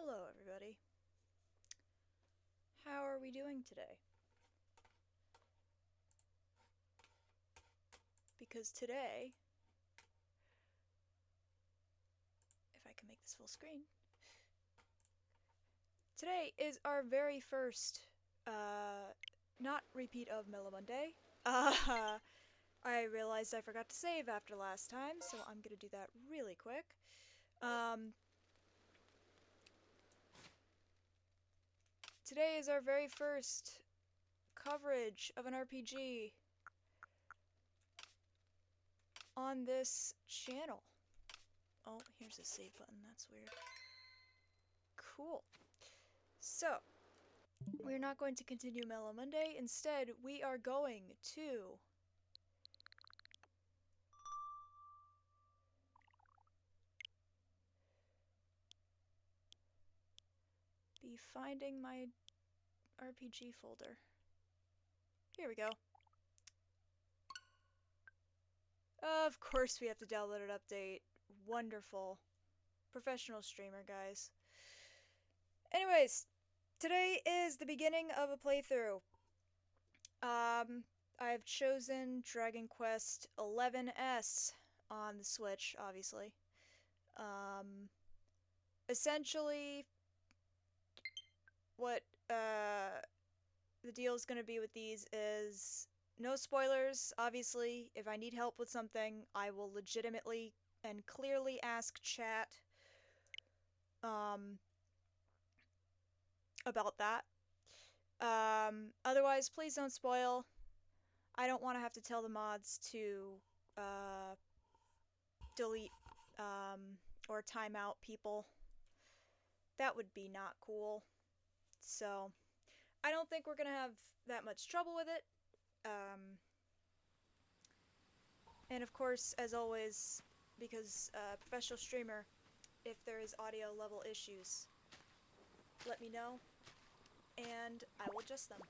Hello, everybody. How are we doing today? Because today, if I can make this full screen, today is our very first, not repeat of Mellow Monday. I realized I forgot to save after last time, so I'm gonna do that really quick. Today is our very first coverage of an RPG on this channel. Oh, here's a save button, that's weird. Cool. So, we're not going to continue Mellow Monday. Instead, we are going to be finding my RPG folder. Here we go. Of course we have to download an update. Wonderful. Professional streamer, guys. Anyways, today is the beginning of a playthrough. I've chosen Dragon Quest XI on the Switch, obviously. Essentially, what the deal is going to be with these is no spoilers. Obviously, if I need help with something, I will legitimately and clearly ask chat about that. Otherwise, please don't spoil. I don't want to have to tell the mods to delete or time out people. That would be not cool. So, I don't think we're going to have that much trouble with it. And of course, as always, because professional streamer, if there is audio level issues, let me know, and I will adjust them.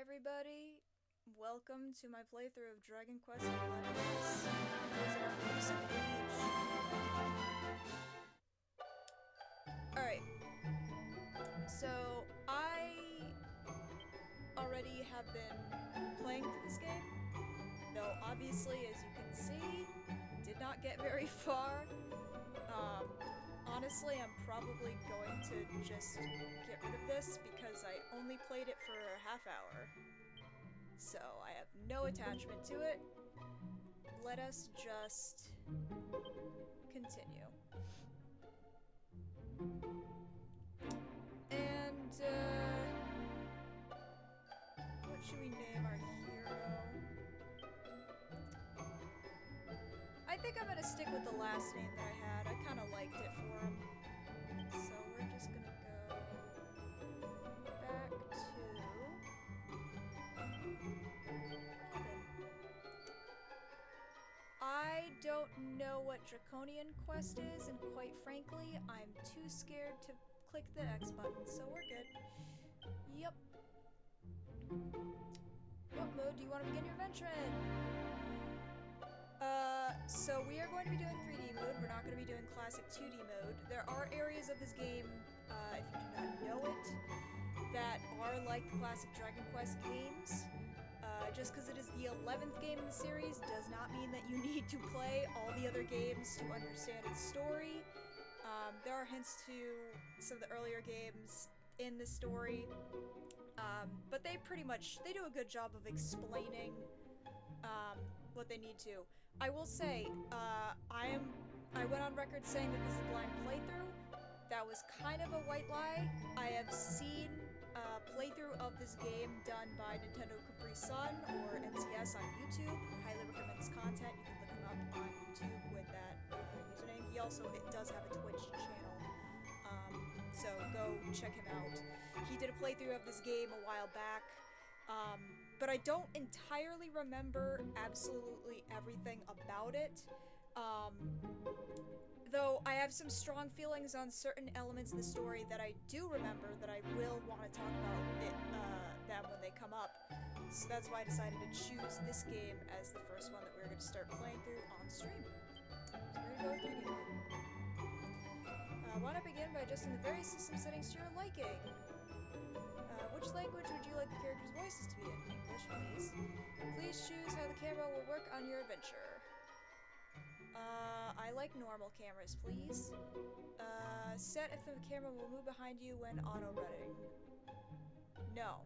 Everybody, welcome to my playthrough of Dragon Quest XI. Alright, so I already have been playing through this game, though obviously, as you can see, did not get very far. honestly, I'm probably going to just get rid of this because I only played it for a half hour. So I have no attachment to it. Let us just continue. And, what should we name our hero? I think I'm gonna stick with the last name that I had. I kind of liked it for him. So we're just gonna go back to... I don't know what Draconian Quest is, and quite frankly, I'm too scared to click the X button, so we're good. Yep. What mode do you want to begin your adventure in? So we are going to be doing 3D mode. We're not going to be doing classic 2D mode. There are areas of this game, if you do not know it, that are like the classic Dragon Quest games. Just because it is the 11th game in the series does not mean that you need to play all the other games to understand its story. There are hints to some of the earlier games in the story, but they do a good job of explaining what they need to. I will say, I went on record saying that this is a blind playthrough. That was kind of a white lie. I have seen a playthrough of this game done by Nintendo Capri Sun or NCS on YouTube. I highly recommend his content. You can look him up on YouTube with that username. He also does have a Twitch channel, so go check him out. He did a playthrough of this game a while back, but I don't entirely remember absolutely everything about it. Though I have some strong feelings on certain elements of the story that I do remember that I will want to talk about them when they come up. So that's why I decided to choose this game as the first one that we're going to start playing through on stream. So we're going to go 3D. Why not begin by adjusting the various system settings to your liking? Which language would you like the characters' voices to be in? English, please. Please choose how the camera will work on your adventure. I like normal cameras, please. Set if the camera will move behind you when auto-running. No.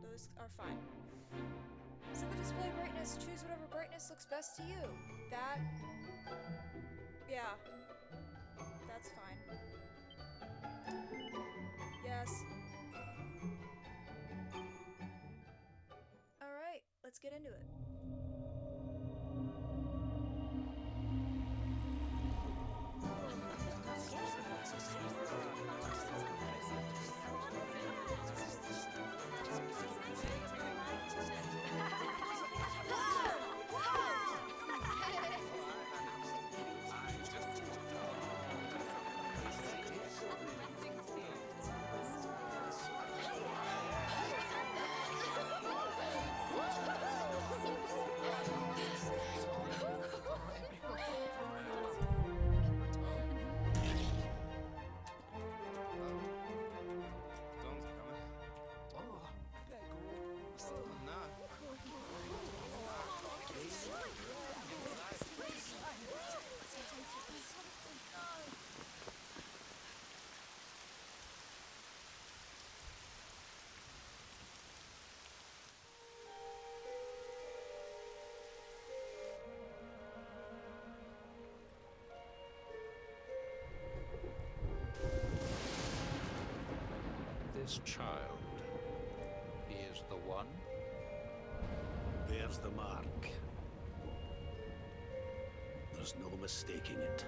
Those are fine. Set the display brightness. Choose whatever brightness looks best to you. That... yeah. That's fine. Yes. Alright, let's get into it. This child, he is the one? Bears the mark. There's no mistaking it.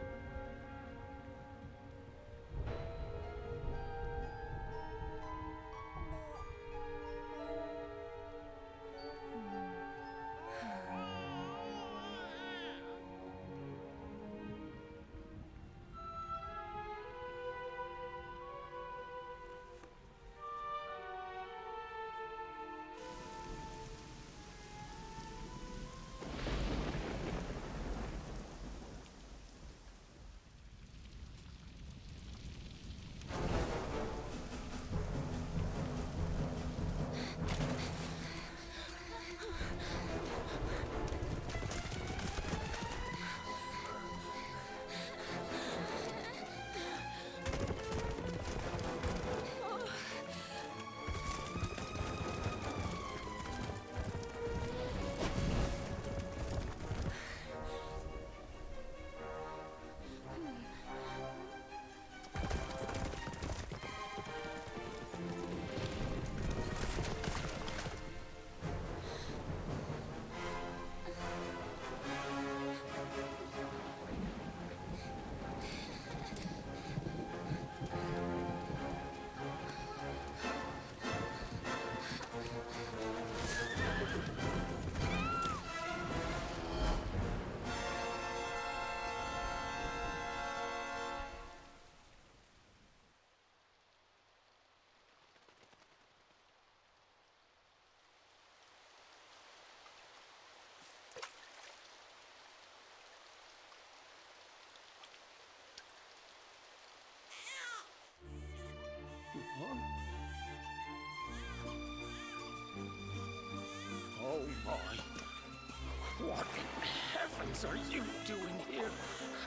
What in heavens are you doing here?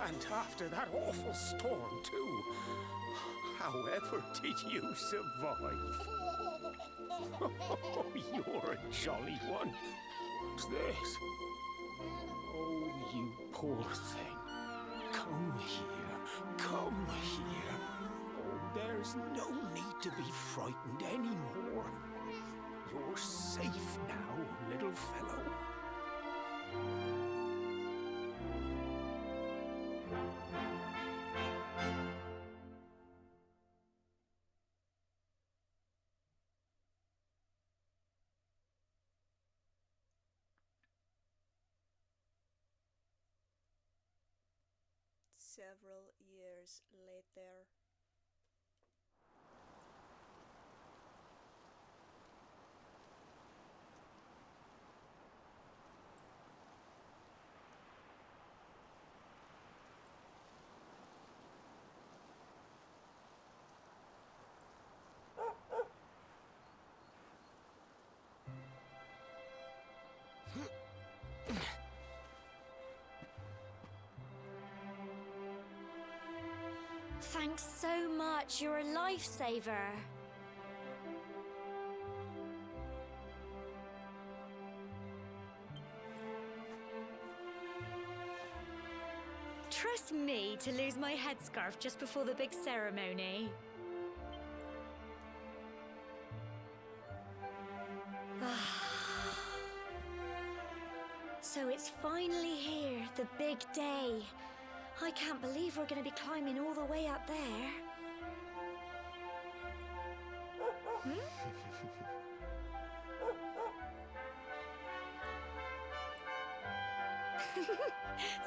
And after that awful storm, too. However did you survive? Oh, you're a jolly one. What's this? Oh, you poor thing. Come here. Come here. Oh, there's no need to be frightened anymore. You're safe now, little fellow. Several years later. Thanks so much. You're a lifesaver. Trust me to lose my headscarf just before the big ceremony. So it's finally here, the big day. I can't believe we're going to be climbing all the way up there.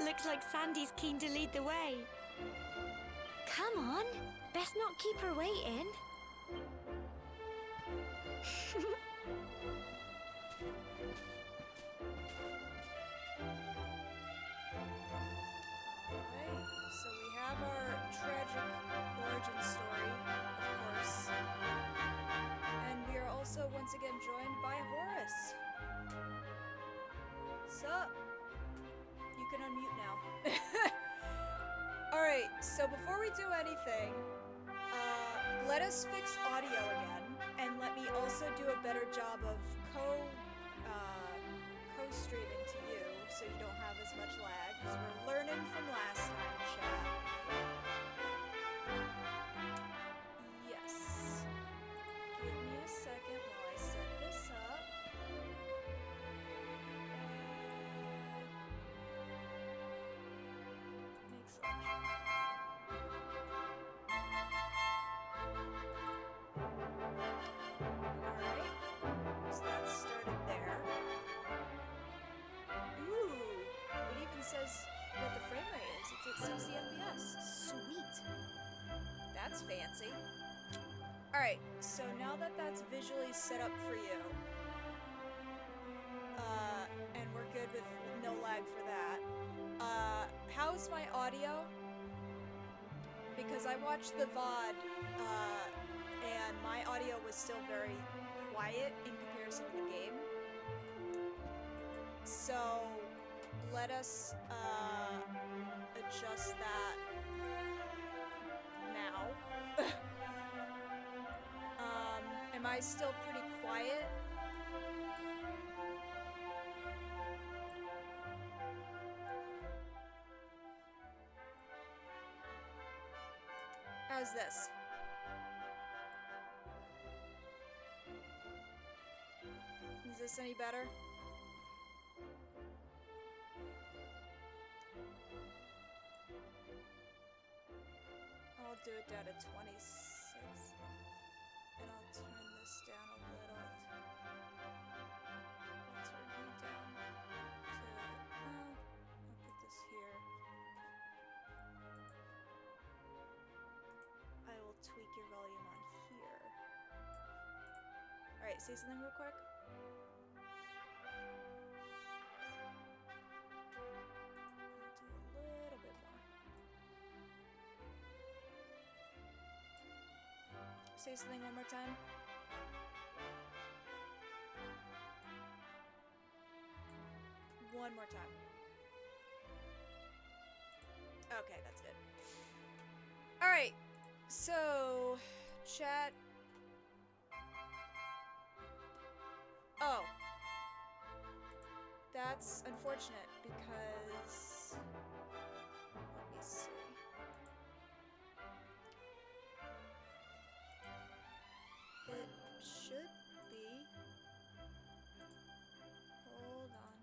Looks like Sandy's keen to lead the way. Come on, best not keep her waiting. So we have our tragic origin story, of course. And we are also once again joined by Horace. Sup? You can unmute now. Alright, so before we do anything, let us fix audio again, and let me also do a better job of co-streaming to you, so you don't have as much lag, because we're learning from last time, chat. Yes. Give me a second while I set this up. Make selection. Alright, so that started there. Ooh, it even says what the frame rate is. It's at 60 FPS. Sweet. That's fancy. Alright, so now that that's visually set up for you, and we're good with no lag for that, how's my audio? Because I watched the VOD, and my audio was still very quiet in comparison to the game. So let us adjust that now. Am I still pretty quiet? How's this? Is this any better? I'll do it down to 26. And I'll turn this down a little. I'll turn you down to... I'll put this here. I will tweak your volume on here. Alright, say something real quick. I'll do a little bit more. Say something one more time. one more time. Okay, that's good. Alright, so... Chat... Oh. That's unfortunate, because... Let me see. It should be... Hold on.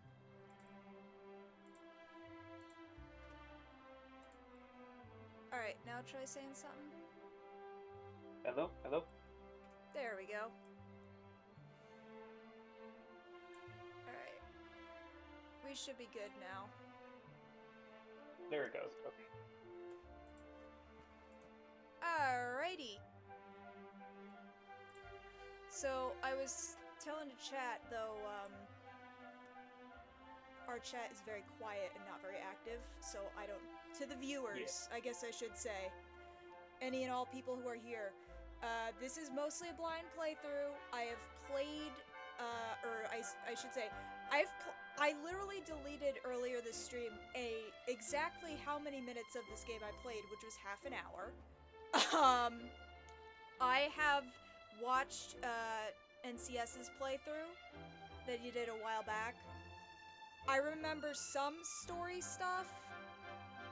Alright, now try saying something. Hello? Hello? There we go. Alright. We should be good now. There it goes. Okay. Alrighty. So, I was telling the chat, though, our chat is very quiet and not very active, so I don't... To the viewers, I guess I should say. Any and all people who are here. This is mostly a blind playthrough. I have played, I should say, I literally deleted earlier this stream exactly how many minutes of this game I played, which was half an hour. I have watched, NCS's playthrough that you did a while back. I remember some story stuff,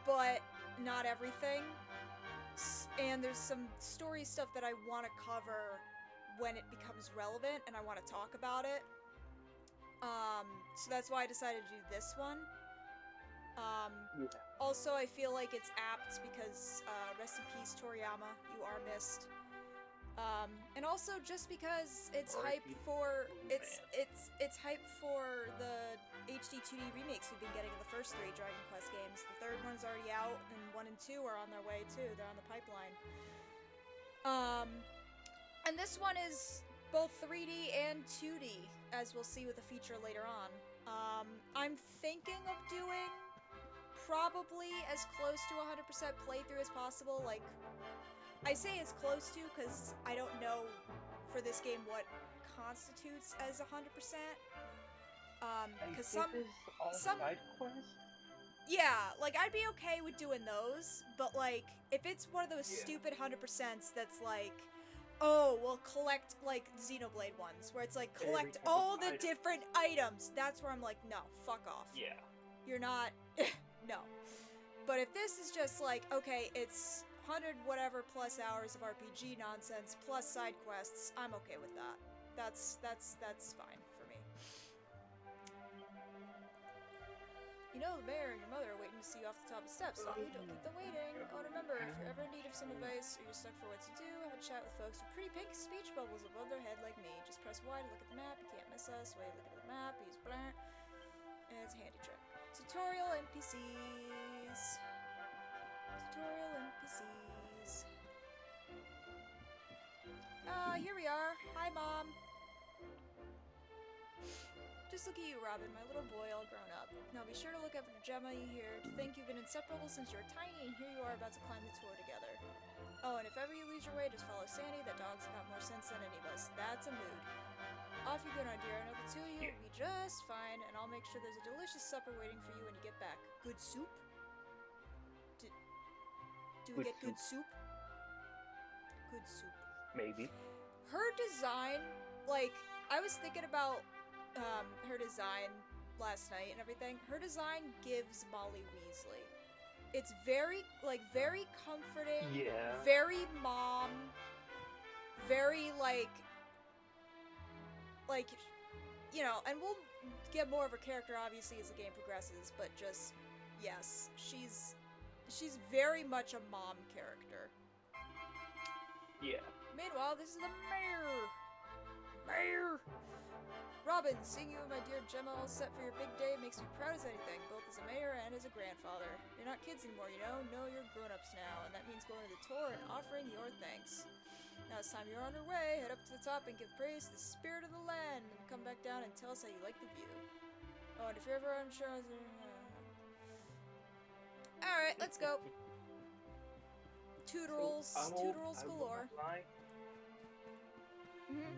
but not everything. And there's some story stuff that I want to cover when it becomes relevant and I want to talk about it. So that's why I decided to do this one. Also, I feel like it's apt because, rest in peace, Toriyama, you are missed. And also just because it's hype for, it's hype for the HD 2D remakes we've been getting of the first 3 Dragon Quest games. The third one's already out, and 1 and 2 are on their way too. They're on the pipeline. And this one is both 3D and 2D, as we'll see with a feature later on. I'm thinking of doing probably as close to 100% playthrough as possible. Like, I say as close to because I don't know for this game what constitutes as 100%. Because some side quests? Yeah, like, I'd be okay with doing those, but, like, if it's one of those stupid 100%s that's like, oh, we'll collect, like, Xenoblade ones, where it's like, collect all the different items, that's where I'm like, no, fuck off. Yeah. You're not, no. But if this is just like, okay, it's 100 whatever plus hours of RPG nonsense plus side quests, I'm okay with that. That's fine for me. You know, the mayor and your mother are waiting to see you off the top of the steps, so don't keep them waiting. Oh, and remember, if you're ever in need of some advice or you're stuck for what to do, have a chat with folks with pretty pink speech bubbles above their head like me. Just press Y to look at the map, you can't miss us. Way to look at the map, use blank. And it's a handy trick. Tutorial NPCs. Tutorial NPCs. Here we are. Hi, Mom. Just look at you, Robin, my little boy all grown up. Now be sure to look out for Gemma you hear, to think you've been inseparable since you were tiny, and here you are about to climb the tour together. Oh, and if ever you lose your way, just follow Sandy, that dog's got more sense than any of us. That's a mood. Off you go now, dear. I know the two of you will be just fine, and I'll make sure there's a delicious supper waiting for you when you get back. Good soup? Do we get good soup? Good soup. Maybe. Her design, like, I was thinking about her design last night and everything. Her design gives Molly Weasley. It's very, like, very comforting. Yeah. Very mom. Very, like, you know, and we'll get more of her character, obviously, as the game progresses, but just, yes, she's very much a mom character. Yeah. Meanwhile, this is the mayor! Mayor! Robin, seeing you and my dear Gemma all set for your big day makes me proud as anything, both as a mayor and as a grandfather. You're not kids anymore, you know? No, you're grown-ups now, and that means going to the tour and offering your thanks. Now it's time you're on your way, head up to the top and give praise to the spirit of the land, and come back down and tell us how you like the view. Oh, and if you're ever unsure... Alright, let's go. Tutorals galore.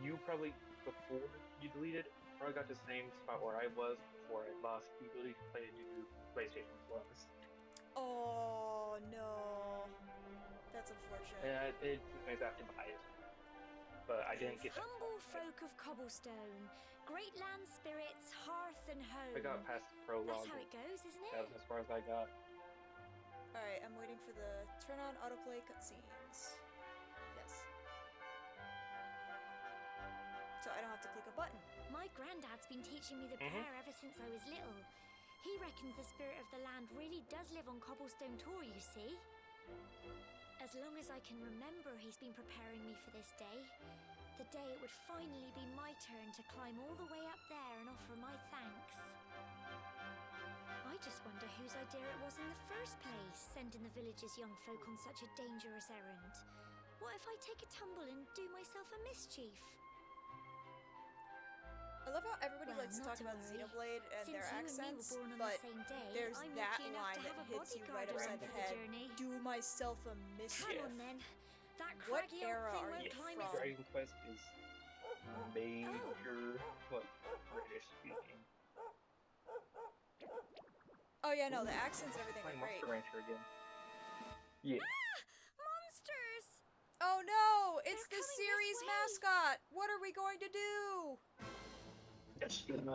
You probably, before you deleted, probably got to the same spot where I was before I lost the ability to play to PlayStation Plus. Oh no, that's unfortunate. And it took me back to buy it, but I didn't get that. Humble folk of cobblestone, great land spirits, hearth and home. I got past the prologue. That's how it goes, isn't it? That was as far as I got. Alright, I'm waiting for the turn on autoplay cutscenes. Yes. So I don't have to click a button. My granddad's been teaching me the prayer ever since I was little. He reckons the spirit of the land really does live on Cobblestone Tor, you see. As long as I can remember, he's been preparing me for this day. The day it would finally be my turn to climb all the way up there and offer my thanks. I just wonder whose idea it was in the first place, sending the village's young folk on such a dangerous errand. What if I take a tumble and do myself a mischief? I love how everybody Well, likes to not talk to about worry. Xenoblade and Since their you accents, and me were born on but the same day, there's I'm that lucky enough line to that have a hits you right bodyguard upside around the for the head. journey. Do myself a Come mischief. on then. That What craggy era old thing are won't you climb from? its Dragon Quest is major, British speaking. Oh yeah, no, the accents and everything Playing are great. Monster Rancher again. Yeah. monsters! Oh no, it's They're the coming this series way. mascot! What are we going to do? That's good.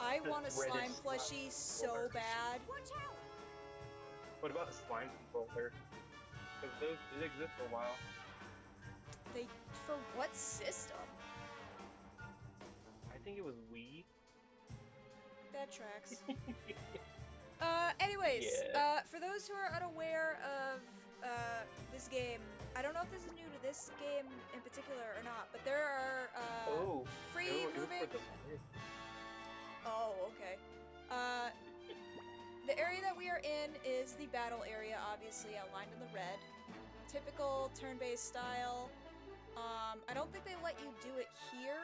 I want a This British slime plushie so controllers. bad. Watch out! What about the slime controller? Because those did exist for a while. They, for what system? I think it was Wii. That tracks. Anyways, Yeah. for those who are unaware of this game, I don't know if this is new to this game in particular or not, but there are free no, it was moving. for the Switch. Oh, okay. The area that we are in is the battle area, obviously outlined in the red. Typical turn-based style. I don't think they let you do it here,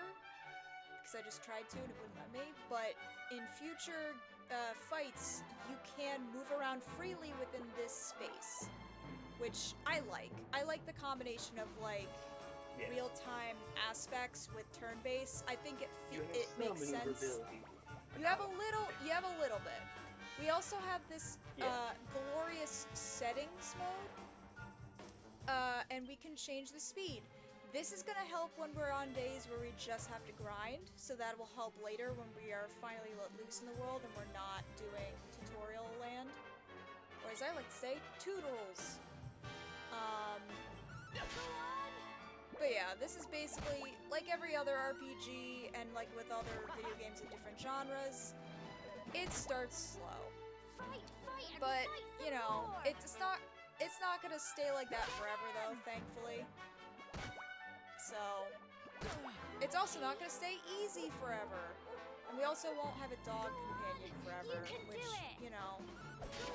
because I just tried to and it wouldn't let me, but in future fights, you can move around freely within this space, which I like. I like the combination of, like, Yeah. real-time aspects with turn-based. I think it You have it some makes sense. maneuverability. You have a little bit. We also have this glorious settings mode, and we can change the speed. This is gonna help when we're on days where we just have to grind, so that will help later when we are finally let loose in the world and we're not doing tutorial land. Or as I like to say, tutorials. But yeah, this is basically like every other RPG and like with other video games in different genres. It starts slow. Fight, and But, fight you some know, more. it's not gonna stay like that forever though, thankfully. So, it's also not gonna stay easy forever. And we also won't have a dog companion forever, You can do which, it. you know,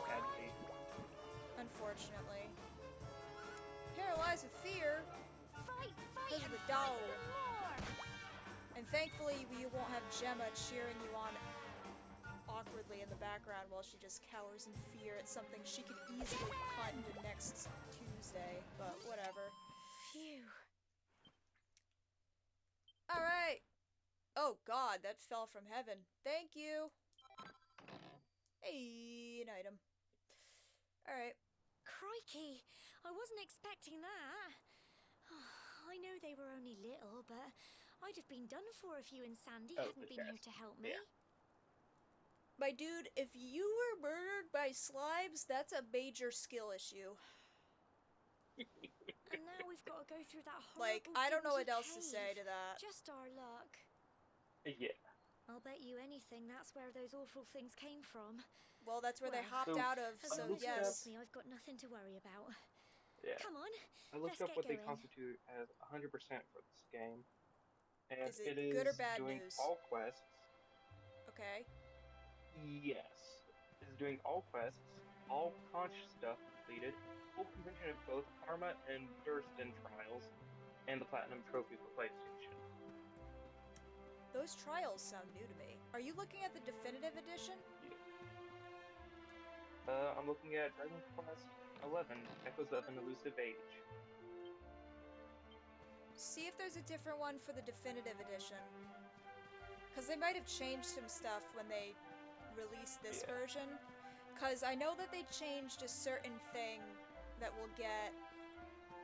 Actually, unfortunately. Paralyzed with fear, Fight, because of and the fight doll. some more. And thankfully we won't have Gemma cheering you on awkwardly in the background while she just cowers in fear at something she could easily punt into next Tuesday, but whatever. Phew. Alright. Oh god, that fell from heaven. Thank you. Hey, an item. Alright. Crikey, I wasn't expecting that. I know they were only little, but I'd have been done for if you and Sandy Oh, hadn't the been here chest. to help me. Yeah. My dude, if you were murdered by slimes, that's a major skill issue. And now we've got to go through that horrible Like, I don't know what dingy else to say cave. to that. Just our luck. Yeah. I'll bet you anything that's where those awful things came from. Well, that's where they Well, hopped So, out of, As so long as you're yes. with me, I've got nothing to worry about. Yeah. Come on, I looked let's up get what they going. constitute as 100% for this game. And Is it it is good or bad doing news? all quests. Okay. Yes. It is doing all quests, all conch stuff completed, full completion of both Karma and Durston trials, and the Platinum Trophy for PlayStation. Those trials sound new to me. Are you looking at the definitive edition? I'm looking at Dragon Quest 11, Echoes of an Elusive Age. see if there's a different one for the definitive edition. Because they might have changed some stuff when they released this version. Because I know that they changed a certain thing that we'll get.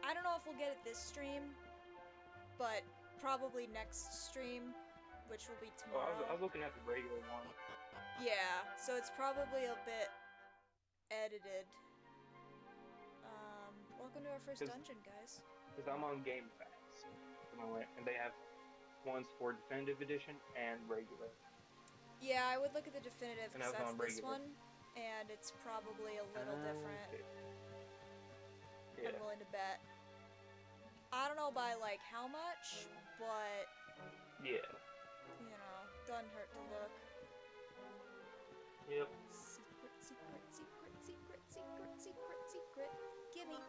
I don't know if we'll get it this stream, but probably next stream, which will be tomorrow. Oh, I was looking at the regular one. Yeah, so it's probably a bit edited. Welcome to our first dungeon, guys. Because I'm on Game Pass at the moment, and they have ones for Definitive Edition and regular. Yeah, I would look at the definitive And I because was that's this on regular. one, and it's probably a little different. Okay. Yeah. I'm willing to bet. I don't know by like how much, but Yeah. you know, doesn't hurt to look. Yep. Secret, secret, secret, secret, secret, secret, secret. Gimme.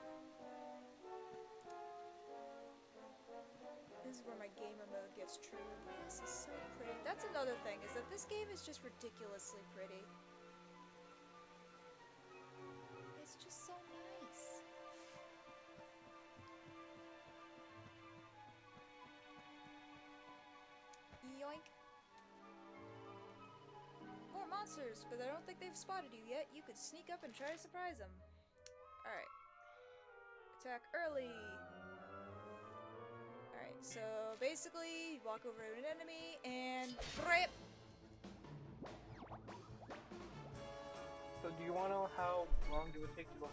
This is where my gamer mode gets triggered. This is so pretty. That's another thing, is that this game is just ridiculously pretty. It's just so nice. Yoink. More monsters, but I don't think they've spotted you yet. You could sneak up and try to surprise them. Alright. Attack early. Alright, so basically, you walk over to an enemy and rip. So do you want to know how long it would take to 100%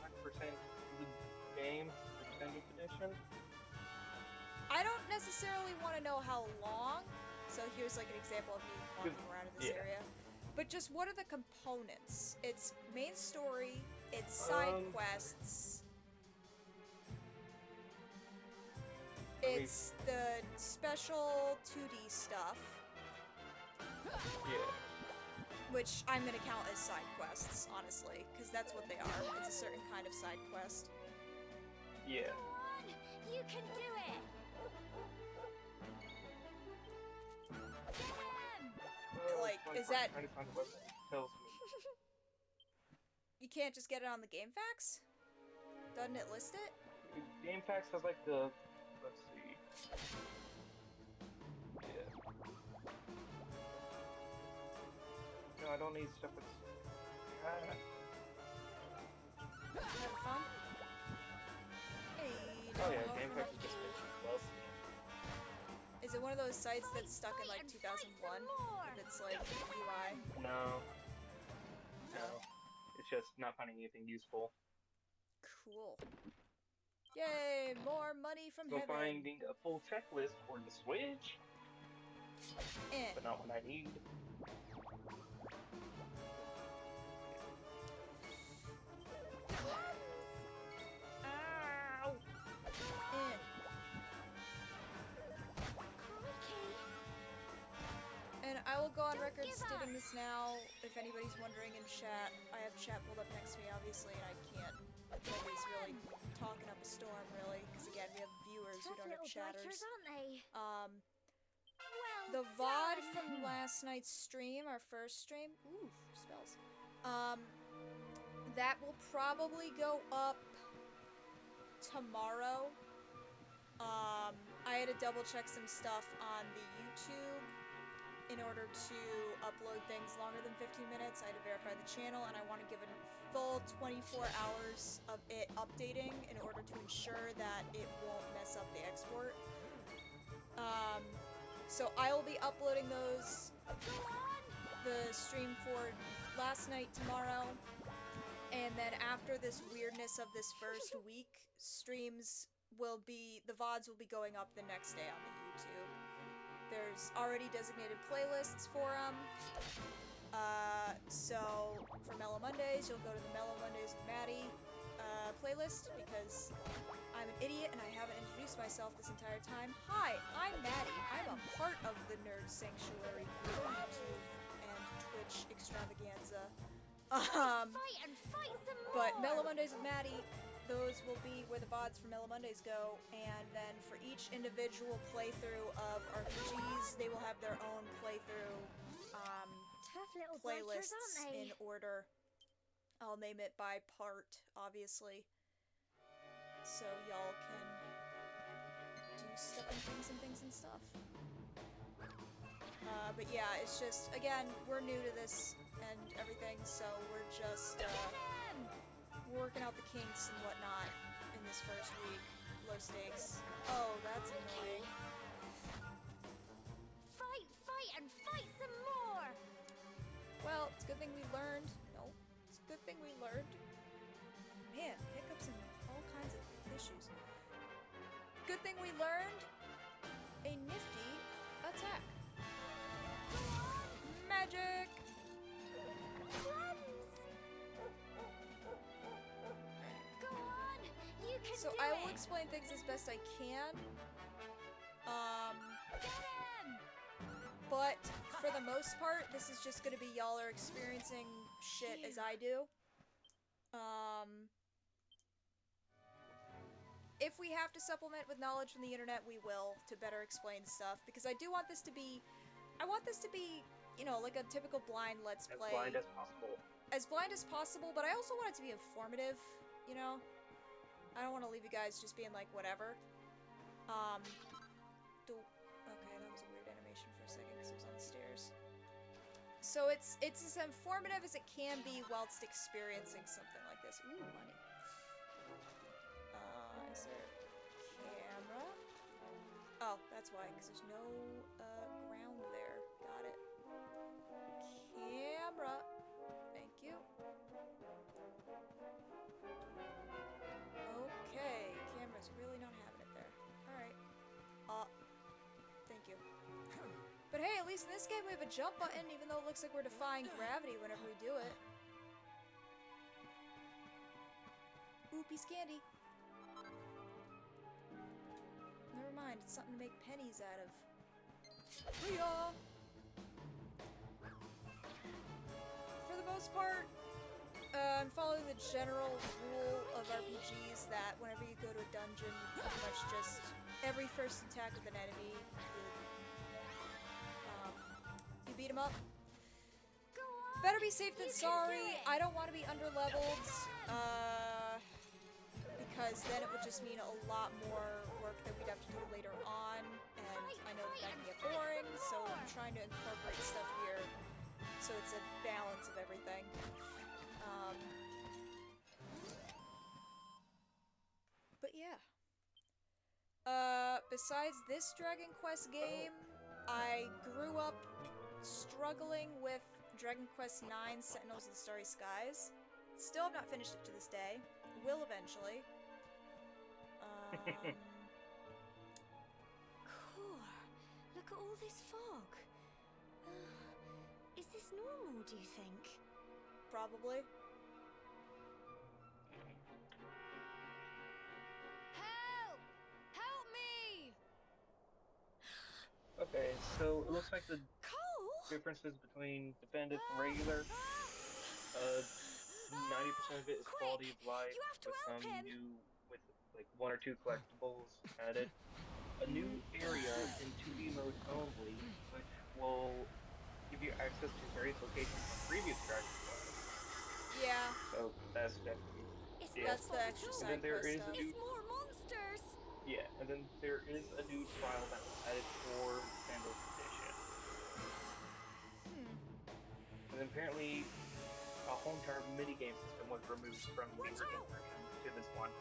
the game, the extended edition? I don't necessarily want to know how long. So here's like an example of me walking around in this area. But just what are the components? It's main story, it's side quests. It's the special 2D stuff. Yeah. Which I'm gonna count as side quests, honestly, because that's what they are. It's a certain kind of side quest. Yeah. Go on! You can do it! Get him! Like, is that- Trying to find the website that tells me. You can't just get it on the game facts? Doesn't it list it? GameFAQs has like the, let's see. Yeah. No, I don't need stuff that's. Having fun? Hey, Oh yeah, don't go GameFAQs for is just it. love. Is it one of those sites that's stuck in like Fight and fight 2001? some more. If it's like UI? No. No. It's just not finding anything useful. Cool. Yay, more money from So heaven. finding a full checklist for the Switch, but not what I need. Ow! And I will go on Don't record give stating up. this now, if anybody's wondering in chat. I have chat pulled up next to me, obviously, and I can't. Nobody's really talking up a storm, really, because again, we have viewers who Tough don't have little chatters. blighters, aren't they? Well The VOD done. from last night's stream, our first stream, ooh, spells. That will probably go up tomorrow. I had to double check some stuff on the YouTube in order to upload things longer than 15 minutes. I had to verify the channel, and I want to give it a full 24 hours of it updating in order to ensure that it won't mess up the export. So I will be uploading those, the stream for last night tomorrow, and then after this weirdness of this first week, streams will be, the VODs will be going up the next day on the YouTube. There's already designated playlists for them. So for Mellow Mondays, you'll go to the Mellow Mondays with Maddie playlist, because I'm an idiot and I haven't introduced myself this entire time. Hi, I'm Maddie. I'm a part of the Nerd Sanctuary group, YouTube and Twitch extravaganza. Fight and fight some more. But Mellow Mondays with Maddie, those will be where the VODs for Mellow Mondays go, and then for each individual playthrough of RPGs, they will have their own playthrough Tough little blighters, playlists aren't they? in order. I'll name it by part, obviously, so y'all can do stepping things and stuff. But yeah, it's just, again, we're new to this and everything, so we're just working out the kinks and whatnot in this first week. Low stakes. Oh, that's annoying. Fight, fight, and fight some more! Well, it's a good thing we learned. No, it's a good thing we learned. Man, hiccups and all kinds of issues. Good thing we learned a nifty attack. Magic! Go on! You can So do I it! will explain things as best I can. Get him! But for the most part, this is just gonna be y'all are experiencing shit as I do. If we have to supplement with knowledge from the internet, we will, to better explain stuff, because I do want this to be, you know, like a typical blind Let's As Play. blind as possible. As blind as possible, but I also want it to be informative, you know? I don't want to leave you guys just being like, whatever. Okay, that was a weird animation for a second, because it was on the stairs. So it's as informative as it can be whilst experiencing something like this. Ooh, money. Is there camera? Oh, that's why, because there's no ground there. Got it. Camera. Thank you. Okay, camera's really not having it there. Alright. Thank you. But hey, at least in this game we have a jump button, even though it looks like we're defying gravity whenever we do it. Ooh, piece of candy. Never mind, it's something to make pennies out of. Hoo-yah! For the most part, I'm following the general rule of RPGs that whenever you go to a dungeon, you pretty much just, every first attack with an enemy, you beat him up. Go on! Better be safe than You can sorry. do it. I don't want to be underleveled, because then it would just mean a lot more work that we'd have to do later on, and I know that can get boring, so I'm trying to incorporate stuff here so it's a balance of everything. But yeah. Besides this Dragon Quest game, I grew up struggling with Dragon Quest IX Sentinels of the Starry Skies. Still have not finished it to this day. Will eventually. Cool. Look at all this fog. Is this normal, do you think? Probably. Help! Help me! Okay, so it looks like the Cole? differences between definitive and regular, 90% of it is quality of life, You have to with help some him. new, with like 1 or 2 collectibles added. A new area in 2D mode only, which will give you access to various locations from previous Dragon Quest. Yeah, So that's definitely, It's yeah. that's the extra And side then there quest is a stuff. new, It's more monsters. yeah, and then there is a new trial that was added for Sandals Edition. And then apparently a whole entire minigame system was removed from the original version to this one.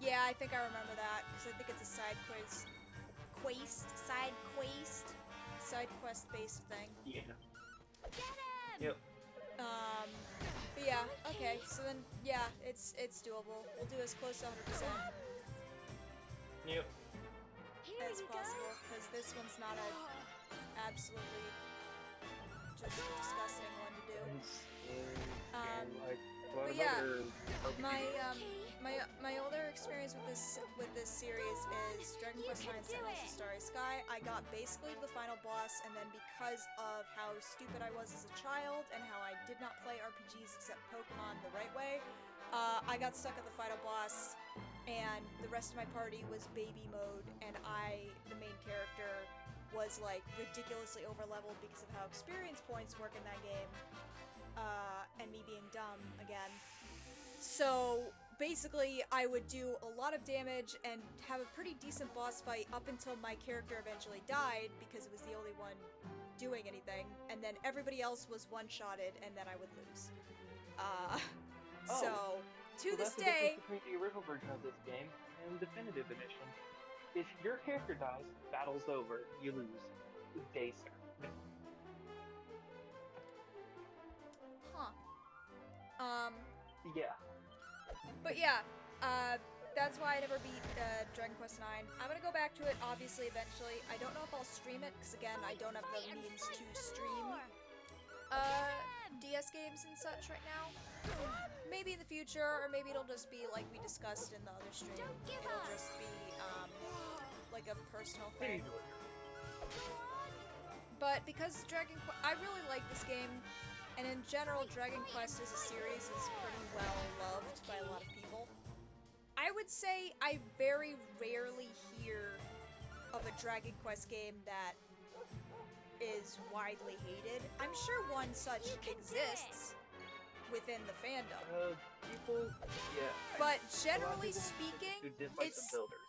Yeah, I think I remember that, because I think it's a side quest based thing. Yeah. Get him! Yep. But yeah, okay, so then, yeah, it's doable. We'll do as close to 100% Yep. Here as you possible, because this one's not a absolutely just disgusting one to do. But yeah, my older experience with this series is Dragon Quest IX Sentinels of the Starry Sky. I got basically to the final boss, and then because of how stupid I was as a child and how I did not play RPGs except Pokemon the right way, I got stuck at the final boss, and the rest of my party was baby mode, and I, the main character, was like ridiculously overleveled because of how experience points work in that game, and me being dumb again. So basically, I would do a lot of damage and have a pretty decent boss fight up until my character eventually died because it was the only one doing anything, and then everybody else was one-shotted, and then I would lose. So, to Well, this that's the day, difference between the original version of this game and Definitive Edition. If your character dies, battle's over. You lose. Good day, sir. huh. Yeah. But yeah, that's why I never beat Dragon Quest IX. I'm gonna go back to it, obviously, eventually. I don't know if I'll stream it, because again, I don't have the means to stream DS games and such right now. Maybe in the future, or maybe it'll just be like we discussed in the other stream. It'll just be, like a personal thing. But because Dragon Quest, I really like this game, and in general, Dragon Quest as a series is pretty well loved by a lot of people. I would say I very rarely hear of a Dragon Quest game that is widely hated. I'm sure one such exists within the fandom. People, yeah. But A lot of generally people speaking, who dislike it's the builders.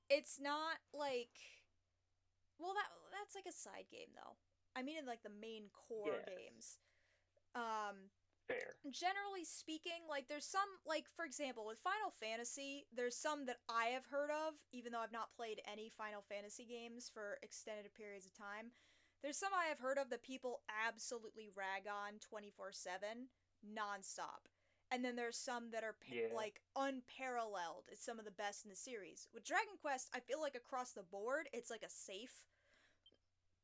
it's not like, well, that's like a side game though. I mean in like the main core Yes. games. Fair. Generally speaking, like there's some, like for example with Final Fantasy, there's some that I have heard of, even though I've not played any Final Fantasy games for extended periods of time. There's some I have heard of that people absolutely rag on 24/7, nonstop. And then there's some that are like unparalleled. It's some of the best in the series. With Dragon Quest, I feel like across the board, it's like a safe.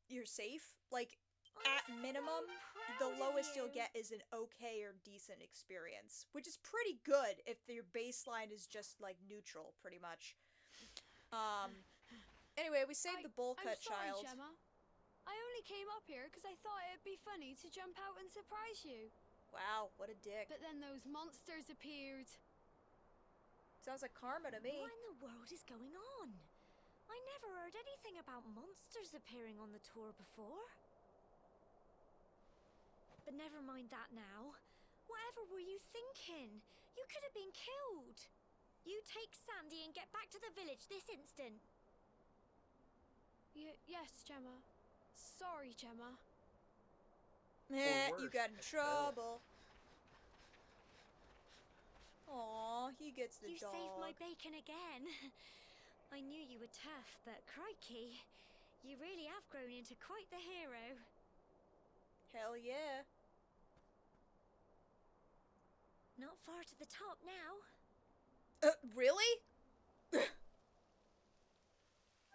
You're safe. Like, at minimum, the lowest you'll get is an okay or decent experience, which is pretty good if your baseline is just like neutral, pretty much. Anyway, we saved the bowl cut child. Gemma. I only came up here because I thought it'd be funny to jump out and surprise you. Wow, what a dick. But then those monsters appeared. Sounds like karma to me. What in the world is going on? I never heard anything about monsters appearing on the tour before. But never mind that now. Whatever were you thinking? You could have been killed. You take Sandy and get back to the village this instant. Yes, Gemma. Sorry, Gemma. You got in trouble. Aw, he gets the You dog. saved my bacon again. I knew you were tough, but crikey, you really have grown into quite the hero. Hell yeah. Not far to the top now. Really?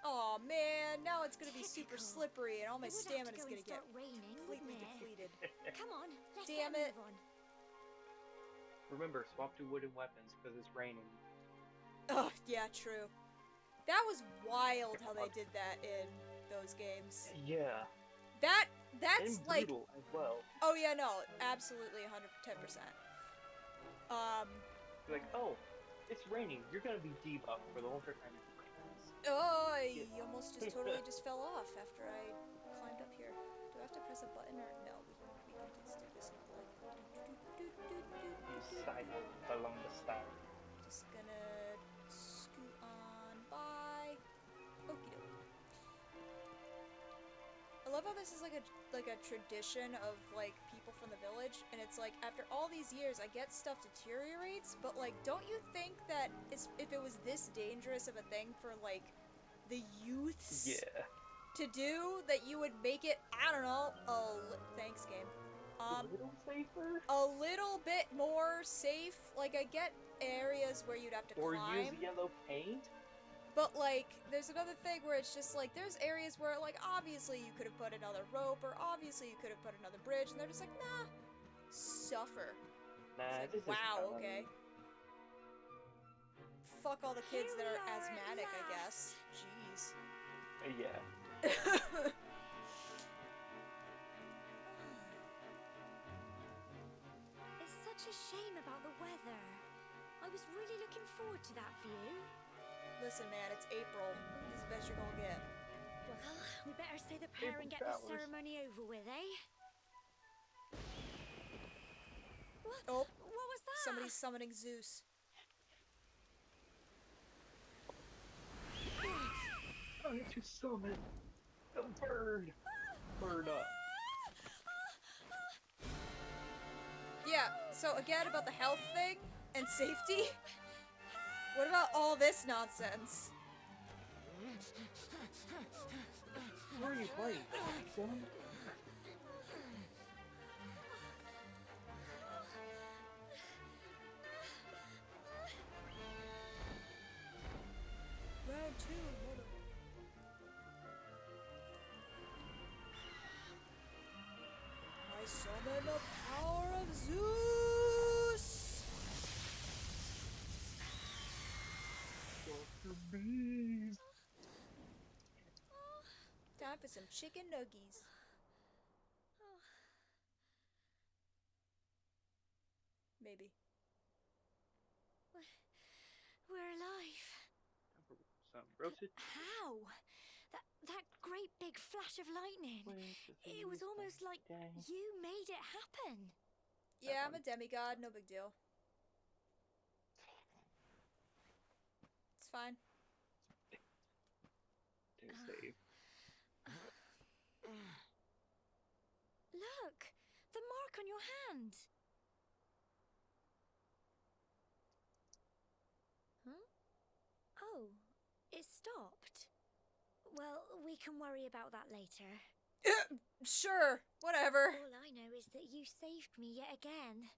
Aw, man, now it's gonna be super Typical. slippery and all my It would have stamina's to go gonna and get start raining, completely wouldn't it? depleted. Come on, let's Damn get a it. move on. Remember, swap to wooden weapons because it's raining. Oh, yeah, true. That was wild how they did that in those games. Yeah. That's and like, brutal as well. oh yeah, no, absolutely 110%. Like, oh, it's raining. You're gonna be debuffed for the whole entire time it rains. Oh, I almost just totally just fell off after I climbed up here. Do I have to press a button or no? We can just do this like. You cycle along the side. Just gonna scoot on by. Okie doke. I love how this is like a tradition of like people from the village, and it's like after all these years, I get stuff deteriorates, but like, don't you think that if it was this dangerous of a thing for like the youths to do, that you would make it, I don't know, thanks game, A little safer? a little bit more safe. Like I get areas where you'd have to Or climb. use yellow paint? But, like, there's another thing where it's just, like, there's areas where, like, obviously you could have put another rope, or obviously you could have put another bridge, and they're just like, nah, suffer. Nah, It's this like, wow, is fun. okay. Fuck all the kids that Here are we are at asthmatic, I last. guess. Jeez. Yeah. It's such a shame about the weather. I was really looking forward to that view. Listen, man, it's April. This is the best you're gonna get. Well, we better say the prayer and get April this showers. ceremony over with, eh? What? Oh, What was that? somebody's summoning Zeus. Trying to summon the bird. Bird up. Yeah, so again about the health thing and safety. What about all this nonsense? Where are you playing, son? Round 2, mother. I summon the power of Zeus! Dr. Bees. Time for some chicken nuggies. Maybe. We're alive. Some roasted. How? That great big flash of lightning. It was almost like you made it happen. Yeah, I'm a demigod, no big deal. It's fine. To save. Look! The mark on your hand! Huh? Oh, it stopped. Well, we can worry about that later. Sure, whatever. All I know is that you saved me yet again.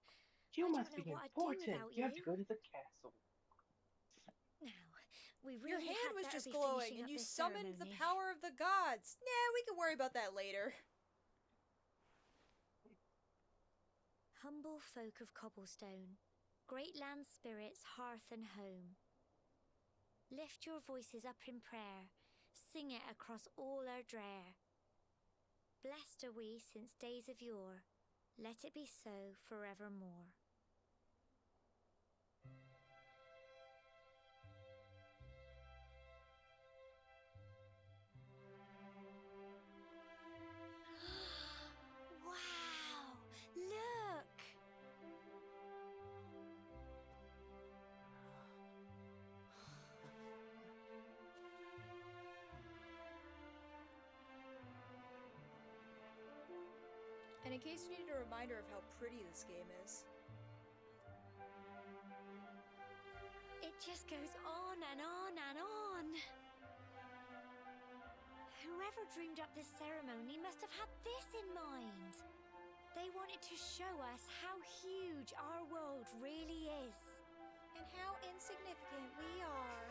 You I don't must know be what I'd do important. without You have to go to the castle. Now, we Your really hand had was better just be glowing finishing and up you this summoned the ceremony. power of the gods. Nah, we can worry about that later. Humble folk of cobblestone, great land spirits, hearth and home. Lift your voices up in prayer, sing it across all our drear. Blessed are we since days of yore, let it be so forevermore. Wow! Look! And in case you needed a reminder of how pretty this game is. It just goes on and on and on. Whoever dreamed up this ceremony must have had this in mind. They wanted to show us how huge our world really is. And how insignificant we are.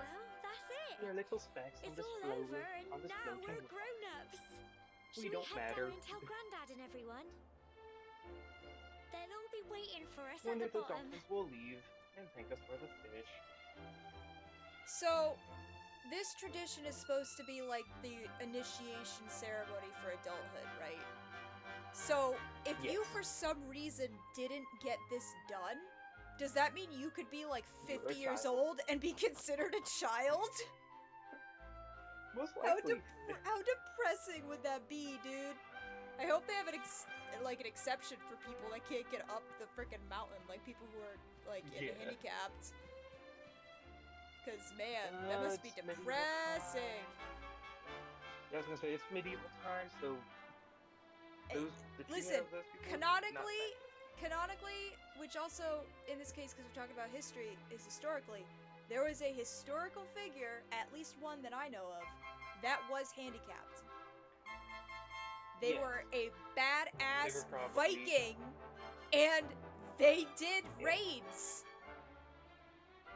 Well, that's it. We're little specks on It's this all over and on this now floating we're world. grown-ups. We Shall don't we head matter. down and tell Grandad and everyone? They'll all be waiting for us One at of the the bottom. dolphins will leave and thank us for the fish. So, this tradition is supposed to be like the initiation ceremony for adulthood, right? So, if you Yes. for some reason didn't get this done, does that mean you could be like You're 50 a years child. old and be considered a child? Most How, likely. how depressing would that be, dude? I hope they have an exception for people that can't get up the freaking mountain, like people who are like Yeah. handicapped. Cause man, that must be It's medieval depressing. times. Yeah, I was gonna say it's medieval times, so those the Listen, treatment of those people canonically, which also in this case, because we're talking about history, is historically, there was a historical figure, at least one that I know of, that was handicapped. They Yes. were a badass They were probably- Viking, and they did Yeah. raids.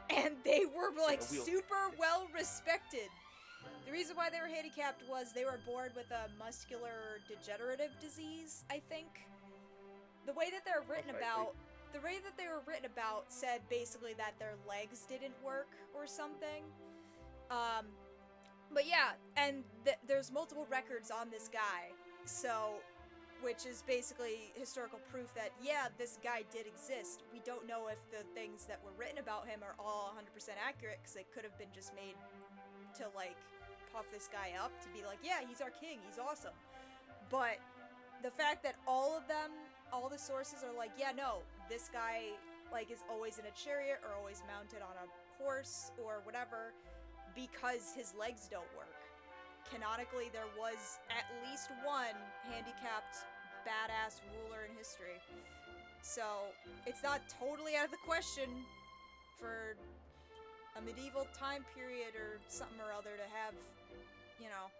And they were like we'll- super well respected. The reason why they were handicapped was they were born with a muscular degenerative disease, I think. The way that they're written Most likely. about, the way that they were written about said basically that their legs didn't work or something. But yeah, and there's multiple records on this guy, so, which is basically historical proof that, yeah, this guy did exist. We don't know if the things that were written about him are all 100% accurate, because it could have been just made to, like, puff this guy up, to be like, yeah, he's our king, he's awesome. But the fact that all of them, all the sources are like, yeah, no, this guy, like, is always in a chariot or always mounted on a horse or whatever, because his legs don't work. Canonically, there was at least one handicapped badass ruler in history. So, it's not totally out of the question for a medieval time period or something or other to have, you know,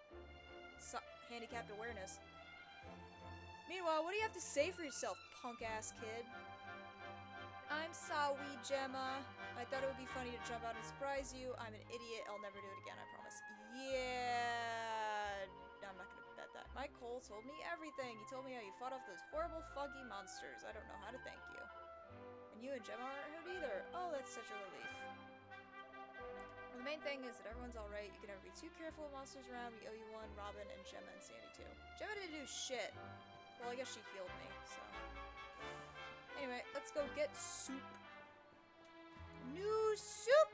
handicapped awareness. Meanwhile, what do you have to say for yourself, punk-ass kid? I'm sorry, Gemma. I thought it would be funny to jump out and surprise you. I'm an idiot. I'll never do it again, I promise. Yeah... I'm not gonna bet that. My Cole told me everything. He told me how you fought off those horrible, foggy monsters. I don't know how to thank you. And you and Gemma aren't hurt either. Oh, that's such a relief. Well, the main thing is that everyone's alright. You can never be too careful with monsters around. We owe you one. Robin and Gemma and Sandy, too. Gemma didn't do shit. Well, I guess she healed me, so... Anyway, let's go get soup. New soup!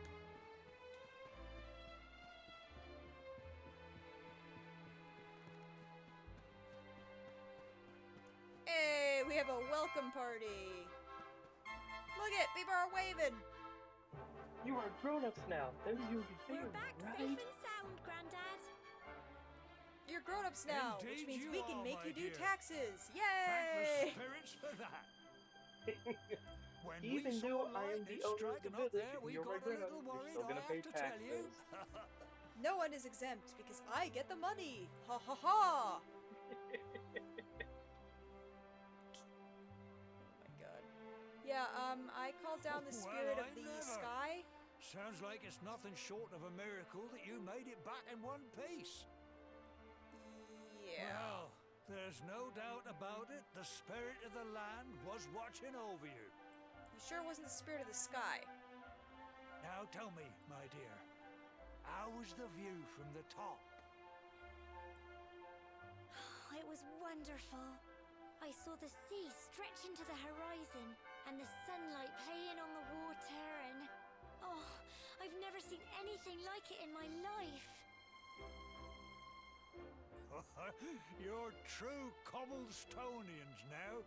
Hey, we have a welcome party. Look it, people are waving. You are grown-ups now. There's your We're thing, back right? safe and sound, Granddad. You're grown-ups now, which Indeed means you we can are, make my you do dear. taxes. Thank Yay! the spirits for that. When Even we though saw I am lightning the owner of the striking up village there, and we you're got my a little grown-ups, you're worried, still gonna I pay have to tell you. taxes. No one is exempt because I get the money. Ha ha ha! Oh my god. Yeah, I called down the Well, spirit of I the never. sky. Sounds like it's nothing short of a miracle that you made it back in one piece. Yeah. Well, there's no doubt about it. The spirit of the land was watching over you. You sure it wasn't the spirit of the sky? Now tell me, my dear, how was the view from the top? It was wonderful. I saw the sea stretch into the horizon and the sunlight playing on the water and... Oh, I've never seen anything like it in my life. You're true Cobblestonians now.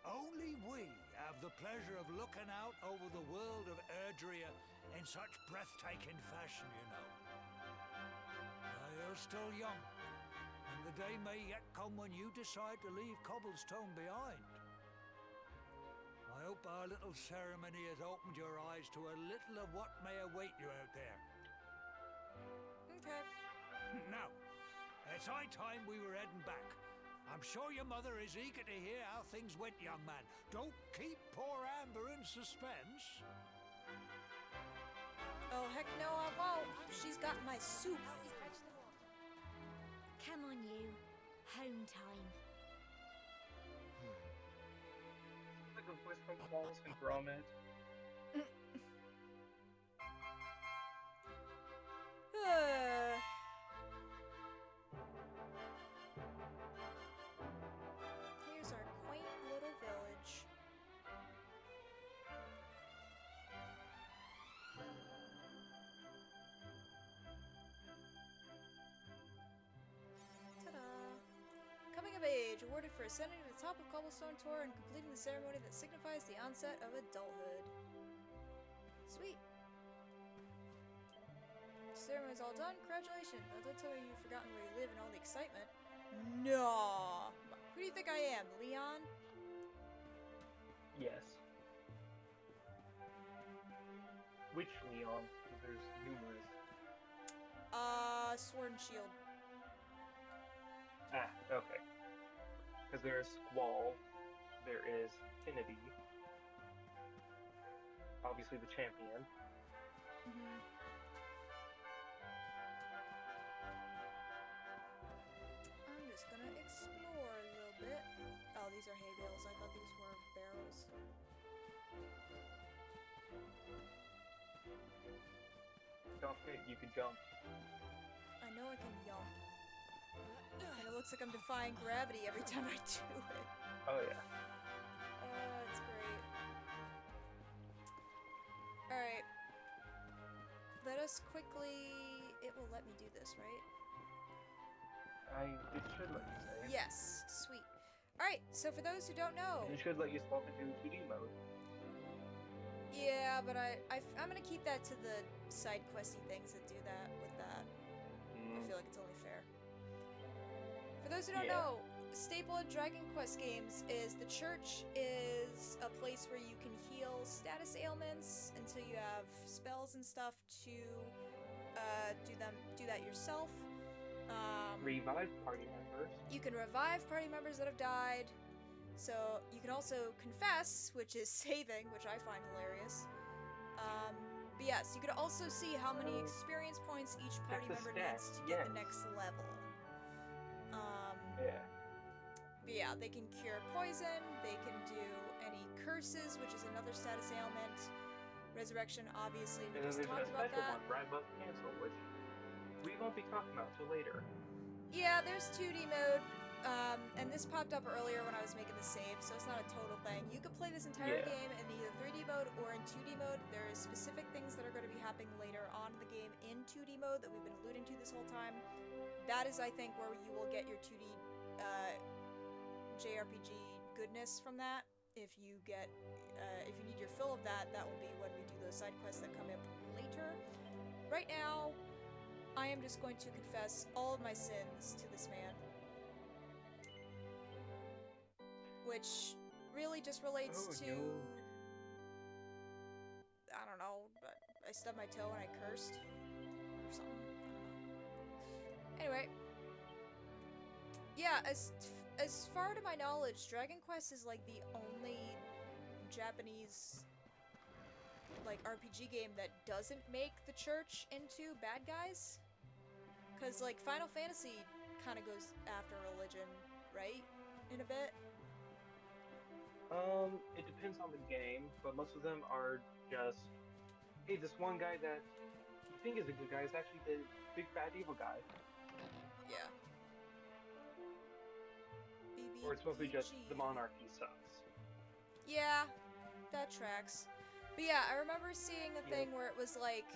Only we have the pleasure of looking out over the world of Erdrea in such breathtaking fashion, you know. Now, you're still young, and the day may yet come when you decide to leave Cobblestone behind. I hope our little ceremony has opened your eyes to a little of what may await you out there. Okay. Now, it's high time we were heading back. I'm sure your mother is eager to hear how things went, young man. Don't keep poor Amber in suspense. Oh, heck no, I won't. She's got my soup. Come on, you. Home time. Like a voice from Wallace and Gromit. Here's our quaint little village. Ta-da! Coming of age, awarded for ascending to the top of Cobblestone Tour and completing the ceremony that signifies the onset of adulthood. Sweet! Ceremony's all done. Congratulations. Now don't tell me you've forgotten where you live and all the excitement. No. Who do you think I am, Leon? Yes. Which Leon? There's numerous. Sword and Shield. Ah, okay. Because there is Squall, there is Finity, obviously the champion. Mm-hmm. I'm just gonna explore a little bit. Oh, these are hay bales. I thought these were barrels. Don't forget, you can jump. I know I can yump. And it looks like I'm defying gravity every time I do it. Oh yeah. It's great. Alright. Let us quickly... It will let me do this, right? It should let you save. Yes. Sweet. Alright, so for those who don't know... It should let you swap into 2D mode. Yeah, but I'm gonna keep that to the side questy things that do that with that. I feel like it's only fair. For those who don't Yeah. know, staple in Dragon Quest games is the church is a place where you can heal status ailments until you have spells and stuff to do that yourself. Revive party members. You can revive party members that have died. So you can also confess, which is saving, which I find hilarious. But yes, you can also see how many experience points each party That's a member stat, needs to get the yes. next level. Yeah. But yeah, they can cure poison, they can do any curses, which is another status ailment. Resurrection, obviously, we And then just there's a talked about special that. one, Brad Must Cancel, which we won't be talking about till later. Yeah, there's 2D mode, and this popped up earlier when I was making the save, so it's not a total thing. You could play this entire Yeah. game in either 3D mode or in 2D mode. There is specific things that are going to be happening later on in the game in 2D mode that we've been alluding to this whole time. That is, I think, where you will get your 2D JRPG goodness from that. If you need your fill of that, that will be when we do those side quests that come up later. Right now, I am just going to confess all of my sins to this man. Which really just relates Oh, to... no. I don't know, but I stubbed my toe and I cursed. Or something. I don't know. Anyway. Yeah, as far to my knowledge, Dragon Quest is like the only Japanese like RPG game that doesn't make the church into bad guys. Cause like Final Fantasy kind of goes after religion, right? In a bit. It depends on the game, but most of them are just, hey, this one guy that you think is a good guy is actually the big bad evil guy. Yeah. Or it's mostly just the monarchy sucks. Yeah, that tracks. But yeah, I remember seeing a thing where it was like,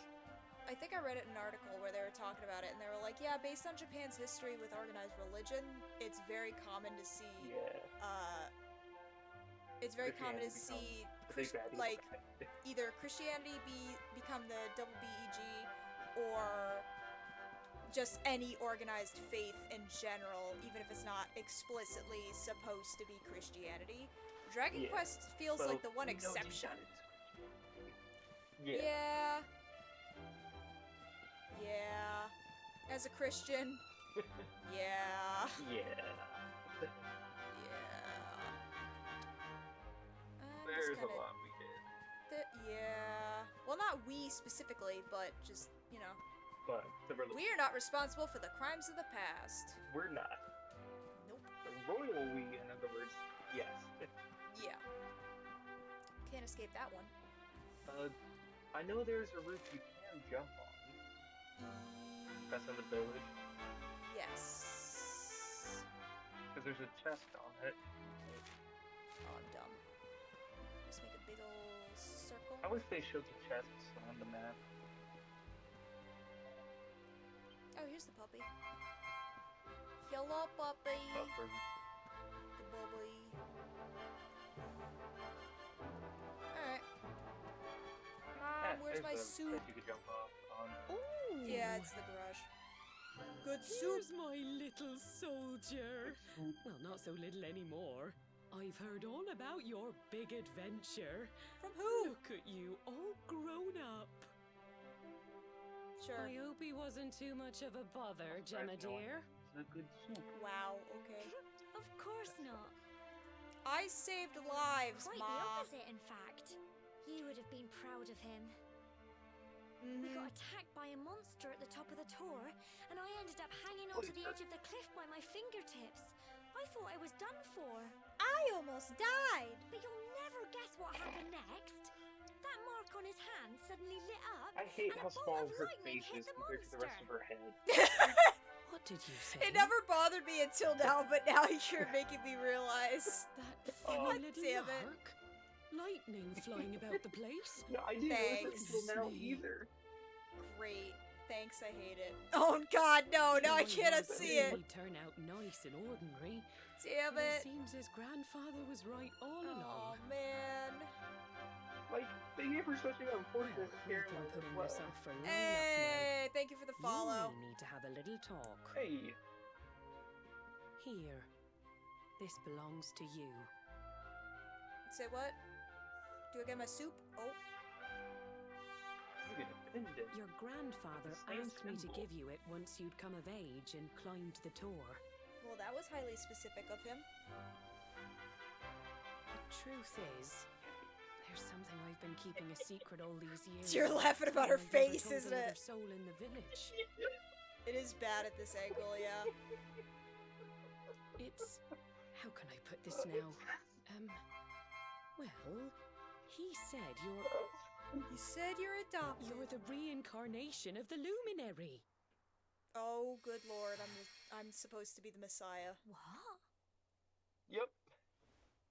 I think I read it in an article where they were talking about it, and they were like, yeah, based on Japan's history with organized religion, it's very common to see, it's very common to see, like, either Christianity become the double BEG, or just any organized faith in general, even if it's not explicitly supposed to be Christianity. Dragon Quest feels like the one exception. Yeah. As a Christian. Yeah. There's a lot we did. Yeah. Well, not we specifically, but just, you know. But we are not responsible for the crimes of the past. We're not. Nope. The royal we, in other words, yes. Yeah. Can't escape that one. I know there's a roof you can jump on. That's in the village. Yes. Because there's a chest on it. Oh, I'm dumb. Just make a big ol' circle. I wish they showed the chests on the map. Oh, here's the puppy. Hello, puppy. Buffer. The bubbly. Alright. Mom, where's my soup? You could jump off on. Oh! Yeah, it's the garage. Good soup. Here's my little soldier. Well, not so little anymore. I've heard all about your big adventure. From who? Look at you, all grown up. Sure. I hope he wasn't too much of a bother, Gemma dear. It's a good soup. Wow, okay. Of course not. I saved lives, Quite Mom. the opposite, in fact. You would have been proud of him. We got attacked by a monster at the top of the tour, and I ended up hanging onto the edge of the cliff by my fingertips. I thought I was done for. I almost died. But you'll never guess what happened next. That mark on his hand suddenly lit up. I hate and how a bolt small of her lightning face hit is the compared to the rest of monster. her head. What did you say? It never bothered me until now, but now you're making me realize. That funny little damn it. mark? Lightning flying about the place? No, I didn't notice Thanks. until now either. Great. Thanks, I hate it. Oh god, no, now I cannot see it. He'd turn out nice and ordinary. Damn It it. seems his grandfather was right all Oh along. man. Like, they gave her such an Well, important we've care been as putting well. this off for long enough Hey, thank you for the now. You follow. and me need to have a little talk. Hey, Here. This belongs to you. Say what? Do I get my soup? Oh, you get a pendant. Your grandfather The same asked me to symbol. give you it once you'd come of age and climbed the tour. well, that was highly specific of him. The truth is, there's something I've been keeping a secret all these years. You're laughing about her Something I've never face, told isn't another it? soul in the village. It is bad at this angle, yeah. It's... how can I put this now? Well, he said You said you're adopted. you're the reincarnation of the luminary. Oh, good lord, I'm supposed to be the Messiah. What? Yep.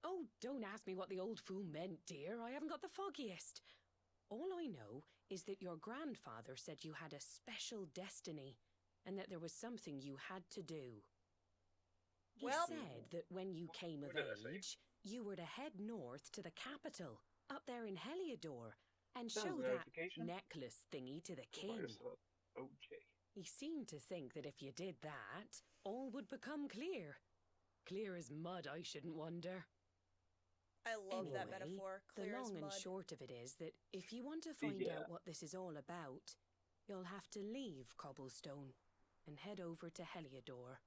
Oh, don't ask me what the old fool meant, dear. I haven't got the foggiest. All I know is that your grandfather said you had a special destiny and that there was something you had to do. He Well- said that when you came of What did I say? age, you were to head north to the capital, up there in Heliodor, and That was show a that notification. necklace thingy to the king. Minus, OJ. He seemed to think that if you did that, all would become clear. Clear as mud, I shouldn't wonder. I love that Anyway, metaphor. The Clear as long and mud. short of it is that if you want to find Yeah. out what this is all about, you'll have to leave Cobblestone and head over to Heliodor.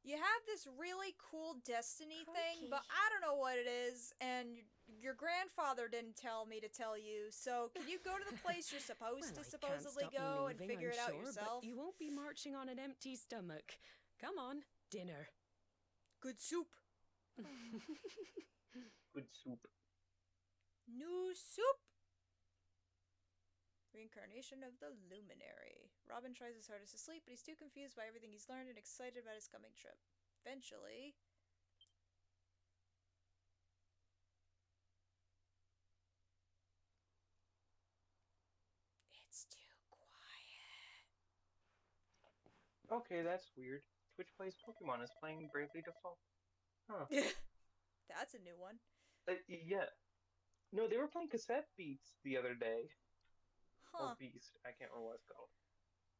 You have this really cool destiny thing, Crikey. but I don't know what it is, and your grandfather didn't tell me to tell you, so can you go to the place you're supposed Well, to I supposedly can't stop go you and leaving, figure I'm it out sure, yourself? But you won't be marching on an empty stomach. Come on, dinner. Good soup. Good soup. New soup! Reincarnation of the Luminary. Robin tries his hardest to sleep, but he's too confused by everything he's learned and excited about his coming trip. Eventually... It's too quiet. Okay, that's weird. Twitch Plays Pokemon is playing Bravely Default. Huh. That's a new one. Yeah. No, they were playing cassette beats the other day. Huh. Or Beast. I can't remember what it's called.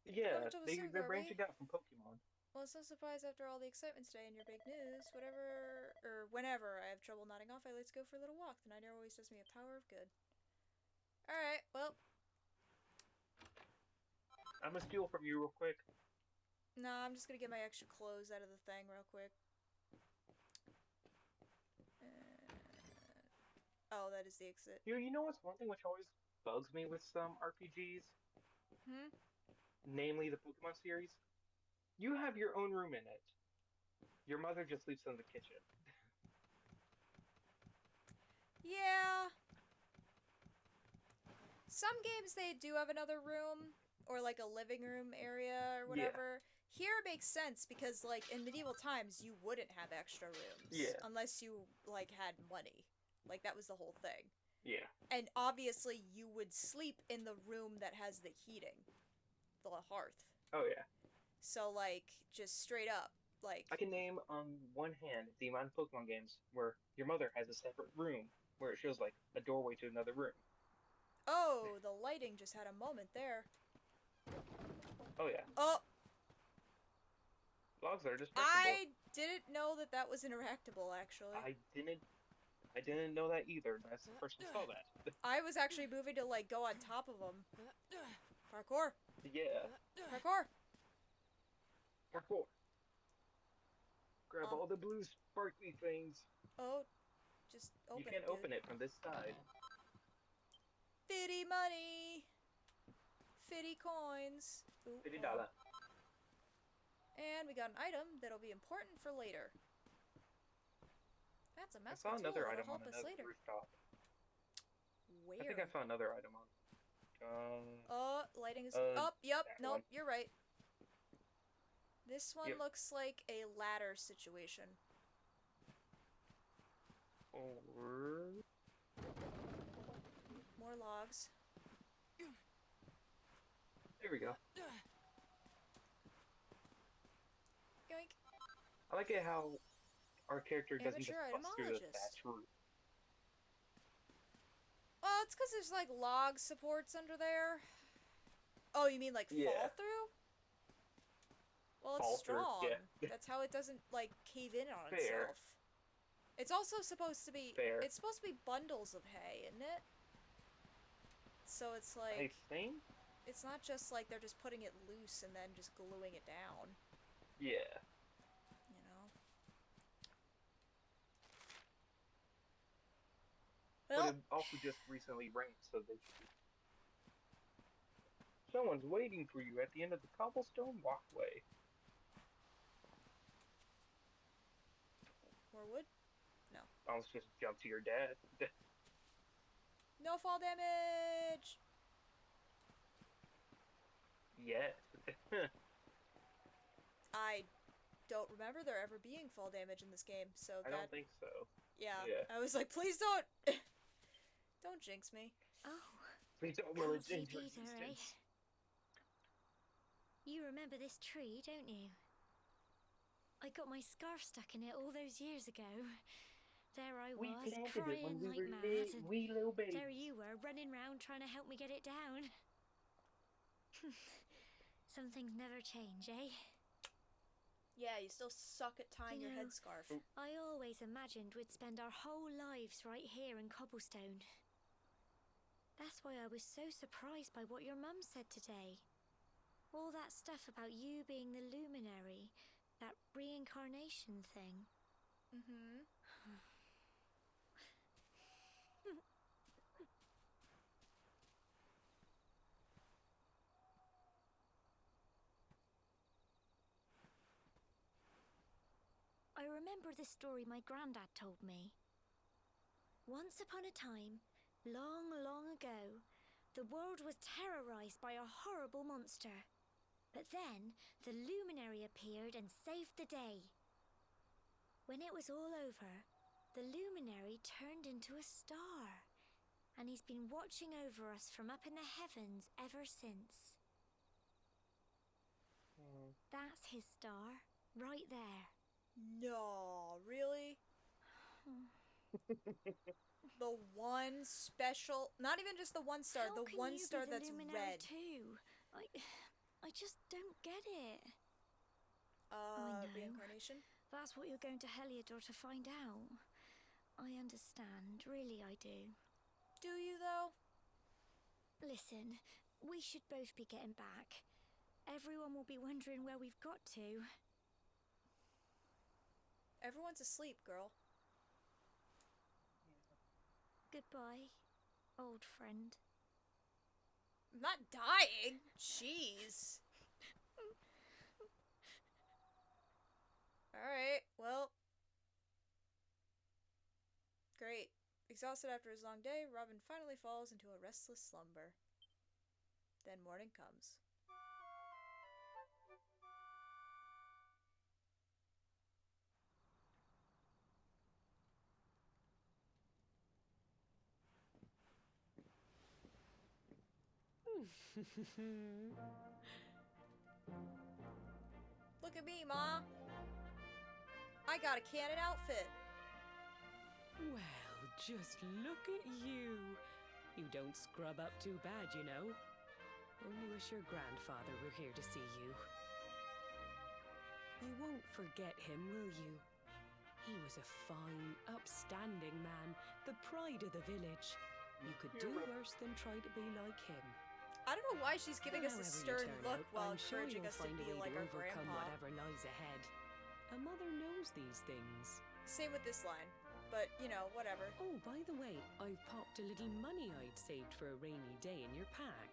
Yeah, Welcome to they're Vasumgar, branching out from Pokemon. Well, so surprised after all the excitement today and your big news. Whenever I have trouble nodding off, I like to go for a little walk. The night air always does me a power of good. Alright, well, I'm gonna steal from you real quick. no, I'm just gonna get my extra clothes out of the thing real quick. Oh, that is the exit. You know what's one thing which always bugs me with some RPGs? Hmm? Namely the Pokemon series? You have your own room in it. Your mother just sleeps in the kitchen. Yeah. Some games they do have another room, or like a living room area or whatever. Here it makes sense because like in medieval times you wouldn't have extra rooms. Yeah. Unless you like had money. Like that was the whole thing. Yeah. And obviously you would sleep in the room that has the heating. The hearth. Oh yeah. So like just straight up. Like I can name on one hand the amount of Pokemon games where your mother has a separate room where it shows like a doorway to another room. oh, the lighting just had a moment there. Oh yeah. Oh, Logs are destructible. I didn't know that that was interactable actually. I didn't know that either. That's the first I saw that. I was actually moving to like go on top of them. Parkour. Yeah. Parkour. Parkour. Grab all the blue sparkly things. Oh, just open You can't it, dude. open it from this side. Fitty money. Fitty coins. Ooh, $50. And we got an item that'll be important for later. That's a I mess. saw another item help on us another later. rooftop. Where? I think I saw another item on. Lighting is up. Yep. that Nope. one. You're right. This one Yep. looks like a ladder situation. Or More logs. there we go. Yoink. I like it how our character doesn't just Amateur bust through the itemologist. thatch roof. Oh, it's because there's like log supports under there. Oh, you mean like Yeah. fall through? Well, it's Fall through, strong. yeah. That's how it doesn't like cave in on Fair. itself. It's also supposed to be. Fair. It's supposed to be bundles of hay, isn't it? So it's I like think. it's not just like they're just putting it loose and then just gluing it down. Yeah. You know. But Well, it also just recently rained, so they should be. Someone's waiting for you at the end of the cobblestone walkway. more wood. No. I'll just jump to your dad. No fall damage. Yes. I don't remember there ever being fall damage in this game, so I that don't think so. yeah. Yeah. I was like, please don't, don't jinx me. Oh, Please don't will it Cozy into Peter, eh? existence. You remember this tree, don't you? I got my scarf stuck in it all those years ago. There I We was, planted it crying when we like were mad, and wee little babies. there you were, running round trying to help me get it down. Some things never change, eh? Yeah, you still suck at tying You your know, headscarf. I always imagined we'd spend our whole lives right here in Cobblestone. That's why I was so surprised by what your mum said today. All that stuff about you being the luminary, that reincarnation thing. Mm-hmm. I remember the story my granddad told me. Once upon a time, long, long ago, the world was terrorized by a horrible monster. But then, the luminary appeared and saved the day. When it was all over, the luminary turned into a star. And he's been watching over us from up in the heavens ever since. That's his star, right there. No, really? The one special, not even just the one star, How the can one you star be the that's luminary red. too? I just don't get it. I know. Reincarnation? That's what you're going to Heliodor to find out. I understand, really I do. Do you though? Listen, we should both be getting back. Everyone will be wondering where we've got to. Everyone's asleep, girl. Goodbye, old friend. I'm not dying. Jeez. Alright, well. Great. Exhausted after his long day, Robin finally falls into a restless slumber. Then morning comes. Look at me, Ma. I got a cannon outfit. Well, just look at you. You don't scrub up too bad, you know. Only wish your grandfather were here to see you. You won't forget him, will you? He was a fine, upstanding man, the pride of the village. You could do worse than try to be like him. I don't know why she's giving us a However you stern turn look out, while I'm sure encouraging you'll us to find a be way like to our overcome grandpa. whatever lies ahead. A mother knows these things. Same with this line. But, you know, whatever. Oh, by the way, I've popped a little money I'd saved for a rainy day in your pack.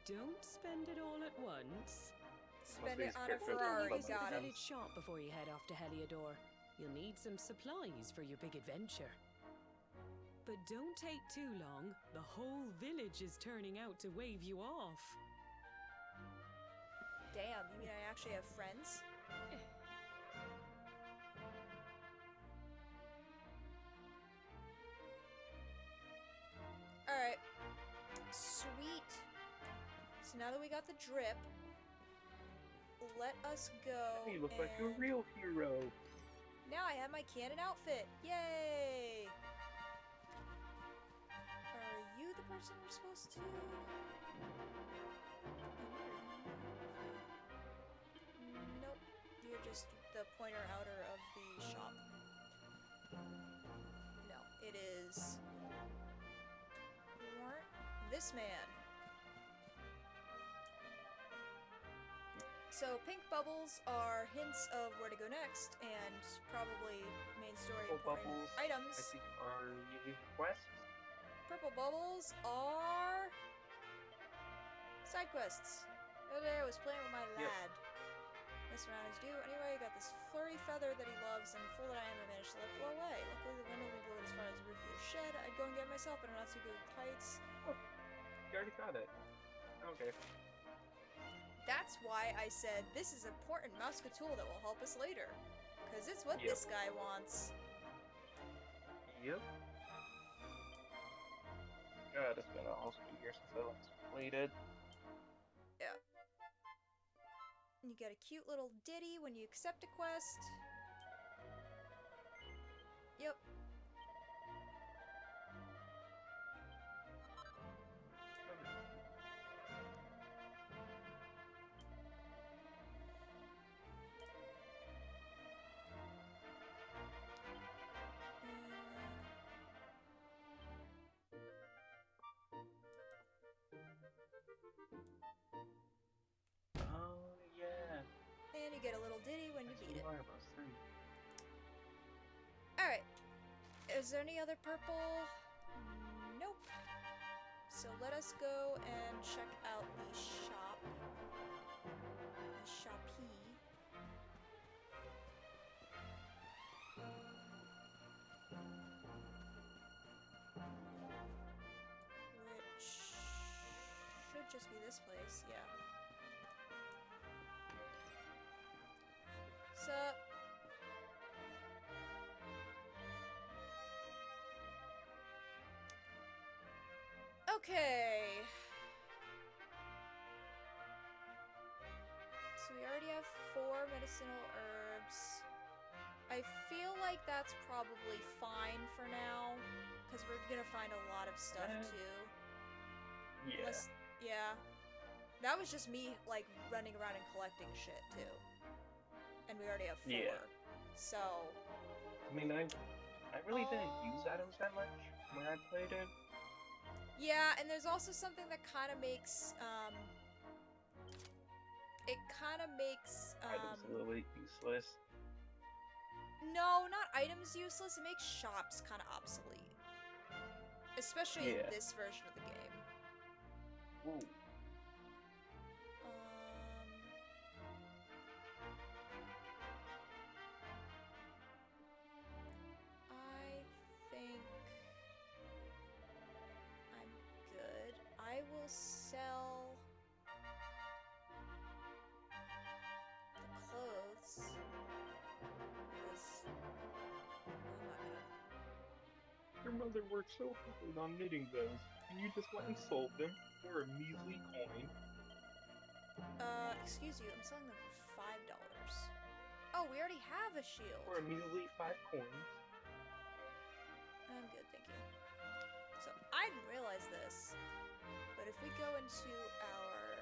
Don't spend it all at once. Spend be it on a scared for Ferrari, the Visit got the him. village shop before you head off to Heliodor. You'll need some supplies for your big adventure. But don't take too long. The whole village is turning out to wave you off. Damn, you mean I actually have friends? Alright. Sweet. So now that we got the drip, let us go. You look like a and- real hero. Now I have my cannon outfit. Yay! Are you the person we're supposed to... Nope. You're just the pointer outer of the shop. No, it is... this man. So pink bubbles are hints of where to go next, and probably main story Purple important bubbles, items. I think, are unique quests. Purple bubbles are side quests. The other day I was playing with my Yep. lad. Messing around as do. Anyway, I got this flurry feather that he loves, and fool that I am, I managed to let it blow away. Luckily, the wind only blew it as far as the roof of the shed. I'd go and get it myself, but I'm not too good with heights. Oh, you already got it. Okay. That's why I said this is important Mouska tool that will help us later. Because it's what Yep. this guy wants. Yep. God, it's been almost a year since I last played it. Yeah. And you get a cute little ditty when you accept a quest. Yep. Oh, yeah. And you get a little ditty when you That's beat it. Marvelous thing. Alright. Is there any other purple? Nope. So let us go and check out the shop. The shoppy. Which should just be this place, yeah. Sup? Okay. So we already have 4 medicinal herbs. I feel like that's probably fine for now, because we're gonna find a lot of stuff too. Yeah. Unless, yeah. That was just me, like, running around and collecting shit too. And we already have 4. Yeah. So... I mean, I really didn't use items that much when I played it. Yeah, and there's also something that kind of makes, it kind of makes, Items a little bit useless. No, not items useless, it makes shops kind of obsolete. Especially in Yeah. this version of the game. Ooh. I think I'm good. I will sell the clothes. Because I'm not gonna... Your mother worked so hard on knitting those, and you just went and sold them for a measly coin. Excuse you, I'm selling them for $5. Oh, we already have a shield. For a measly 5 coins. I'm good, thank you. So, I didn't realize this, but if we go into our...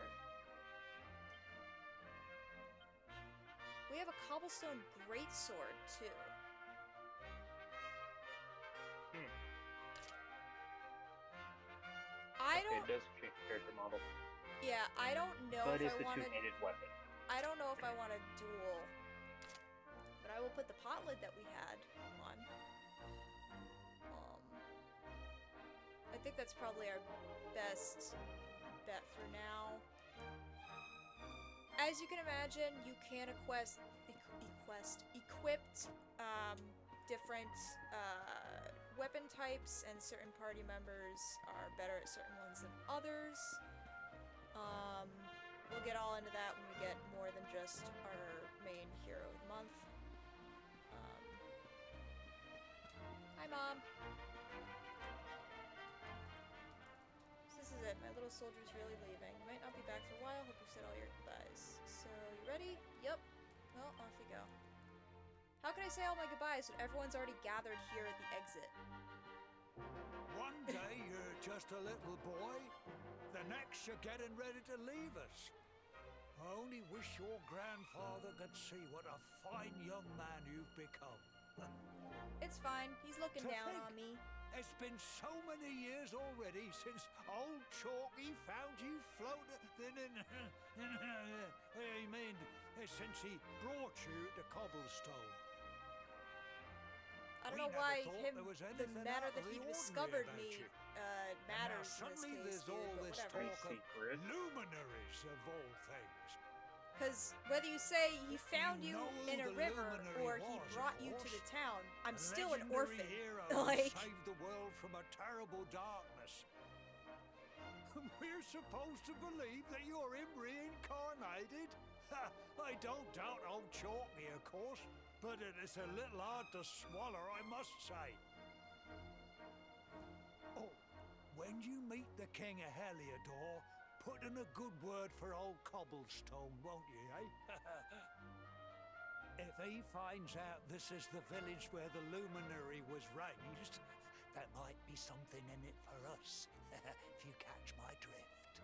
We have a cobblestone greatsword, too. I Okay, don't... it does change the character model. Yeah, I don't know But if it's I the want to... two-handed weapon. I don't know if I want to duel. But I will put the pot lid that we had on. I think that's probably our best bet for now. As you can imagine, you can equipped different weapon types, and certain party members are better at certain ones than others. We'll get all into that when we get more than just our main hero of the month. Hi, Mom. So this is it. My little soldier's really leaving. You might not be back for a while. Hope you've said all your goodbyes. So, you ready? Yep. Well, off we go. How can I say all my goodbyes when everyone's already gathered here at the exit? One day you're just a little boy, the next you're getting ready to leave us. I only wish your grandfather could see what a fine young man you've become. It's fine. He's looking To down think. on me. It's been so many years already since old Chalky found you floating in... I mean, since he brought you to Cobblestone. I don't We know never why thought him, there was the anything matter out of that he the ordinary discovered about me you. matters now in this suddenly case, there's dude, all but this whatever. talk of Secret. luminaries of all things. Because whether you say he found you know who in a the river luminary or he was, of brought you to course. the town, I'm A still an legendary orphan. hero who Like, saved the world from a terrible darkness. We're supposed to believe that you're him reincarnated? Ha, I don't doubt old Chalky, of course, but it is a little hard to swallow, I must say. Oh, when you meet the King of Heliodor, put in a good word for old Cobblestone, won't you, eh? If he finds out this is the village where the luminary was raised, there might be something in it for us, if you catch my drift.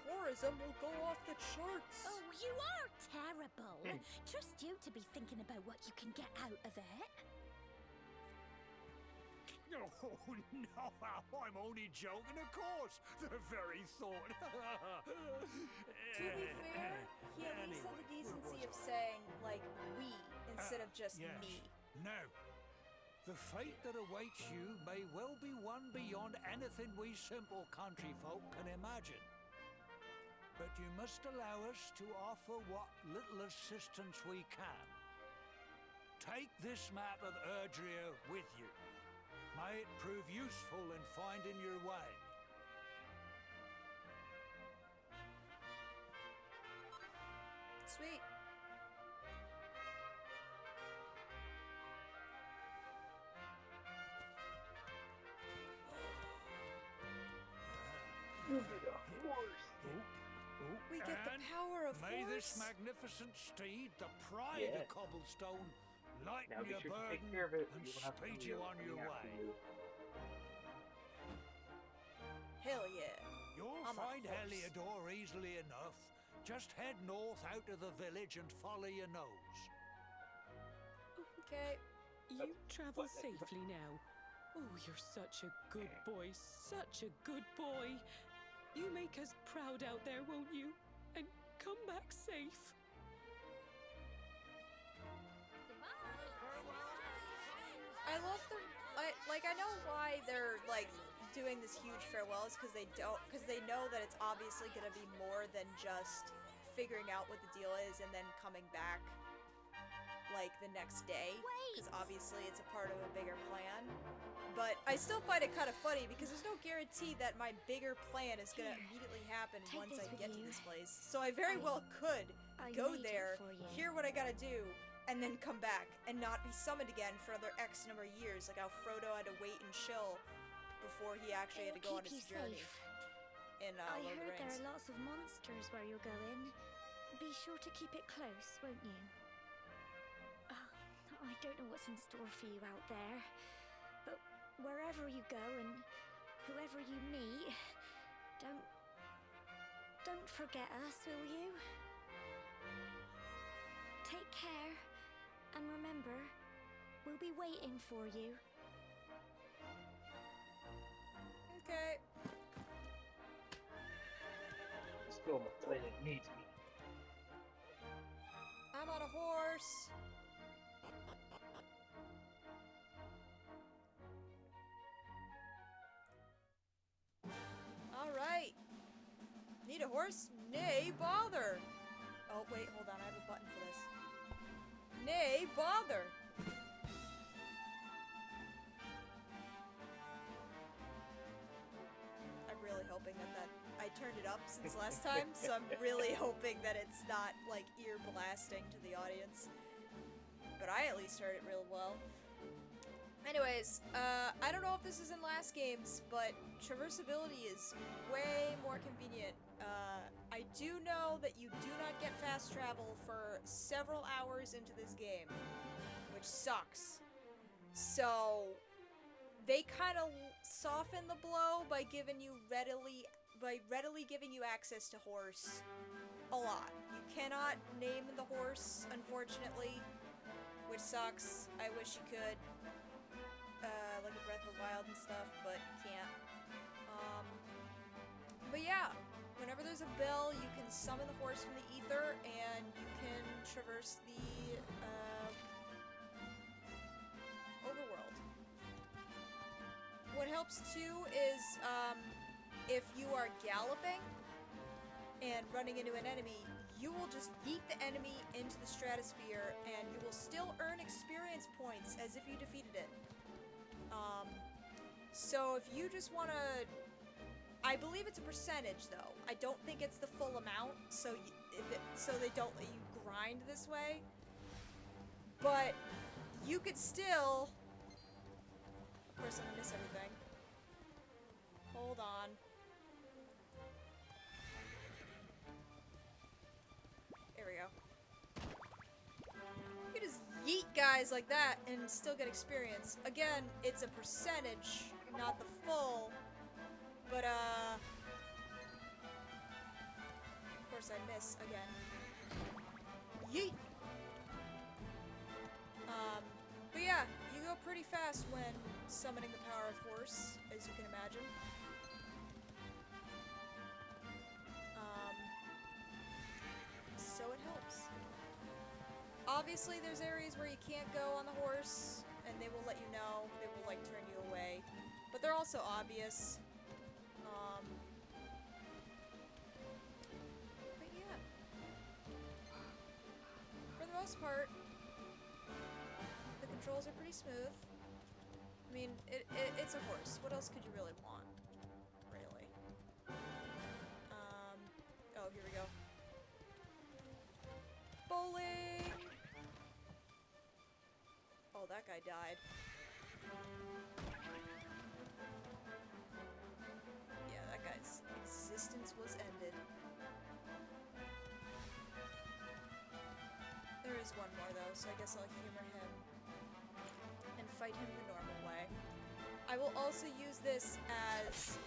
tourism will go off the charts. Oh, you are terrible. Trust you to be thinking about what you can get out of it. Oh, no, I'm only joking, of course. The very thought. To be fair, he at least had the decency of saying, like, we, instead of just yes. me. Now, the fate that awaits you may well be one beyond anything we simple country folk can imagine. But you must allow us to offer what little assistance we can. Take this map of Erdrea with you. May it prove useful in finding your way. Sweet. You get a horse. We get the And power of may this horse. magnificent steed, the pride Yes. of Cobblestone, lighten Now be your sure to burden take care of it, or and you will have speed to you on your way. Hell yeah. You'll I'm a find horse. Heliodor easily enough. Just head north out of the village and follow your nose. Okay. You travel safely now. Oh, you're such a good boy, such a good boy. You make us proud out there, won't you? And come back safe. I love the, I know why they're, like, doing this huge farewell is because they know that it's obviously gonna be more than just figuring out what the deal is and then coming back, like, the next day. Because obviously it's a part of a bigger plan. But I still find it kind of funny because there's no guarantee that my bigger plan is gonna immediately happen Take once this I with get to you. this place. So I very well could I go made it there, for you. hear what I gotta do, and then come back and not be summoned again for another X number of years, like how Frodo had to wait and chill before he actually had to go on It'll his keep you journey safe. in I Lord of the heard there Rings. are lots of monsters where you're going. Be sure to keep it close, won't you? Oh, I don't know what's in store for you out there, but wherever you go and whoever you meet, don't forget us, will you? Take care, and remember, we'll be waiting for you. Okay. Let's go, my planet needs me. I'm on a horse. Alright. Need a horse? Nay, bother. Oh, wait, hold on. I have a button for this. Nay, bother. I'm really hoping that I turned it up since last time, so I'm really hoping that it's not, like, ear blasting to the audience. But I at least heard it real well. Anyways, I don't know if this is in last games, but traversability is way more convenient. I do know that you do not get fast travel for several hours into this game, which sucks. So, they kind of soften the blow by readily giving you access to horse a lot. You cannot name the horse, unfortunately, which sucks. I wish you could, like a Breath of the Wild and stuff, but you can't. But yeah, whenever there's a bell, you can summon the horse from the ether, and you can traverse the overworld. What helps too is if you are galloping and running into an enemy, you will just yeet the enemy into the stratosphere, and you will still earn experience points as if you defeated it. So if you just want to... I believe it's a percentage, though. I don't think it's the full amount, so they don't let you grind this way. But you could still... Of course, I'm gonna miss everything. Hold on. There we go. You can just yeet guys like that and still get experience. Again, it's a percentage, not the full. But, of course I miss again. Yeet! But yeah, you go pretty fast when summoning the power of horse, as you can imagine. So it helps. Obviously, there's areas where you can't go on the horse, and they will let you know. They will, like, turn you away. But they're also obvious. But yeah. For the most part, the controls are pretty smooth. I mean, it's a horse. What else could you really want? Really. Oh, here we go. Bowling! Oh, that guy died. Yeah, that guy's existence was ended. There is one more though, so I guess I'll humor him and fight him the normal way. I will also use this as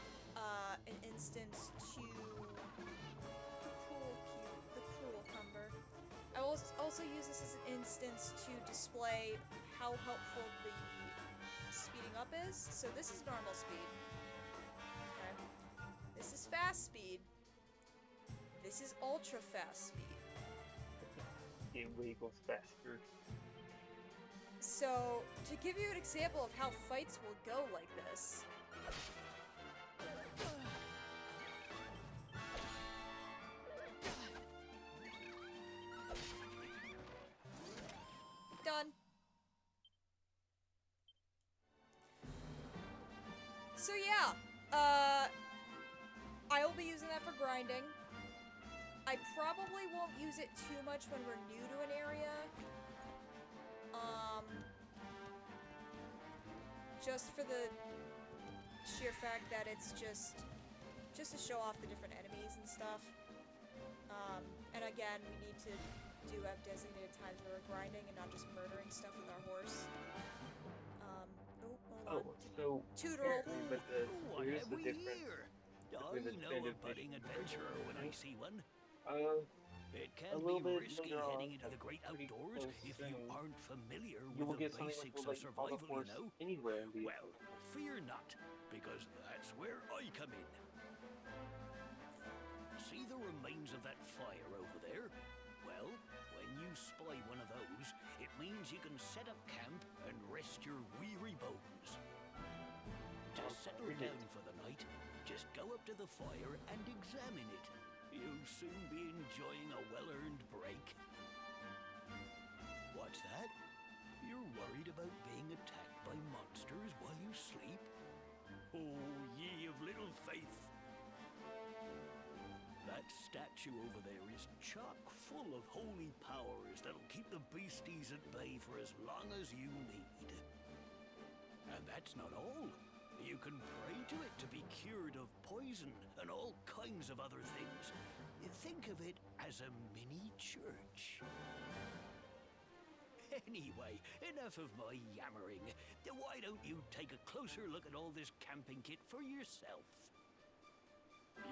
an instance to the cruel cumber. I will also use this as an instance to display how helpful the speeding up is. So this is normal speed. Okay. This is fast speed. This is ultra fast speed. Game way goes faster. So, to give you an example of how fights will go like this. Done. So yeah, I will be using that for grinding. I probably won't use it too much when we're new to an area. Just for the sheer fact that it's just to show off the different enemies and stuff. And again, we need to have designated times where we're grinding and not just murdering stuff with our horse. Hold on. So Tutorial. apparently, but here's the difference I between the know a definitive budding mission adventurer when I see one. It a can little be bit risky later on, heading into the great pretty outdoors close if you soon, aren't familiar you will with get the something which basics will of let you follow the survival, horse you know. anywhere in the Well, fear not, because that's where I come in. See the remains of that fire over there? Well, when you spy one of those, it means you can set up camp and rest your weary bones. To settle down for the night, just go up to the fire and examine it. You'll soon be enjoying a well-earned break. What's that? You're worried about being attacked by monsters while you sleep? Oh, ye of little faith. That statue over there is chock full of holy powers that'll keep the beasties at bay for as long as you need. And that's not all. You can pray to it to be cured of poison and all kinds of other things. Think of it as a mini church. Anyway, enough of my yammering. Why don't you take a closer look at all this camping kit for yourself?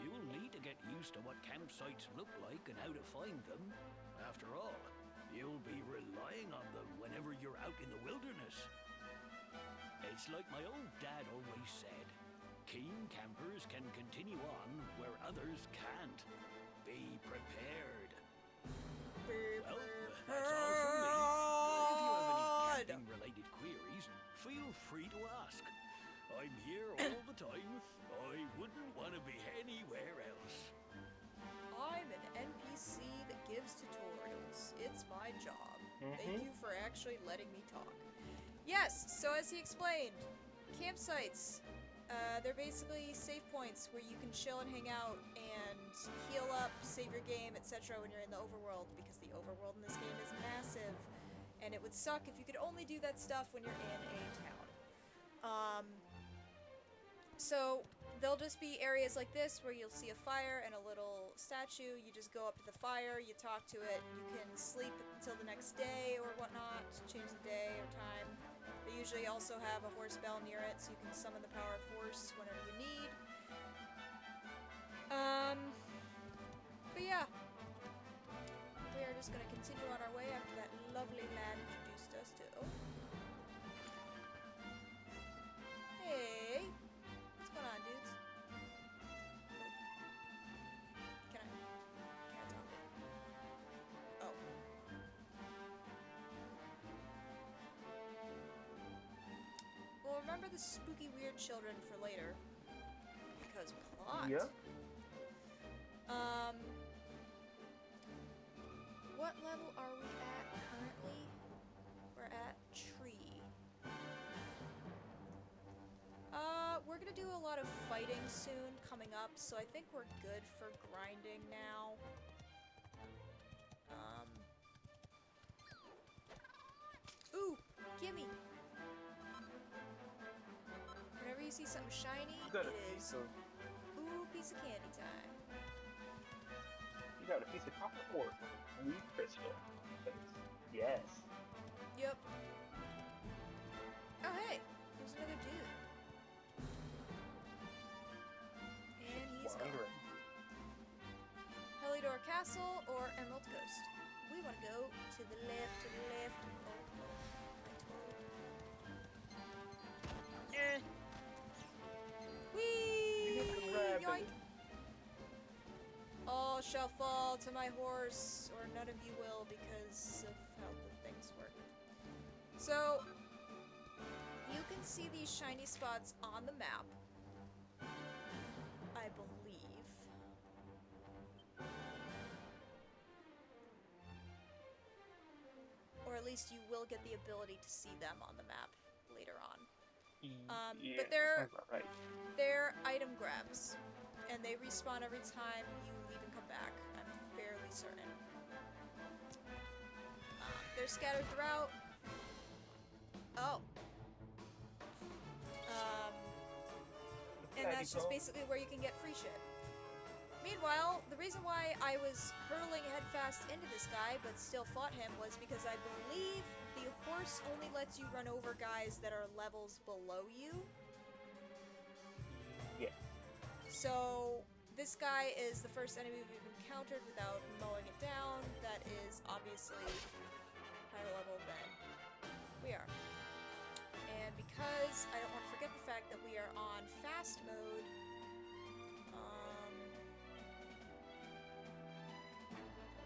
You'll need to get used to what campsites look like and how to find them. After all, you'll be relying on them whenever you're out in the wilderness. It's like my old dad always said, keen campers can continue on where others can't. Be prepared. Well, that's all from me. If you have any camping-related queries, feel free to ask. I'm here all the time. I wouldn't want to be anywhere else. I'm an NPC that gives tutorials. It's my job. Thank you for actually letting me talk. Yes, so as he explained, campsites, they're basically save points where you can chill and hang out and heal up, save your game, etc. when you're in the overworld, because the overworld in this game is massive, and it would suck if you could only do that stuff when you're in a town. So there'll just be areas like this where you'll see a fire and a little statue. You just go up to the fire, you talk to it, you can sleep until the next day or whatnot, change the day or time. They usually also have a horse bell near it, so you can summon the power of horse whenever you need. But yeah. We are just gonna continue on our way after that lovely lad introduced us to... Oh. Hey! What's going on, dudes? Can I talk to you? Oh. Well, remember the spooky weird children for later. Because plot. Yep. What level are we at currently? We're at tree. We're gonna do a lot of fighting soon coming up, so I think we're good for grinding now. Ooh, gimme! Whenever you see something shiny, Got a it piece is of ooh, piece of candy time. you got a piece of copper ore from a blue crystal. Yes. Yep. Oh hey, there's another dude. And he's gone. Wandering. Helidor Castle or Emerald Coast. We want to go to the left, to the left. Oh, no. I told. Whee! Yoink! All shall fall to my horse, or none of you will because of how the things work. So, you can see these shiny spots on the map, I believe. Or at least you will get the ability to see them on the map later on. Yeah, But they're sounds about right. item grabs, and they respawn every time you leave and come back. I'm fairly certain. They're scattered throughout. Oh. And that's just basically where you can get free shit. Meanwhile, the reason why I was hurtling headfast into this guy but still fought him was because I believe the horse only lets you run over guys that are levels below you. Yeah. So this guy is the first enemy we've encountered without mowing it down. That is obviously higher level than we are. And because I don't want to forget the fact that we are on fast mode,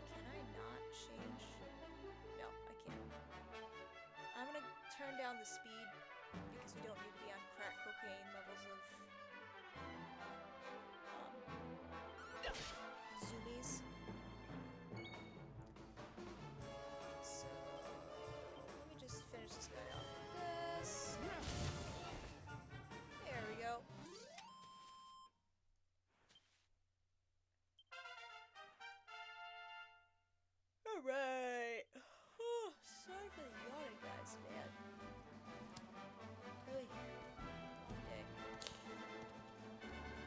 can I not change? No, I can't. I'm gonna turn down the speed because we don't need to be on crack cocaine levels of zoomies. So let me just finish this guy off with this. There we go. Alright. Sorry for the yawning, guys, man. Really long day.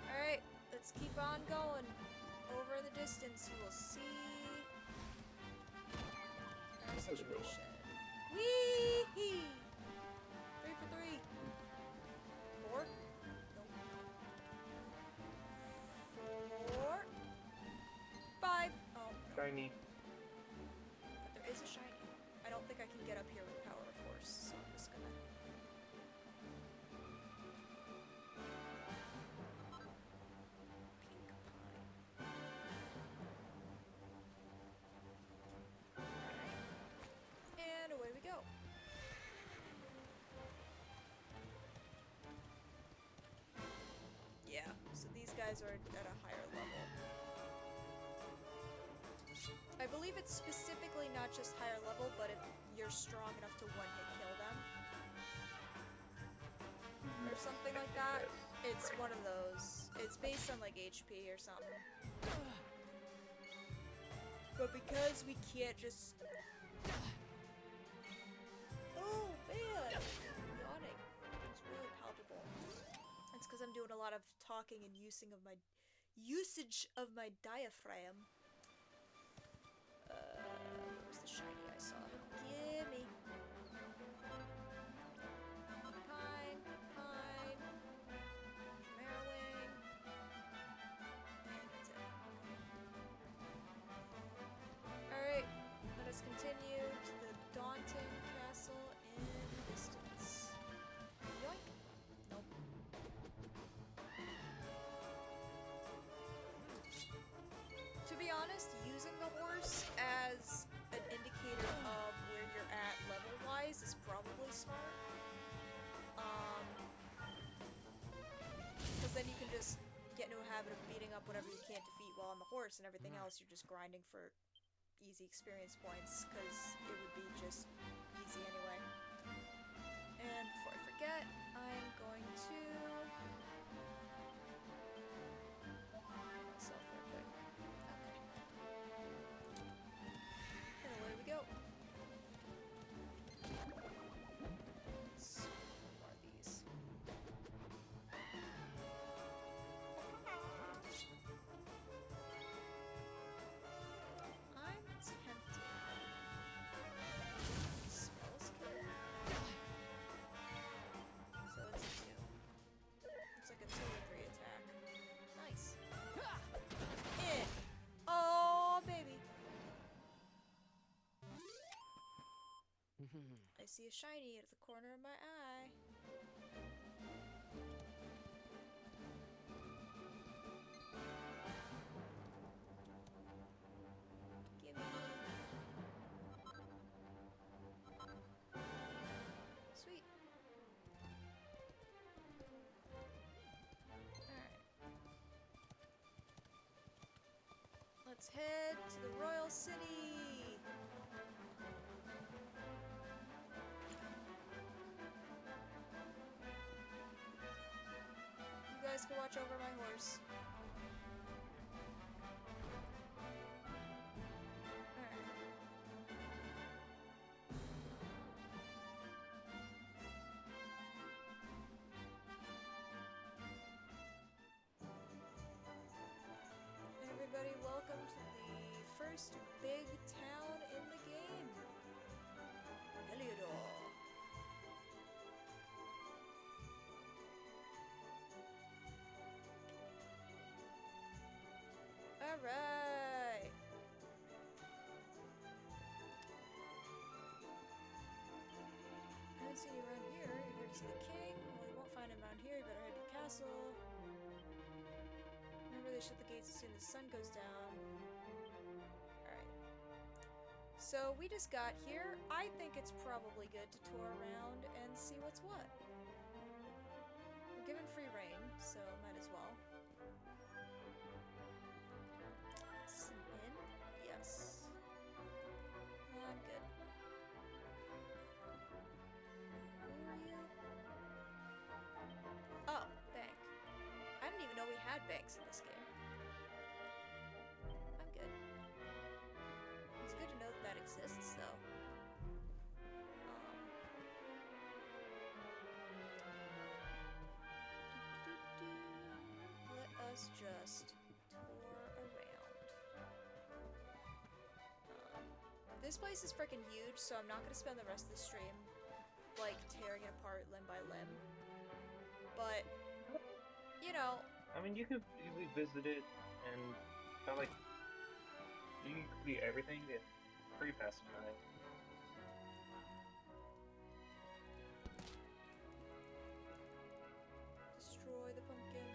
Alright, let's keep on going. Over in the distance, you will see our situation. Whee! guys are at a higher level. I believe it's specifically not just higher level, but if you're strong enough to one-hit kill them. Or something like that. It's one of those. It's based on like HP or something. But because we can't just... Oh man! Yawning. It's really palpable. It's because I'm doing a lot of talking and usage of my diaphragm. Where's the shiny I saw? Gimme! Pine, pine, marrowing, and that's it. Alright, let us continue to the daunting castle in the distance. Yoink! Nope. To be honest, using the horse as an indicator of where you're at level-wise is probably smart. Because then you can just get into a habit of beating up whatever you can't defeat while on the horse, and everything else you're just grinding for easy experience points, because it would be just easy anyway. And before I forget, I'm going to... myself real quick. Okay. And away we go. Let's more of these. I'm tempted. Smells good. So it's a 2. Looks like a 2 or 3 attack. Nice. In! Oh, baby! I see a shiny at the corner of my eye. Gimme. Sweet. Alright. Let's head to the Royal City! You guys can watch over my horse. Alright. Everybody, welcome to the first big town in the game. Heliodor. Alright. I haven't seen you around here. You're here to see the king. Well, you won't find him around here. You better head to the castle. Remember, they shut the gates as soon as the sun goes down. Alright. So, we just got here. I think it's probably good to tour around and see what's what. We're given free reign, so might as well. Is this an inn? Yes. No, I'm good. Who are you? Oh, bank. I didn't even know we had banks in this game. I'm good. It's good to know that that exists, though. Let us just tour around. This place is freaking huge, so I'm not gonna spend the rest of the stream like tearing it apart limb by limb. But you know, I mean, you could easily visit it and kind of like you can complete everything in pretty fast time. destroy the pumpkin.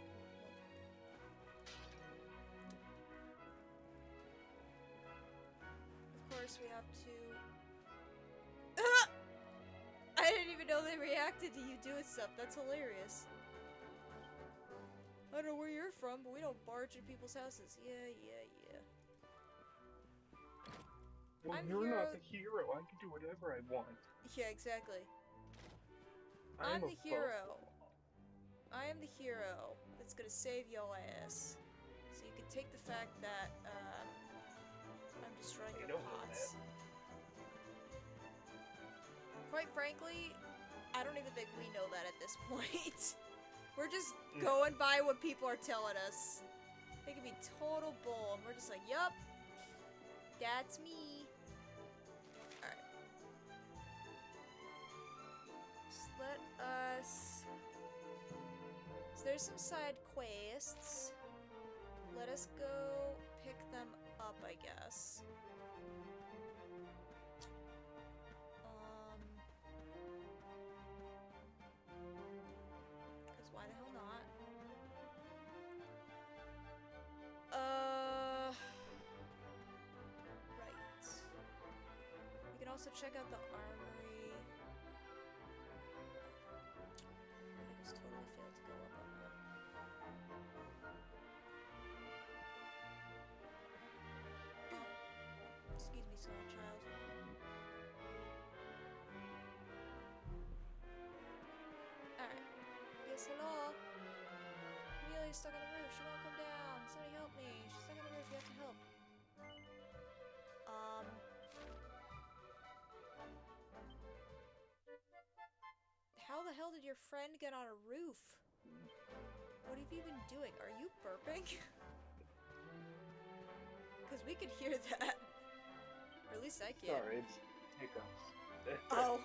Of course, we have to. I didn't even know they reacted to you doing stuff. That's hilarious. I don't know where you're from, but we don't barge in people's houses. Yeah. Well, I'm you're not hero. the hero. I can do whatever I want. Yeah, exactly. I'm I'm the above the hero. law. I am the hero that's gonna save your ass. So you can take the fact that, I'm destroying I your don't know that. pots. Quite frankly, I don't even think we know that at this point. We're just going by what people are telling us. They could be total bull, and we're just like, yup, that's me. Alright. Just let us... So there's some side quests. Let us go pick them up, I guess. Because why the hell not? Right. We can also check out the armory. I just totally failed to go up on that. Excuse me, small child. Alright. Yes, hello? Amelia's stuck on the roof. She won't come down. Somebody help me. She's stuck on the roof. You have to help. How the hell did your friend get on a roof? What have you been doing? Are you burping? Because we could hear that. Or at least I can. Sorry, it's hiccups. Oh.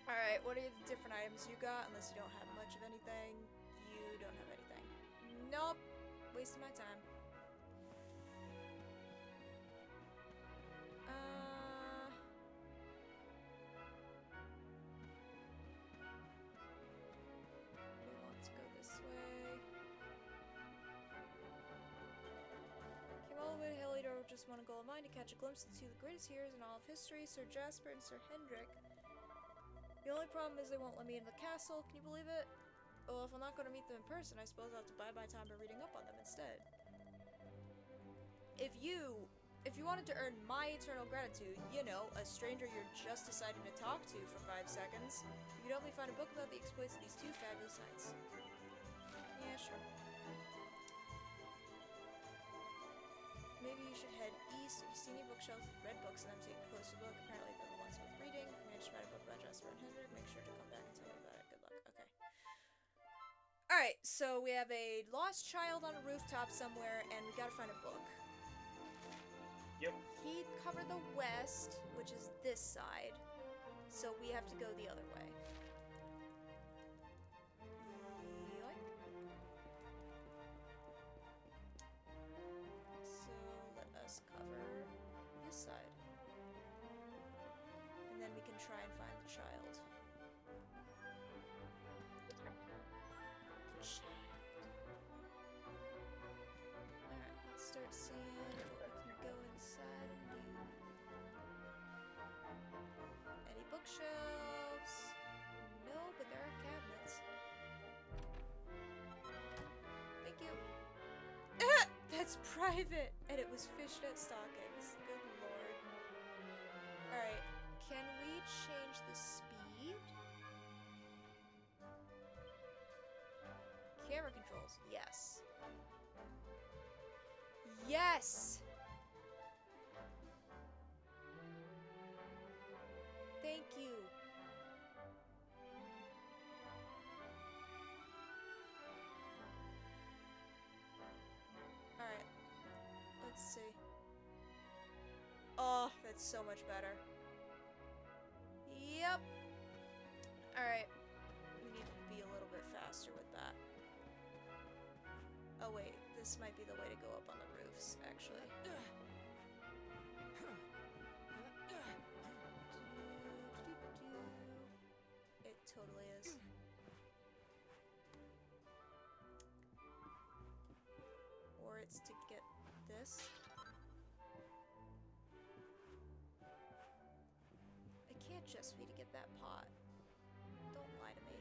Alright, what are the different items you got? Unless you don't have much of anything. You don't have anything. Nope. Wasting my time. We want to go this way. Came all the way to Heliodor with just one goal of mine, to catch a glimpse into the greatest heroes in all of history, Sir Jasper and Sir Hendrik. The only problem is they won't let me into the castle. Can you believe it? Well, if I'm not going to meet them in person, I suppose I'll have to bide my time by reading up on them instead. If you wanted to earn my eternal gratitude, you know, a stranger you're just deciding to talk to for 5 seconds, you could help me find a book about the exploits of these 2 fabulous knights. Yeah, sure. Maybe you should head east if you see any bookshelves with red books and then take a closer look. Apparently they're the ones worth reading. If you manage to find a book about Jasper and Hendrik, make sure to come back and tell me about it. Good luck. Okay. Alright, so we have a lost child on a rooftop somewhere, and we gotta find a book. Yep. He covered the west, which is this side, so we have to go the other way. Yoink. So let us cover this side. And then we can try and find the child. The child. Alright, let's start seeing what we can go inside and do. Any bookshelves? No, but there are cabinets. Thank you. That's private! And it was fishnet stockings. Good lord. Alright, can we change the speed? Camera controls, yes. Yes! Thank you. Alright. Let's see. Oh, that's so much better. Yep. Alright. We need to be a little bit faster with that. Oh wait, this might be the way to go up on the roofs, actually. It totally is. Or it's to get this. It can't just be to get that pot. Don't lie to me.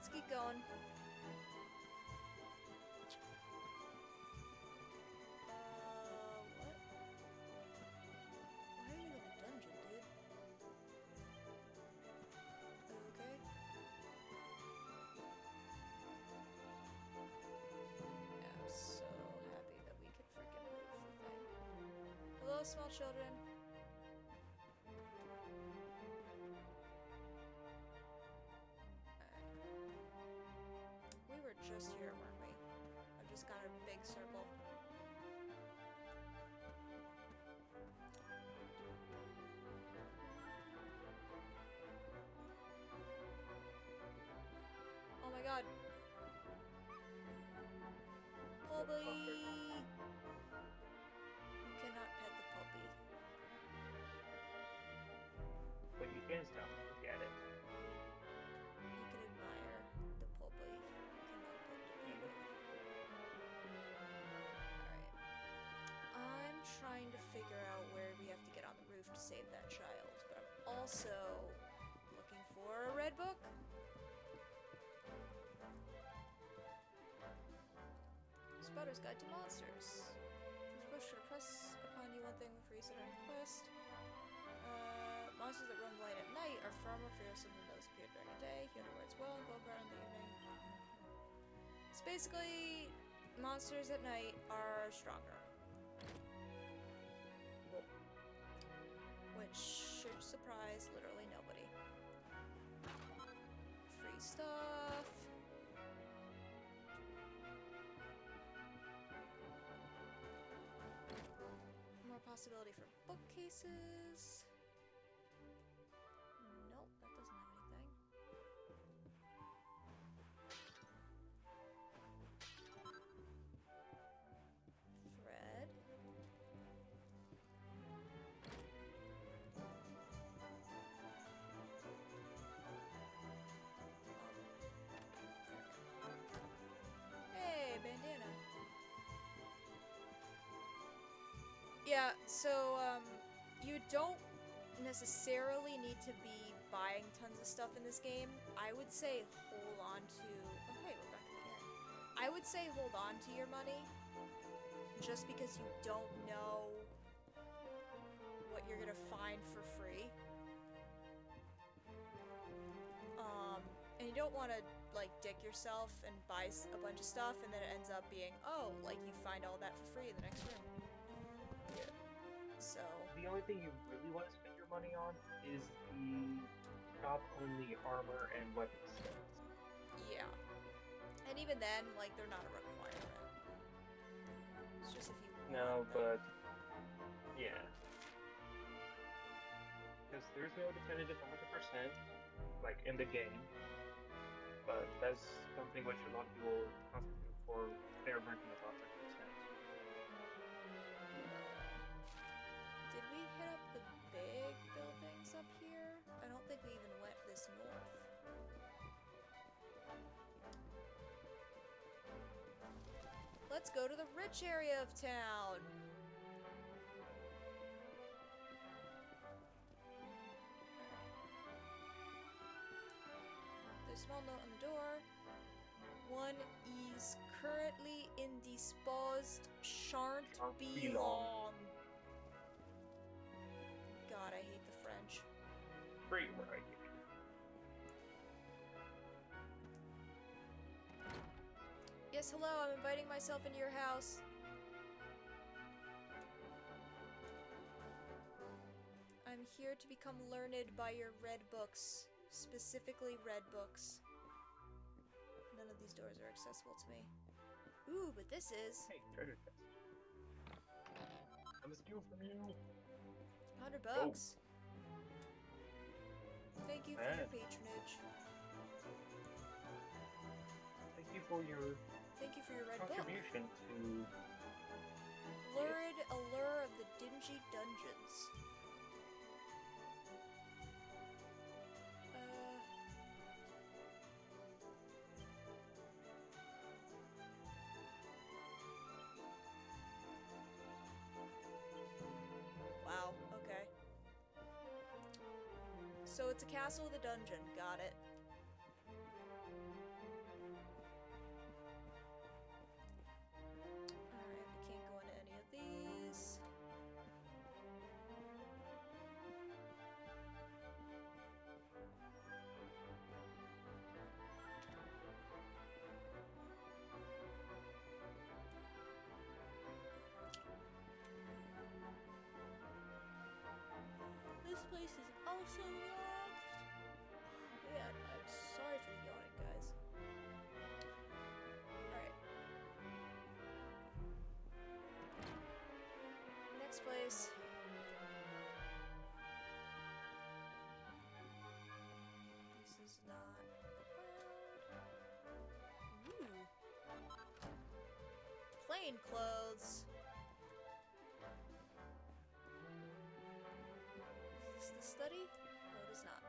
let's keep going. What? Why are you in a dungeon, dude? Okay. I'm so happy that we can freaking move the thing. Hello, small children. We were just here, weren't we? I've just got a big circle. Oh my god. Puppy! You cannot pet the puppy. But you can still look at it. You can admire the puppy. You cannot pet the puppy. Alright. I'm trying to figure out where we have to get on the roof to save that child, but I'm also looking for a red book. Spotter's Guide to Monsters. You're supposed to press upon you one thing before you set on a quest. Monsters that run blind at night are far more fearsome than those appear during the day. Hear the words well and go around in the evening. It's basically monsters at night are stronger. Which should surprise literally nobody. Free stuff. More possibility for bookcases. Nope, that doesn't have anything. Thread. Hey, bandana. Yeah, so, you don't necessarily need to be buying tons of stuff in this game. I would say hold on to... Oh, hey, we're back at the inn. I would say hold on to your money, just because you don't know what you're gonna find for free. And you don't want to, like, dick yourself and buy a bunch of stuff, and then it ends up being, oh, like, you find all that for free in the next room. Yeah. So... The only thing you really want to spend your money on is the shop-only armor and weapon sets. Yeah. And even then, like, they're not a requirement. It's just if you No, want them. but yeah. Because there's no definitive 100%, like, in the game. But that's something which a lot of people constitute for their version of 100%. Did we hit up the big buildings up here? I don't think we even went this north. Let's go to the rich area of town. There's a small note on the door. One is currently indisposed, shan't be long. God, I hate the French. Great variety. Yes, hello, I'm inviting myself into your house. I'm here to become learned by your red books. Specifically red books. None of these doors are accessible to me. Ooh, but this is... Hey, treasure chest. I'm a steal from you. $100 bucks. Thank you for your patronage. Thank you for your red book. contribution to Lurid Allure of the Dingy Dungeons. Wow, okay. So it's a castle with a dungeon, got it. so long. Man, I'm sorry for the yawning, guys. Alright. Next place. This is not the ground. Ooh. Plain clothes. Is this the study? No, it is not.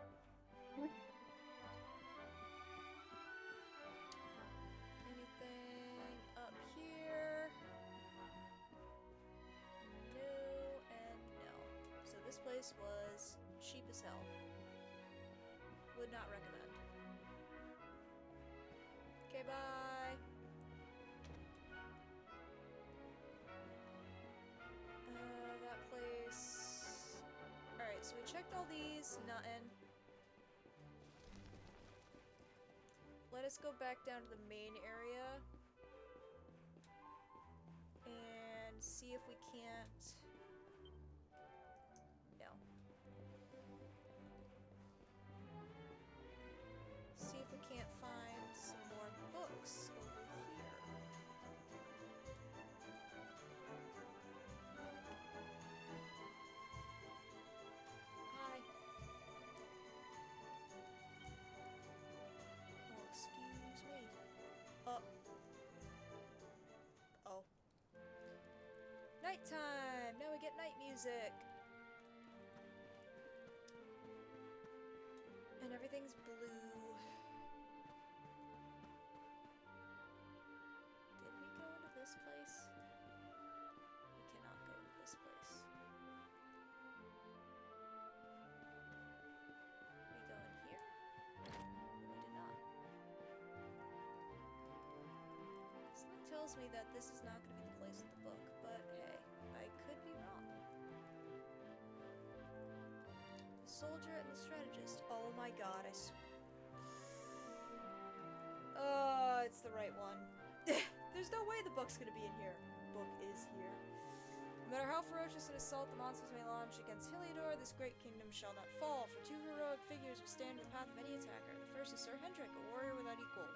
Anything up here? No and no. So this place was cheap as hell. Would not recommend. Okay, bye. That place. Alright, so we checked all these. Nothing. Let us go back down to the main area and see if we can't. No. See if we can't find some more books over here. Hi. Oh, excuse me. Oh. Nighttime! Now we get night music! And everything's blue. Did we go into this place? We cannot go into this place. We go in here? No, we did not. Something tells me that this is not going to be the place with the book, but hey, I could be wrong. The soldier and the strategist. Oh my god, oh, it's the right one. There's no way the book's gonna be in here. Book is here. No matter how ferocious an assault the monsters may launch against Heliodor, this great kingdom shall not fall, for two heroic figures will stand in the path of any attacker. The first is Sir Hendrik, a warrior without equal.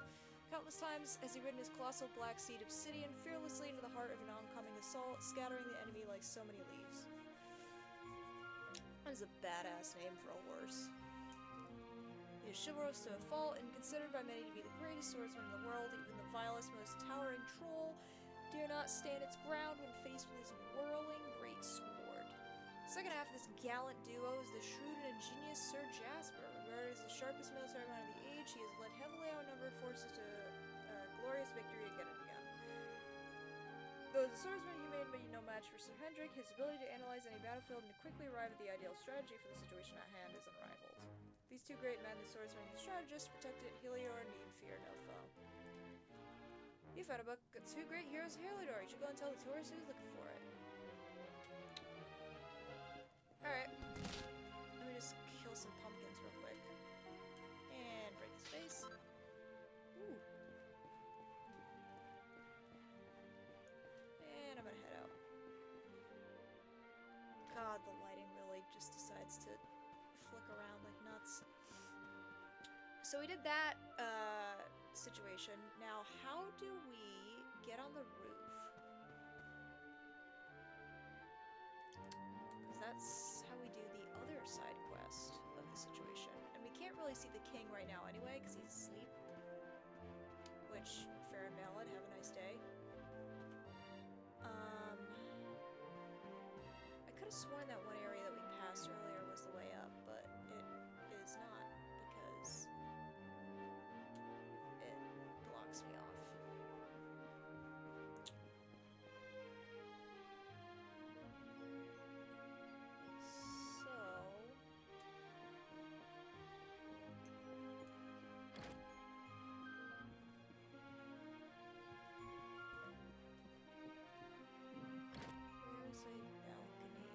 Countless times has he ridden his colossal black steed Obsidian fearlessly into the heart of an oncoming assault, scattering the enemy like so many leaves. That is a badass name for a horse. He is chivalrous to a fault and considered by many to be the greatest swordsman in the world. Even the vilest, most towering troll dare not stand its ground when faced with his whirling great sword. The second half of this gallant duo is the shrewd and ingenious Sir Jasper. Regarded as the sharpest military man of the age, he has led heavily outnumbered forces to glorious victory again and again. Though as a swordsman he may be no match for Sir Hendrik, his ability to analyze any battlefield and to quickly arrive at the ideal strategy for the situation at hand is unrivaled. These two great men, the swordsman and the strategist, protected Heliodor and need fear no foe. You found a book of two great heroes of Heliodor. You should go and tell the tourist who's looking for it. Alright. Let me just kill some pumpkins real quick. And break this face. Ooh. And I'm gonna head out. God, the lighting really just decides to flick around like nuts. So we did that situation. Now, how do we get on the roof? Because that's how we do the other side quest of the situation. And we can't really see the king right now anyway, because he's asleep. Which, fair and valid, have a nice day. I could have sworn that one area that we passed earlier was the way up, but it is not, because it blocks me off. So... Where's a balcony?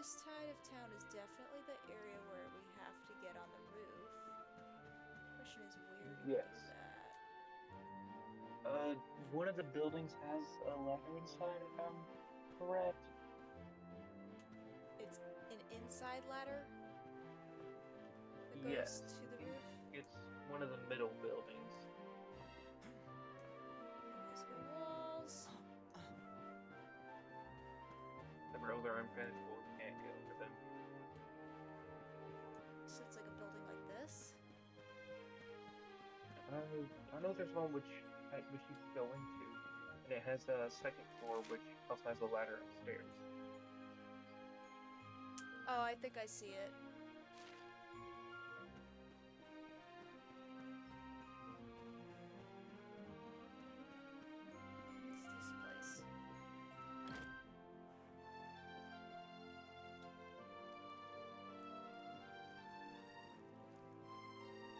this side of town is definitely the area where we have to get on the roof. Question is, where do we Yes. do that? One of the buildings has a ladder inside, if I'm correct. It's an inside ladder that Yes, goes to the roof. it's one of the middle buildings. Invisible walls. The rails are impenetrable, you can't get over them. So it's like a building like this. I know there's one which you can go into, and it has a second floor which also has a ladder upstairs. Oh, I think I see it. It's this place.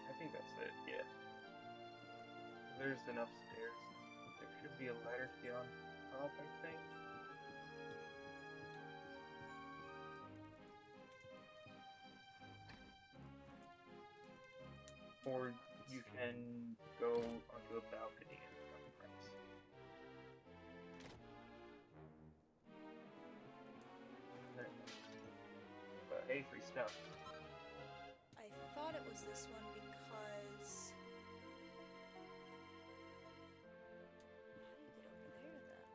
I think that's it, yeah. There's enough stairs. There should be a ladder to get on top, I think. Or you can go onto a balcony and press. But hey, free stuff. I thought it was this one because... How do you get over there then?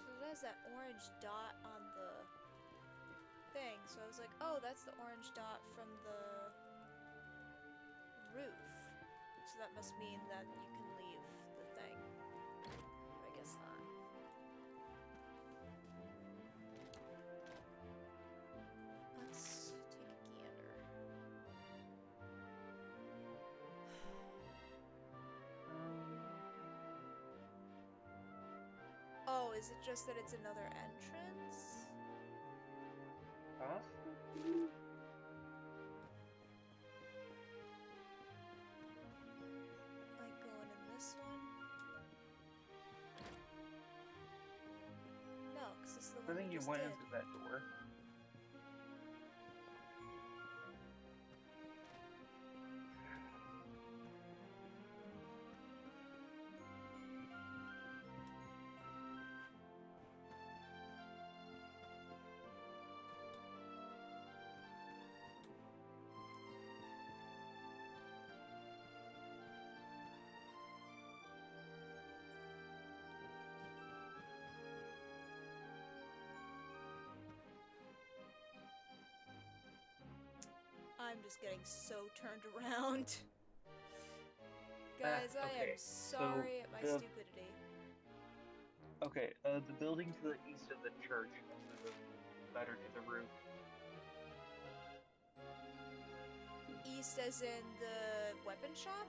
So it has that orange dot on the thing, so I was like, oh, that's the orange dot from the roof. So that must mean that you can leave the thing. But I guess not. Let's take a gander. Oh, is it just that it's another entrance? Possibly? Like going in this one? No, because this is the I one think we you just went did. into that door. I'm just getting so turned around. Guys, I am okay, sorry so at my the- stupidity. Okay, the building to the east of the church has a ladder to the roof. East as in the weapon shop?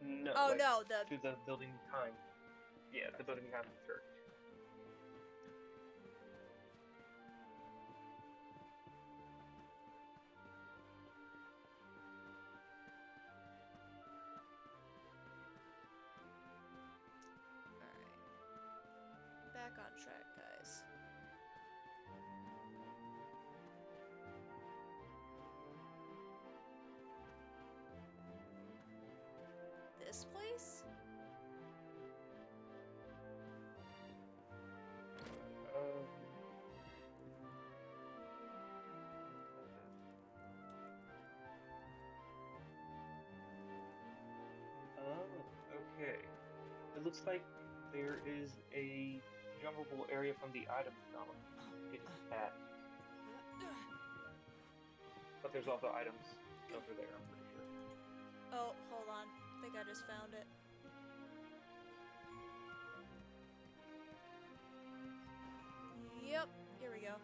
No, Oh like, no, the... to the building behind. Yeah, the building behind the church. Alright. Back on track, guys. This place? Um, oh, okay. It looks like there is a jumpable area from the item shop. It is tapped. But there's also items over there, I'm pretty sure. Oh, hold on. I think I just found it. Yep, here we go.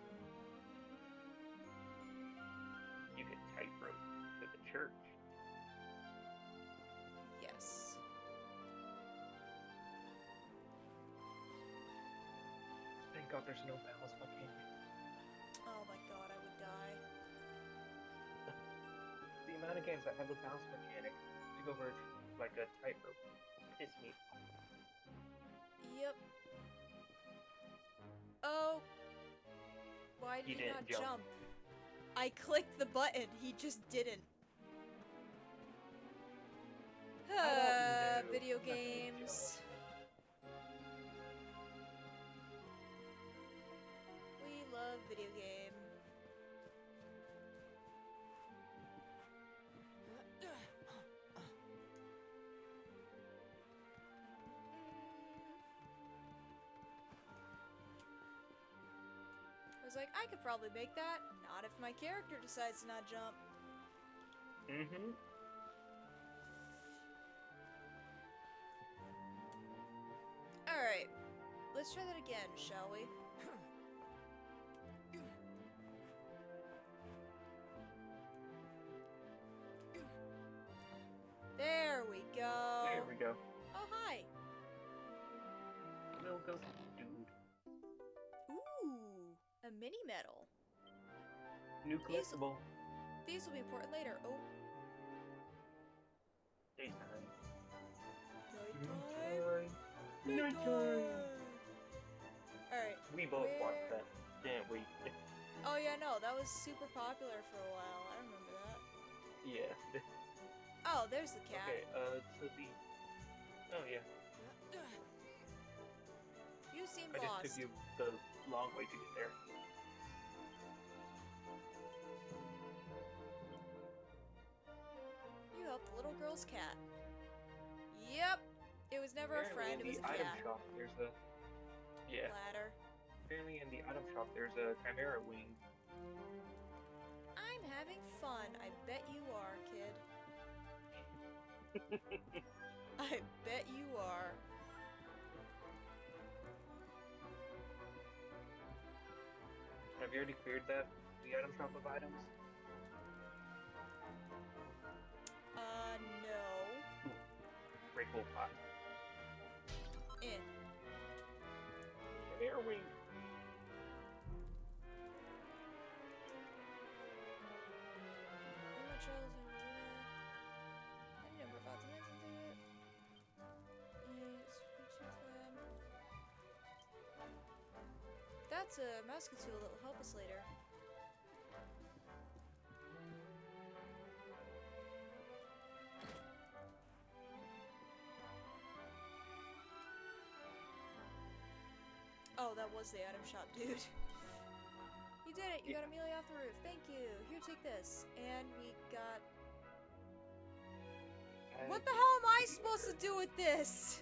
You can tightrope to the church. Yes. Thank God there's no balance bucket. Oh my god, I would die. the amount of games that have the bounce mechanic to go over like a tightrope piss me off. Yep. Oh. Why did He he didn't not jump. jump? I clicked the button. He just didn't. I don't know. Video I'm not gonna games. We love video game. I was like, I could probably make that. Not if my character decides to not jump. Mm-hmm. Alright. Let's try that again, shall we? There we go. There we go. Oh, hi. Little ghost dude. Ooh, a mini medal. New collectible. These will be important later. Oh, Daytime. nighttime. Nighttime. Alright. We both Where- watched that, didn't we? Oh yeah, no, that was super popular for a while. I remember that. Yeah. Oh, there's the cat. Okay, to the... Oh, yeah. You seem I just lost. took you the long way to get there. You helped the little girl's cat. Yep. It was never a friend, it Apparently was in a the item cat. shop, there's a... Yeah. Ladder. Apparently in the item shop, there's a chimera wing. I'm having fun. I bet you are, kid. I bet you are. Have you already cleared that? The item shop of items? No. Great cool pot. Eh. Chimera wing. That's a mouse tool that will help us later. Oh, that was the item shop, dude. You did it! You got Amelia off the roof. Thank you. Here, take this. And we got... What the hell am I supposed to do with this?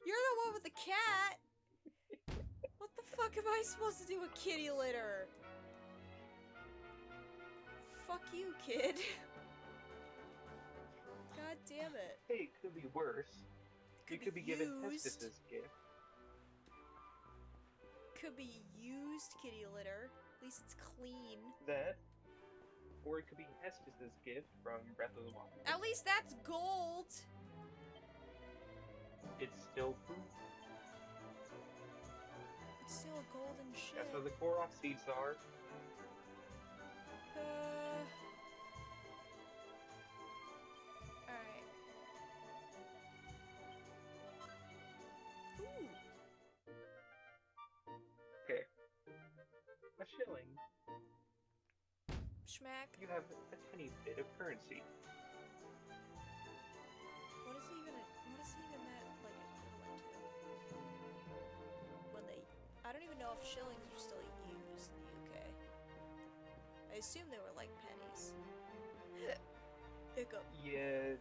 You're the one with the cat! What the fuck am I supposed to do with kitty litter? Fuck you, kid. God damn it. Hey, it could be worse. You could be given used. Hestus's gift. Could be used kitty litter. At least it's clean. That. Or it could be Hestus's gift from Breath of the Wild. At least that's gold! It's still poop. It's still golden shit. That's what the Korok seeds are. Alright. Ooh. Okay. A shilling. Schmack. You have a tiny bit of currency. What is even that like equivalent to? When they I don't even know if shillings are still used in the UK. I assume they were like pennies. Hiccup. Yeah.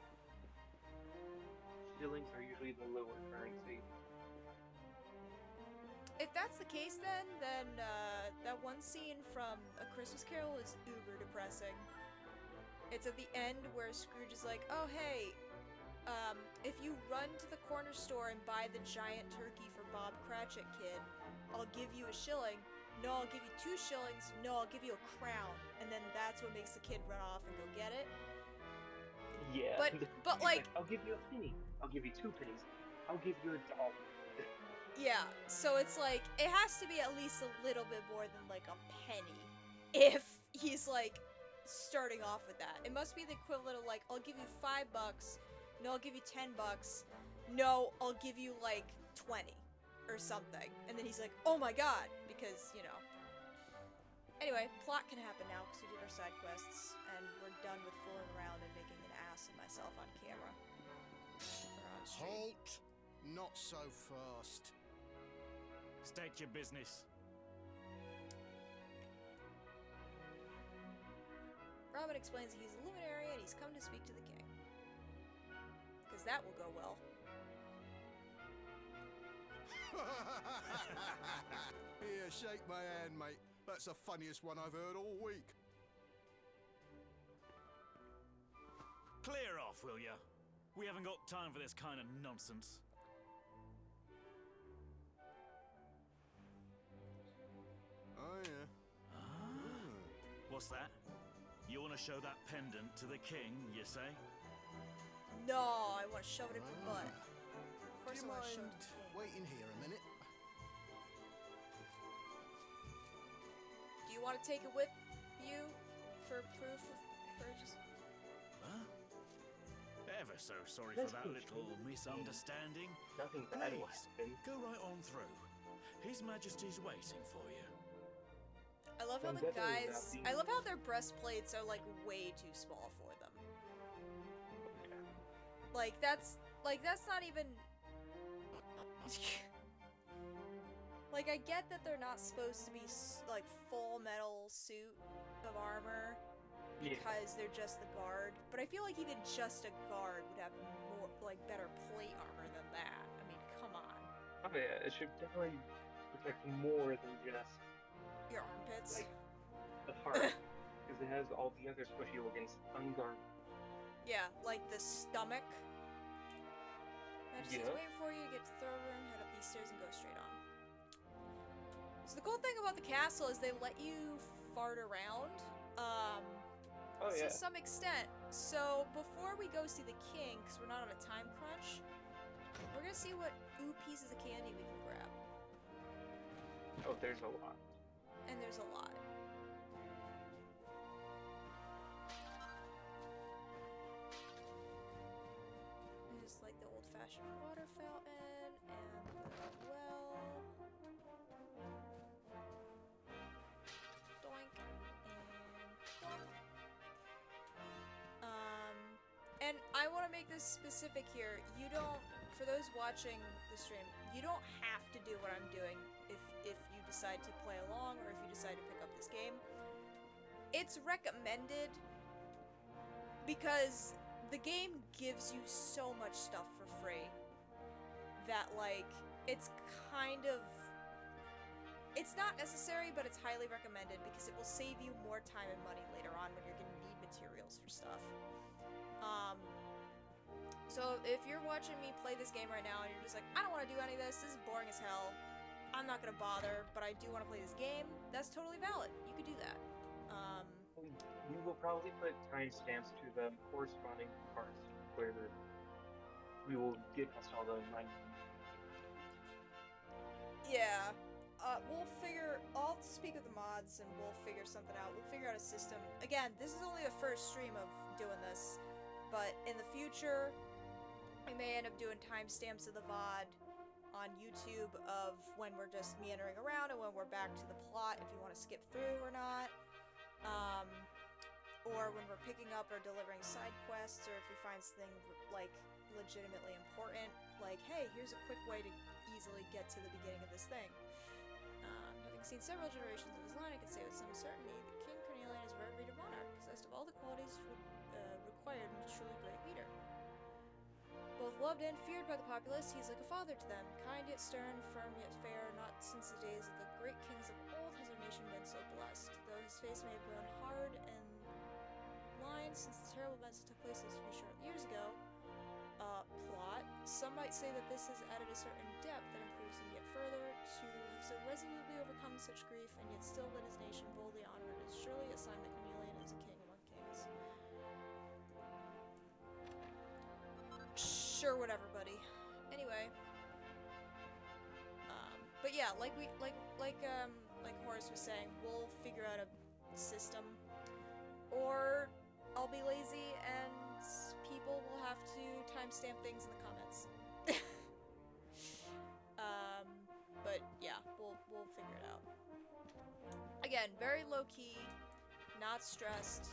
Shillings are usually the lower currency. If that's the case, then that one scene from A Christmas Carol is uber depressing. It's at the end where Scrooge is like, "Oh hey, if you run to the corner store and buy the giant turkey for Bob Cratchit, kid, I'll give you a shilling. No, I'll give you 2 shillings. No, I'll give you a crown." And then that's what makes the kid run off and go get it. Yeah. But He's like, I'll give you a penny. I'll give you 2 pennies. I'll give you $1. Yeah, so it's like, it has to be at least a little bit more than like a penny if he's like starting off with that. It must be the equivalent of like, I'll give you $5, no, I'll give you $10, no, I'll give you like 20 or something. And then he's like, oh my god, because, you know. Anyway, plot can happen now because we did our side quests and we're done with fooling around and making an ass of myself on camera. Or on stream. Halt! Not so fast. State your business. Robin explains that he's a luminary and he's come to speak to the king. Because that will go well. Here, shake my hand, mate. That's the funniest one I've heard all week. Clear off, will ya? We haven't got time for this kind of nonsense. Oh, yeah. What's that? You want to show that pendant to the king, you say? No, I want to shove it in my butt. Of course Do you I want to shove mind it in the king. waiting here a minute? Do you want to take it with you for proof of purchase? Huh? Ever so sorry That's for that cool. little misunderstanding. Nothing bad will Please, happen. go right on through. His Majesty's waiting for you. I love how I'm the definitely guys. not I love how their breastplates are like way too small for them. Like that's not even. Like I get that they're not supposed to be like full metal suit of armor Yeah. because they're just the guard, but I feel like even just a guard would have more like better plate armor than that. I mean, come on. Oh yeah, it should definitely protect more than just Your armpits. like the heart, because it has all the other special against unguarded. Yeah, like the stomach. Majesty's Yeah. waiting for you to get to the throne room, head up these stairs and go straight on. So the cool thing about the castle is they let you fart around, Oh yeah. to some extent. So before we go see the king, because we're not on a time crunch, we're gonna see what pieces of candy we can grab. Oh, there's a lot. And there's a lot. There's like the old-fashioned water fountain and the well. Doink and doink. And I want to make this specific here. You don't, for those watching the stream, you don't have to do what I'm doing if you decide to play along or if you decide to pick up this game. It's recommended because the game gives you so much stuff for free that like it's kind of, it's not necessary, but it's highly recommended because it will save you more time and money later on when you're gonna need materials for stuff. So if you're watching me play this game right now and you're just like, I don't want to do any of this is boring as hell, I'm not gonna bother, but I do want to play this game, that's totally valid. You could do that. We will probably put timestamps to the corresponding parts where we will get us all the money. Yeah. I'll speak with the mods and we'll figure something out. We'll figure out a system. Again, this is only the first stream of doing this, but in the future, we may end up doing timestamps of the VOD on YouTube of when we're just meandering around and when we're back to the plot, if you want to skip through or not. Or when we're picking up or delivering side quests, or if we find something, like, legitimately important, like, hey, here's a quick way to easily get to the beginning of this thing. Having seen several generations of his line, I can say with some certainty that King Cornelian is a rare breed of monarch, possessed of all the qualities required in a truly great leader. Both loved and feared by the populace, he is like a father to them, kind yet stern, firm yet fair. Not since the days of the great kings of old has our nation been so blessed, though his face may have grown hard and lined since the terrible events that took place those few short years ago. Plot. Some might say that this has added a certain depth that improves him yet further. To have so resolutely overcome such grief and yet still led his nation boldly onward is surely a sign that Cornelian is a king among kings. Sure, whatever, buddy. Anyway. But yeah, like Horace was saying, we'll figure out a system, or I'll be lazy and people will have to timestamp things in the comments. But yeah, we'll figure it out. Again, very low key, not stressed.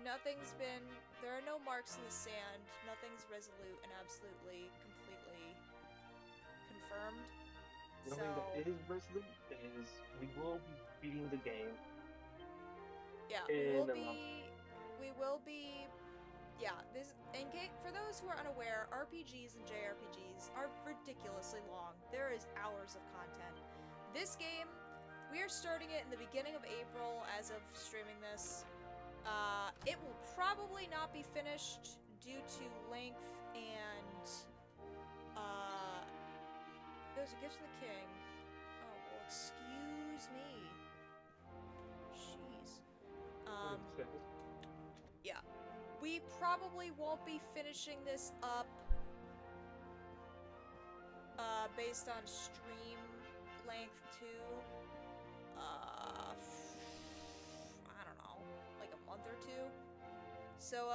There are no marks in the sand. Nothing's resolute and absolutely, completely confirmed. The only thing that is resolute is we will be beating the game. Yeah, yeah, for those who are unaware, RPGs and JRPGs are ridiculously long. There is hours of content. This game, we are starting it in the beginning of April as of streaming this. It will probably not be finished due to length and, there's a gift from the king. Oh, well, excuse me. Jeez. Yeah. We probably won't be finishing this up, based on stream length too. I don't know, like a month or two. So,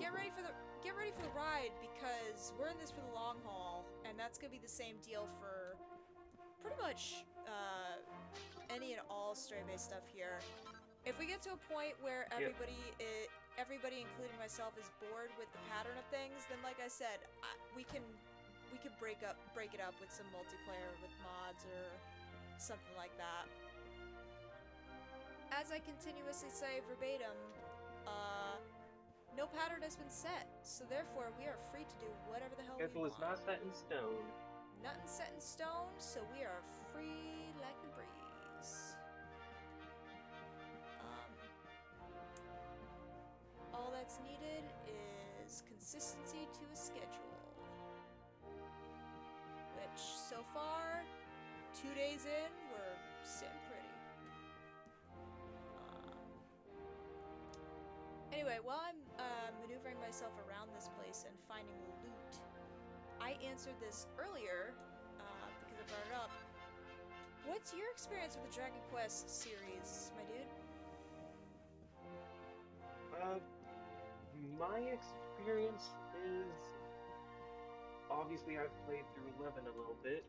get ready for the ride, because we're in this for the long haul, and that's gonna be the same deal for pretty much, any and all story-based stuff here. If we get to a point where everybody, including myself, is bored with the pattern of things, then like I said, we could break it up with some multiplayer with mods or something like that. As I continuously say verbatim, no pattern has been set, so therefore we are free to do whatever the hell we want. Schedule is not set in stone. Nothing's set in stone, so we are free like the breeze. All that's needed is consistency to a schedule. Which, so far, 2 days in, we're sitting pretty. Anyway, while I'm maneuvering myself around this place and finding loot, I answered this earlier, because I brought it up. What's your experience with the Dragon Quest series, my dude? My experience is, obviously I've played through 11 a little bit.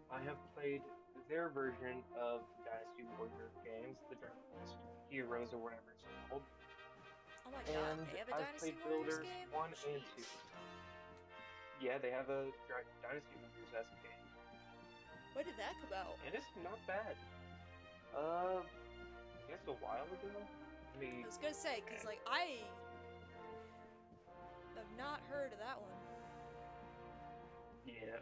I have played their version of the Dynasty Warrior games, the Dragon Quest Heroes or whatever it's called. Oh my god, they have a Dynasty Warriors game? 1 and 2. Yeah, they have a Dynasty Warriors as a game. When did that come out? And it's not bad. I guess a while ago? I was gonna say, because, like, I have not heard of that one. Yeah.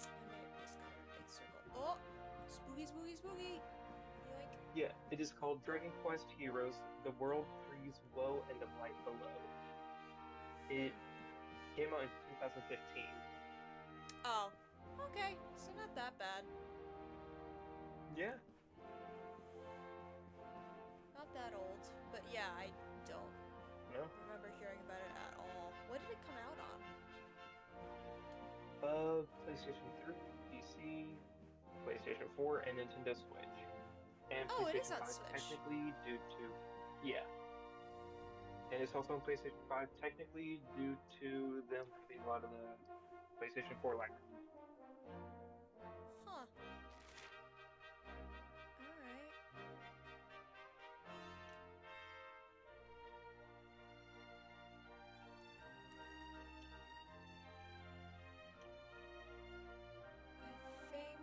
I may have discovered a big circle. Oh! Spooky, spooky, spooky! Yoink. Yeah, it is called Dragon Quest Heroes, The World Frees Woe and the Blight Below. It came out in 2015. Oh, okay, so not that bad. Yeah. Not that old, but yeah, I don't remember hearing about it at all. What did it come out on? PlayStation 3, PC, PlayStation 4, and Nintendo Switch. And Oh, it is PlayStation on 5 Switch. technically due to... Yeah. And it's also on PlayStation 5 technically due to them leaving a lot of the PlayStation 4 library. Huh. Alright. I think...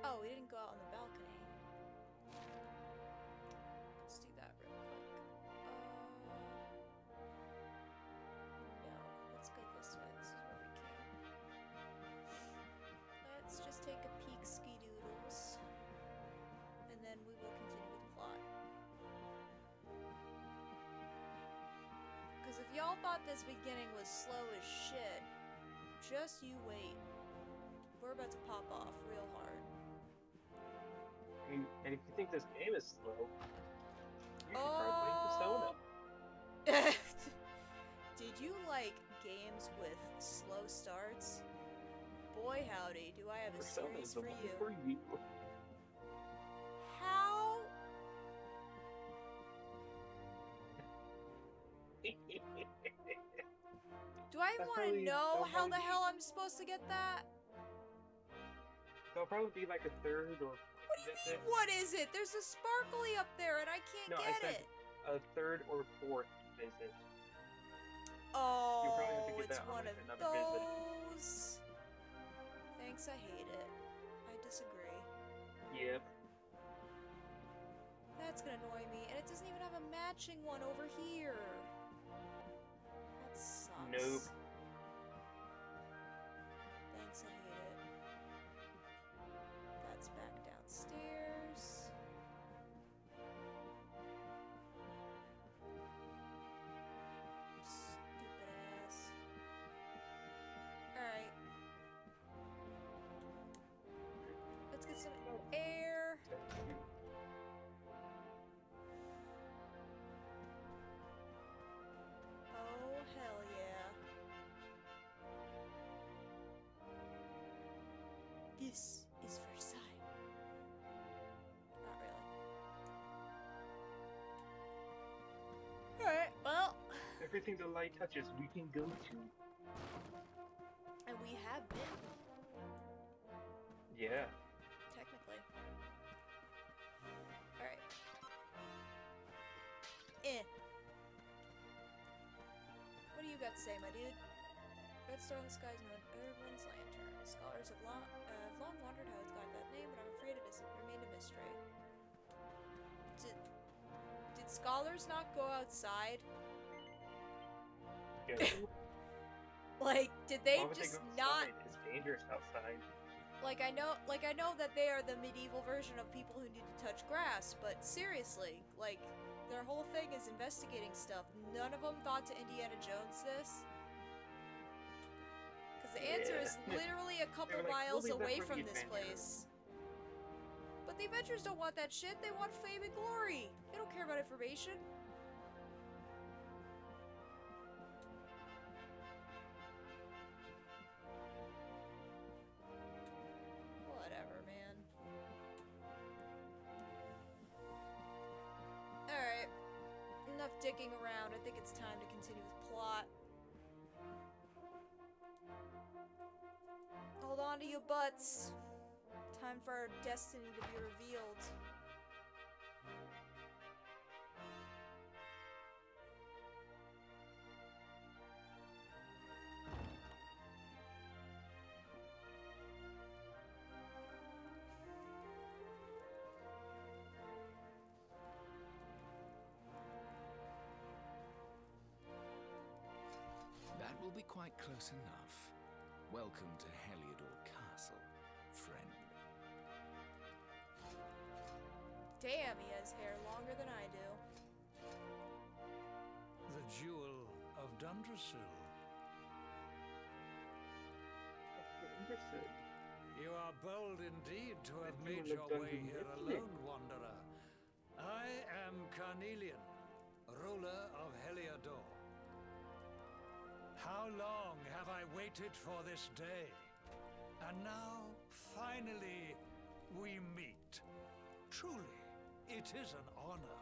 Oh, we didn't go out on the balcony. Let's do that real quick. No, let's go this way. This is where we came. Let's just take a peek ski-doodles. And then we will continue with the plot. Because if y'all thought this beginning was slow as shit, just you wait. We're about to pop off real hard. And if you think this game is slow, you should try playing Persona. Did you like games with slow starts? Boy howdy, do I have a Persona series is the for one you. for you. How? Do I even want to know how the hell I'm supposed to get that? There'll probably be like a third or What do you mean, what is it? There's a sparkly up there and I can't No, I get said it. a third or fourth visit. Oh, You probably have to get it's that on one like of another visit. those. Thanks, I hate it. I disagree. Yep. That's gonna annoy me, and it doesn't even have a matching one over here. That sucks. Nope. Thanks, I hate it. That's back downstairs. Stupid ass. Alright. Let's get some air. Oh, hell yeah. This is Versailles. Not really. Alright, well. Everything the light touches, we can go to. And we have been, Yeah. technically. Alright. What do you got to say, my dude? Red star in the sky is known as everyone's lantern. Scholars have long wondered how it's got that name, but I'm afraid it has remained a mystery. Did scholars not go outside? Yeah. Like, did they Why would just go not? outside? It's dangerous outside. Like I know that they are the medieval version of people who need to touch grass, but seriously, like, their whole thing is investigating stuff. None of them thought to Indiana Jones this. Because the answer is literally a couple They were like, miles "We'll leave that away for the from this adventure." place. But the Avengers don't want that shit, they want fame and glory. They don't care about information. Whatever, man. Alright. Enough dicking around. I think it's time to continue with plot. Hold on to your butts. Time for our destiny to be revealed. That will be quite close enough. Welcome to Heliodor Castle, friend. Damn, he has hair longer than I do. The Jewel of Dundrasil. Understood. You are bold indeed to have The made Jewel your of way here Dundrasil. alone, wanderer. I am Carnelian, ruler of Heliodor. How long have I waited for this day? And now, finally, we meet. Truly, it is an honor.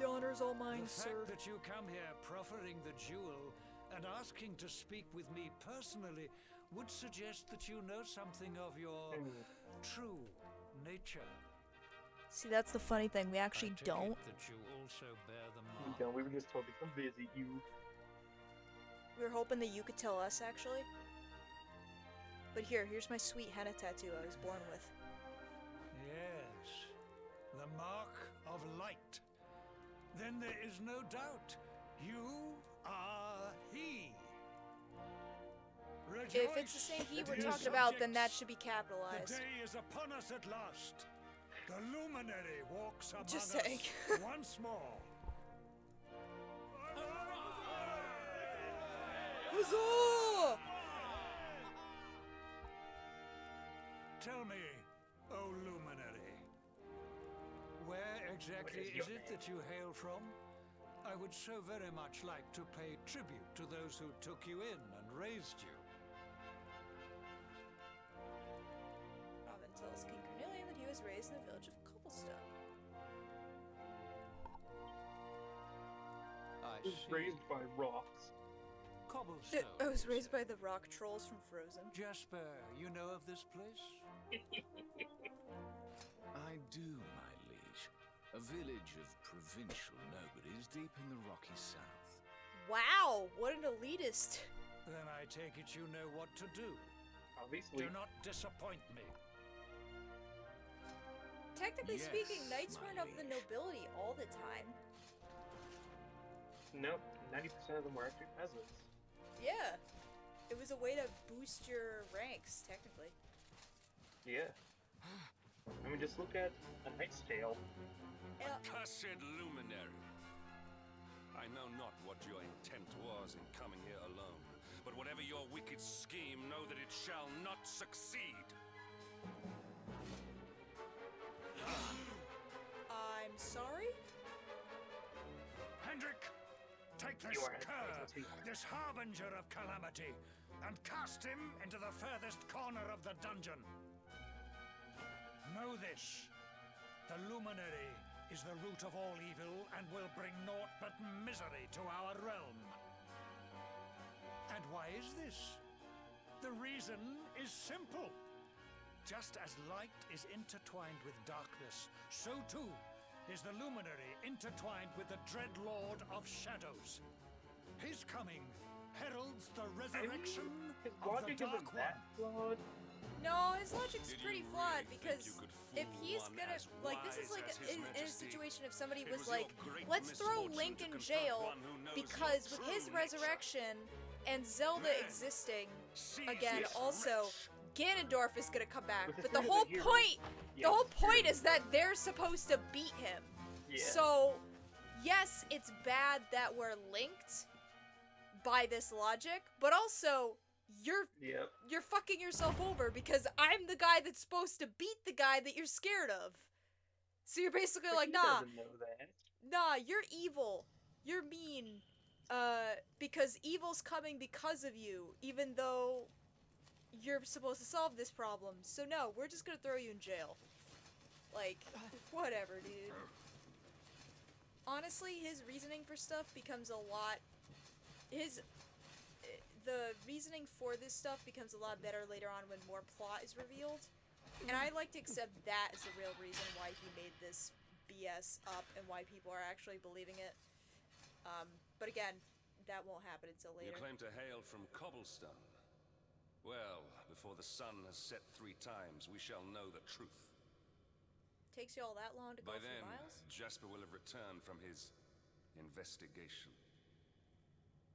The honor's all mine, The fact that you come here proffering the jewel and asking to speak with me personally would suggest that you know something of your true nature. See, that's the funny thing. We actually I take don't. it that you also bear the We mark. don't. We were just told to come visit you. We were hoping that you could tell us, actually. But here's my sweet henna tattoo I was born with. Yes, the mark of light. Then there is no doubt. You are he. If it's the same he we're dear talking about, then that subjects. should be The capitalized. day is upon us at last. The luminary walks among Just us saying. once more. Huzzah! Tell me, O luminary, where exactly What is is your it that you hail from? I would so very much like to pay tribute to those who took you in and raised you. Robin tells King Carnelian that he was raised in the village of Cobblestone. I was see. raised by rocks. Cobblestone. I was you raised say? by the rock trolls from Frozen. Jasper, you know of this place? I do, my liege. A village of provincial nobodies deep in the rocky south. Wow, what an elitist. Then I take it you know what to do. Obviously. Do not disappoint me. Technically Yes, speaking, knights my weren't of the liege. nobility all the time. Nope, 90% of them were actually peasants. Yeah. It was a way to boost your ranks, technically. Yeah. I mean, just look at A Knight's Tale. Accursed luminary. I know not what your intent was in coming here alone, but whatever your wicked scheme, know that it shall not succeed. I'm sorry? Hendrik, take this You are cur, entity. this harbinger of calamity, and cast him into the furthest corner of the dungeon. Know this. The luminary is the root of all evil and will bring naught but misery to our realm. And why is this? The reason is simple. Just as light is intertwined with darkness, so too is the luminary intertwined with the dread lord of shadows. His coming heralds the resurrection His of the logic Dark isn't One. that flawed. No, his logic's Did you pretty really flawed think because you could if fool he's one gonna as like this is wise like as His in a Majesty? situation if somebody It was was your like, great let's throw misfortune Link to in confront jail one who knows because your with his true nature. resurrection and Zelda Then, existing seize again this also wretch. Ganondorf is gonna come back. With the But the spirit whole of the hero. point Yes, the whole point spirit. is that they're supposed to beat him. Yeah. So yes, it's bad that we're linked by this logic, but also Yep. you're fucking yourself over because I'm the guy that's supposed to beat the guy that you're scared of. So you're basically But like, he nah, doesn't know that. nah, you're evil. You're mean. Because evil's coming because of you, even though you're supposed to solve this problem. So no, we're just gonna throw you in jail. Like, whatever, dude. Honestly, his reasoning for stuff becomes a lot... The reasoning for this stuff becomes a lot better later on when more plot is revealed. And I like to accept that as the real reason why he made this BS up and why people are actually believing it. But again, that won't happen until You later. claim to hail from Cobblestone. Well, before the sun has set 3 times, we shall know the truth. Takes you all that long to go By a few then, miles? Jasper will have returned from his investigation.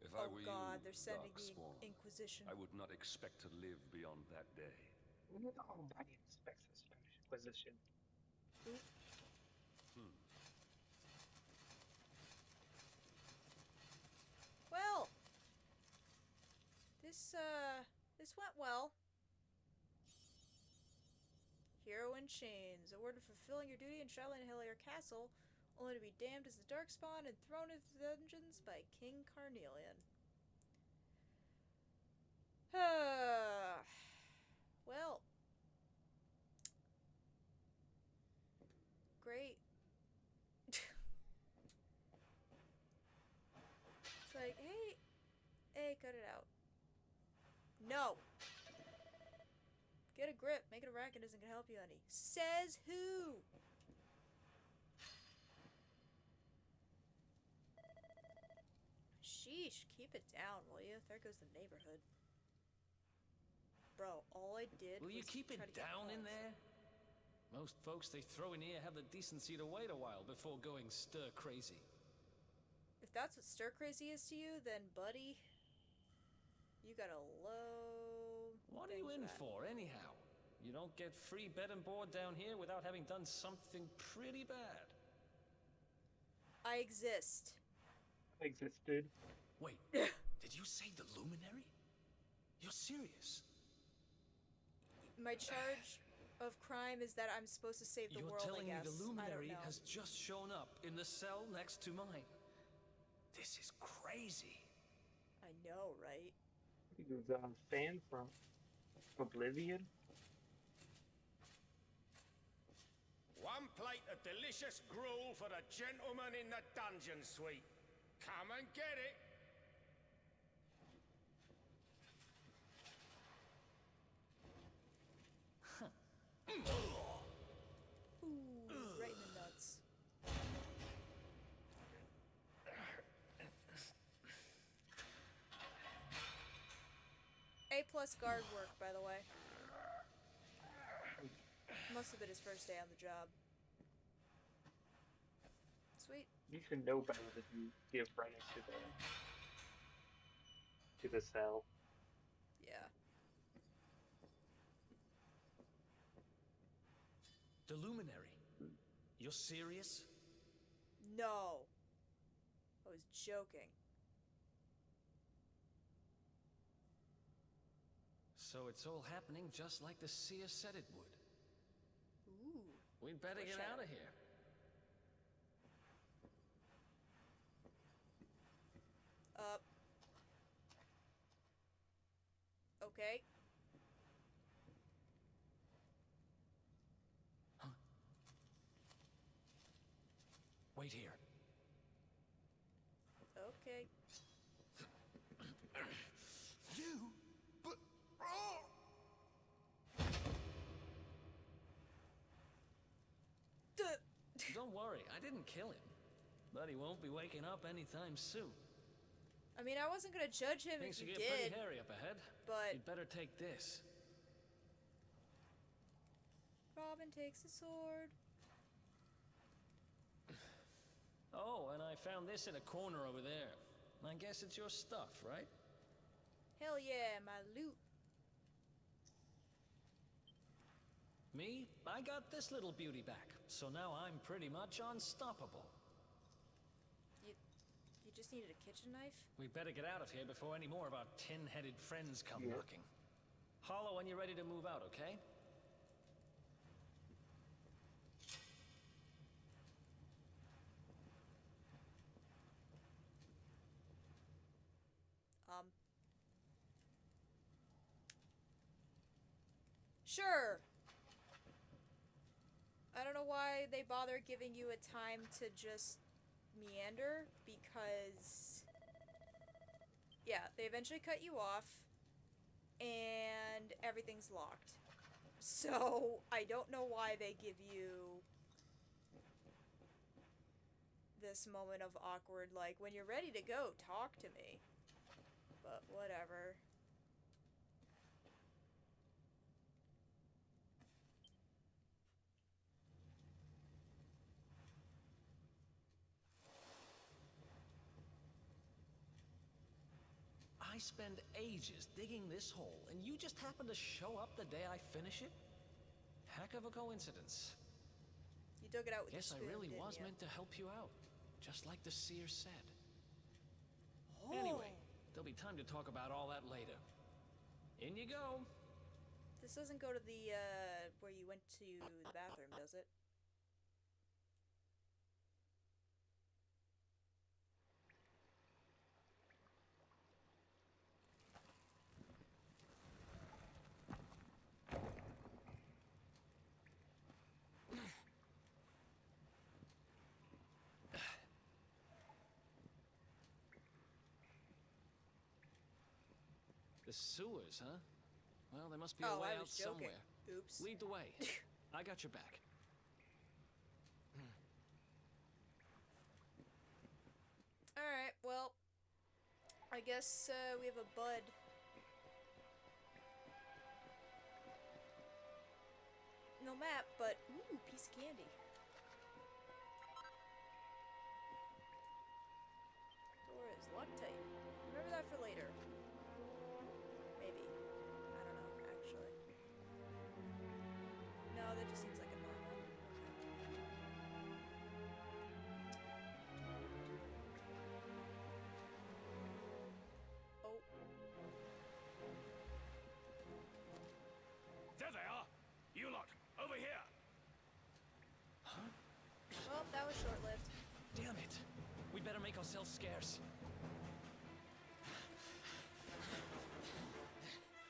If I Oh were god, you, they're sending the Darkspawn, Inquisition. I would not expect to live beyond that day. Nobody expects a Spanish Inquisition. Well, this went well. Hero in chains, awarded for fulfilling your duty in traveling to Hillier Castle, only to be damned as the Darkspawn and thrown into the dungeons by King Carnelian. Well, great. It's like, hey, cut it out. No. Get a grip. Making a racket isn't gonna help you any. Says who? Sheesh, keep it down, will you? There goes the neighborhood. Bro, all I did Will you was keep it try to get down in calls. there? Most folks they throw in here have the decency to wait a while before going stir crazy. If that's what stir crazy is to you, then buddy, you got a low... What are you in for, anyhow? You don't get free bed and board down here without having done something pretty bad. I exist. Existed. Wait, did you say the luminary? You're serious? My charge of crime is that I'm supposed to save the You're world, telling I me guess. the I don't luminary know. has just shown up in the cell next to mine. This is crazy. I know, right? He was a fan from Oblivion. One plate of delicious gruel for the gentleman in the dungeon suite. Come and get it. Ooh, right in the nuts. A+ guard work, by the way. Must have been his first day on the job. Sweet. You should know better than to give credit to the cell. Yeah. The Luminary. You're serious? No. I was joking. So it's all happening just like the seer said it would. Ooh. We'd better get out of here. Okay. Huh? Wait here. Okay. You? But... Oh! Don't worry, I didn't kill him. But he won't be waking up anytime soon. I mean, I wasn't gonna judge him Things if will you get pretty did, hairy up ahead. but... You'd better take this. Robin takes a sword. Oh, and I found this in a corner over there. I guess it's your stuff, right? Hell yeah, my loot. Me? I got this little beauty back, so now I'm pretty much unstoppable. You just needed a kitchen knife? We better get out of here before any more of our tin-headed friends come knocking. Holler when you're ready to move out, okay? Sure. I don't know why they bother giving you a time to just meander, because yeah, they eventually cut you off and everything's locked. So I don't know why they give you this moment of awkward, like, when you're ready to go, talk to me. But whatever. I spend ages digging this hole, and you just happen to show up the day I finish it? Heck of a coincidence. You dug it out with Guess your I spoon, really didn't was you? meant to help you out, just like the seer said. Oh. Anyway, there'll be time to talk about all that later. In you go. This doesn't go to the, where you went to the bathroom, does it? The sewers, huh? Well, there must be a Oh, way I out was joking. somewhere. Oops. Lead the way. I got your back. Alright, well, I guess we have a bud. No map, but ooh, piece of candy. Door is locked tight. Remember that for later. Maybe. I don't know, actually. No, that just seems like a normal. Okay. Oh. There they are! You lot, over here! make ourselves scarce.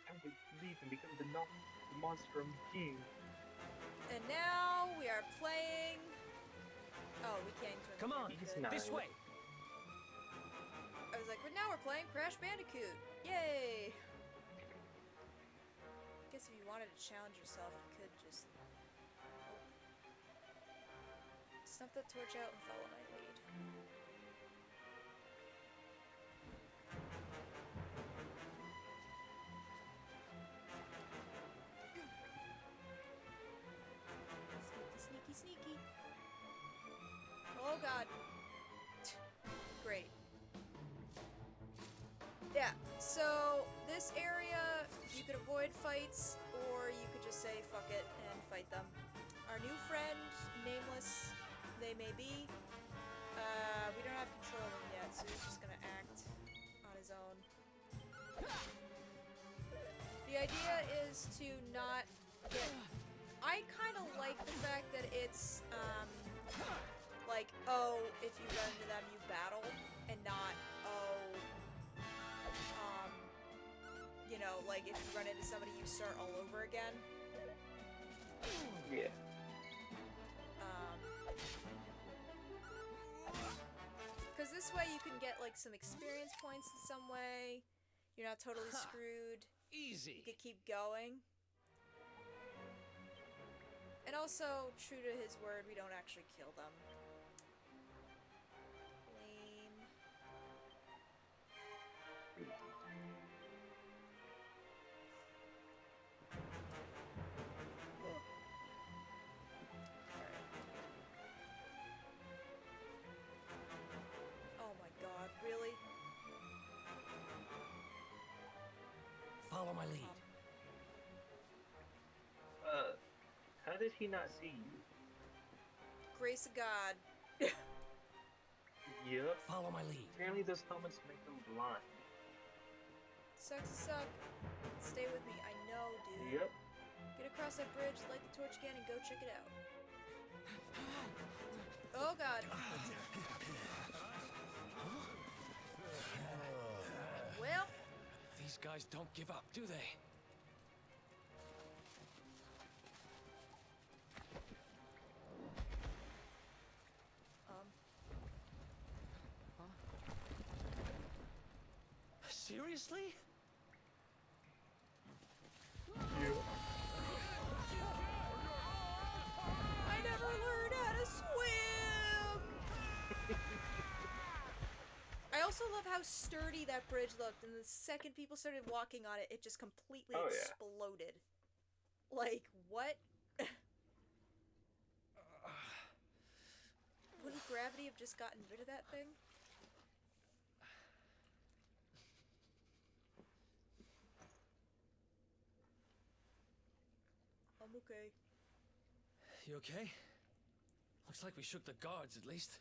Time to leave and become the monstrum king. And now we are playing. Oh, we can't turn. Come on, He's this not. way. I was like, but now we're playing Crash Bandicoot. Yay! I guess if you wanted to challenge yourself, you could just snuff that torch out and follow my lead. Sneaky, sneaky, sneaky. Oh god. Great. Yeah, so this area, you could avoid fights, or you could just say fuck it and fight them. Our new friend, nameless they may be, we don't have control of him yet, so he's just gonna act on his own. The idea is to not get... I kind of like the fact that it's, like, oh, if you run into them, you battle, and not, oh, you know, like, if you run into somebody, you start all over again. Yeah. Because this way you can get, like, some experience points in some way. You're not totally screwed. Easy. You could keep going. And also, true to his word, we don't actually kill them. Lame. Oh my god, really? Follow my lead. How did he not see you? Grace of God. Yep. Follow my lead. Apparently those helmets make them blind. Sucks to suck. Stay with me, I know, dude. Yep. Get across that bridge, light the torch again, and go check it out. Oh god. Well. These guys don't give up, do they? Seriously? I never learned how to swim! I also love how sturdy that bridge looked, and the second people started walking on it, it just completely exploded. Like, what? Wouldn't gravity have just gotten rid of that thing? I'm okay. You okay? Looks like we shook the guards, at least.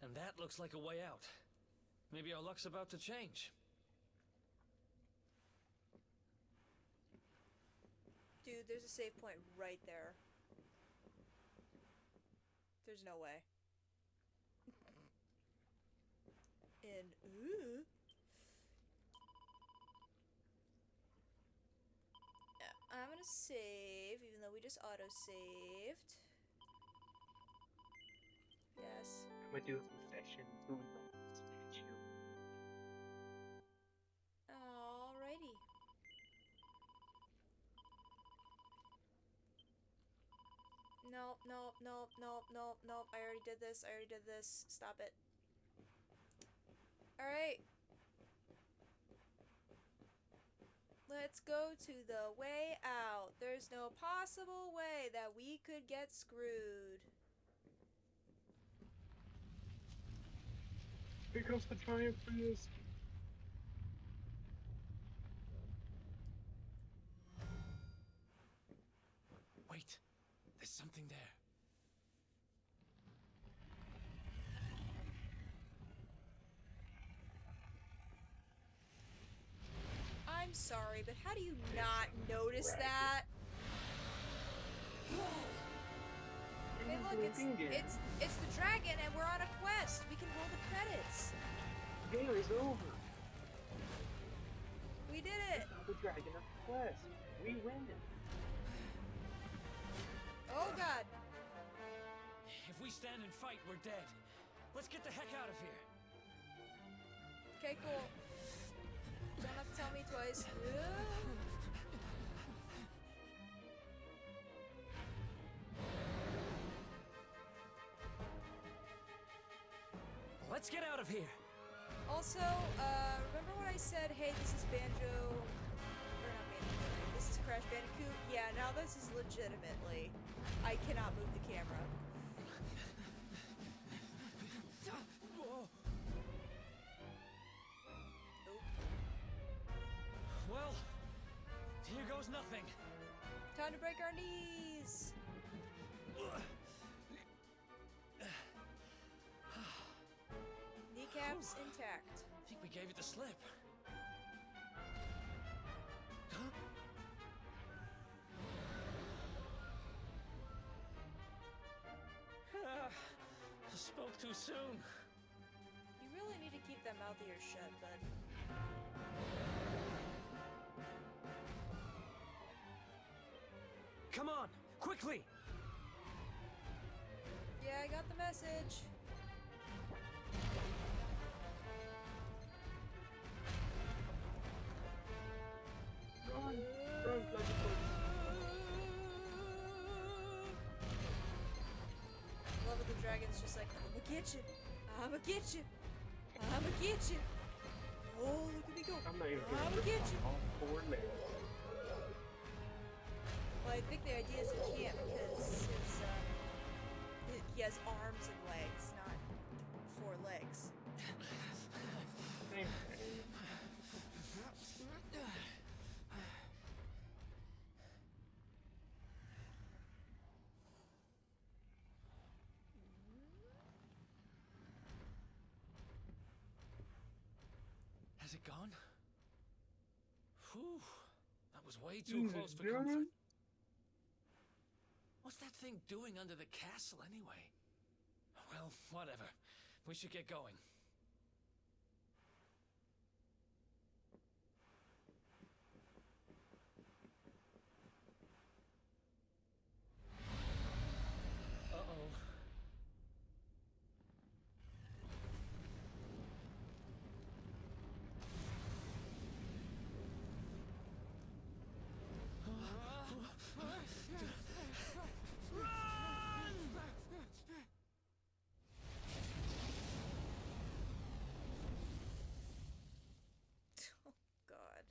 And that looks like a way out. Maybe our luck's about to change. Dude, there's a save point right there. There's no way. And, ooh. Yeah, I'm gonna save, even though we just auto-saved. Yes. I'm gonna do a confession. Who knows statue? Alrighty. Nope, nope, nope, nope, nope, nope. I already did this. I already did this. Stop it. Alright. Let's go to the way out. There's no possible way that we could get screwed. Here comes the giant fist. Wait, there's something there. I'm sorry, but how do you not notice that? Hey, look, it's the dragon, and we're on a quest. We can roll the credits. The game is over. We did it. It's not the dragon of the quest. We win. Oh God. If we stand and fight, we're dead. Let's get the heck out of here. Okay, cool. Don't have to tell me twice. Let's get out of here. Also, remember when I said, hey, this is Banjo... Or not Banjo, this is Crash Bandicoot? Yeah, now this is legitimately... I cannot move the camera. Well, here goes nothing. Time to break our knees. Kneecaps intact. I think we gave it the slip. Huh? I spoke too soon. You really need to keep that mouth of yours shut, bud. Come on, quickly! Yeah, I got the message. Love of the dragon's just like, I'ma get you. I'ma get you. I'ma get you. Oh, look at me go. I'm not even I'ma get you. all 4 legs. Well, I think the idea is he can't because he has arms and legs, not 4 legs. Same thing. Has it gone? Whew. That was way too close for comfort. What's that thing doing under the castle anyway? Well, whatever. We should get going. Uh-oh. Oh, God.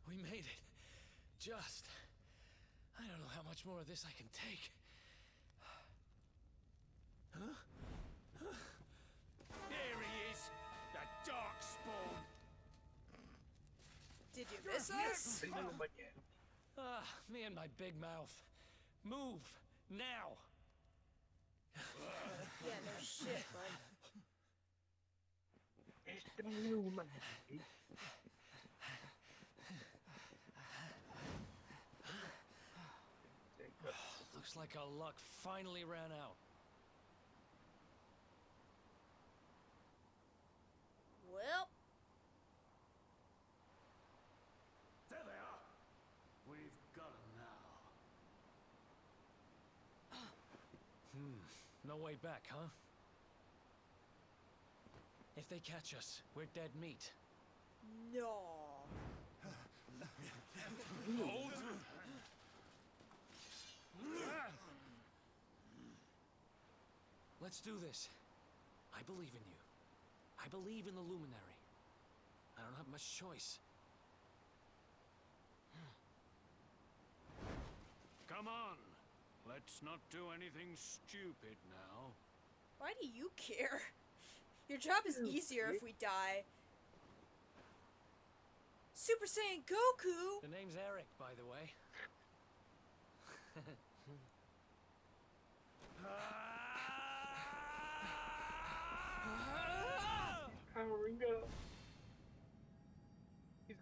We made it. Just. I don't know how much more of this I can take. Huh? There he is, the Darkspawn. Did you miss us? Ah, me and my big mouth. Move, now. Yeah, no shit, bud. It's the new man. Looks like our luck finally ran out. Well. There they are. We've got them now. No way back, huh? If they catch us, we're dead meat. No. Hold. Let's do this. I believe in you. I believe in the Luminary. I don't have much choice. Come on. Let's not do anything stupid now. Why do you care? Your job is easier if we die. Super Saiyan Goku! The name's Eric, by the way.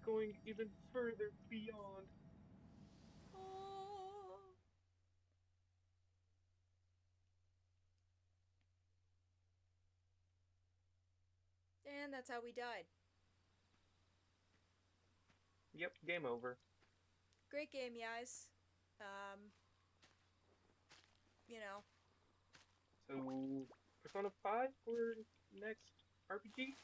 going even further beyond. Oh. And that's how we died. Yep, game over. Great game, guys. You know. So, Persona 5 for next RPG?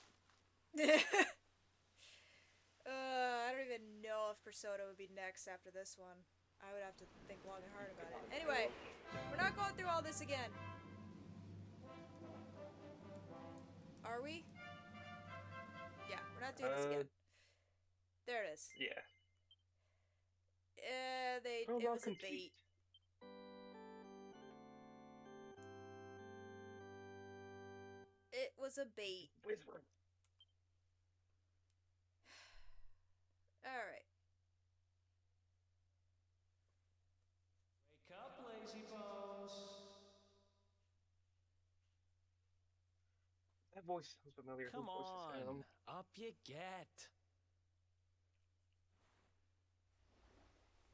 I don't even know if Persona would be next after this one. I would have to think long and hard about it. Anyway, we're not going through all this again. Are we? Yeah, we're not doing this again. There it is. Yeah. It was a bait. It was a bait. Wizard. Alright. Wake up, lazy bones. That voice sounds familiar. Come Whose voice is on, up you get.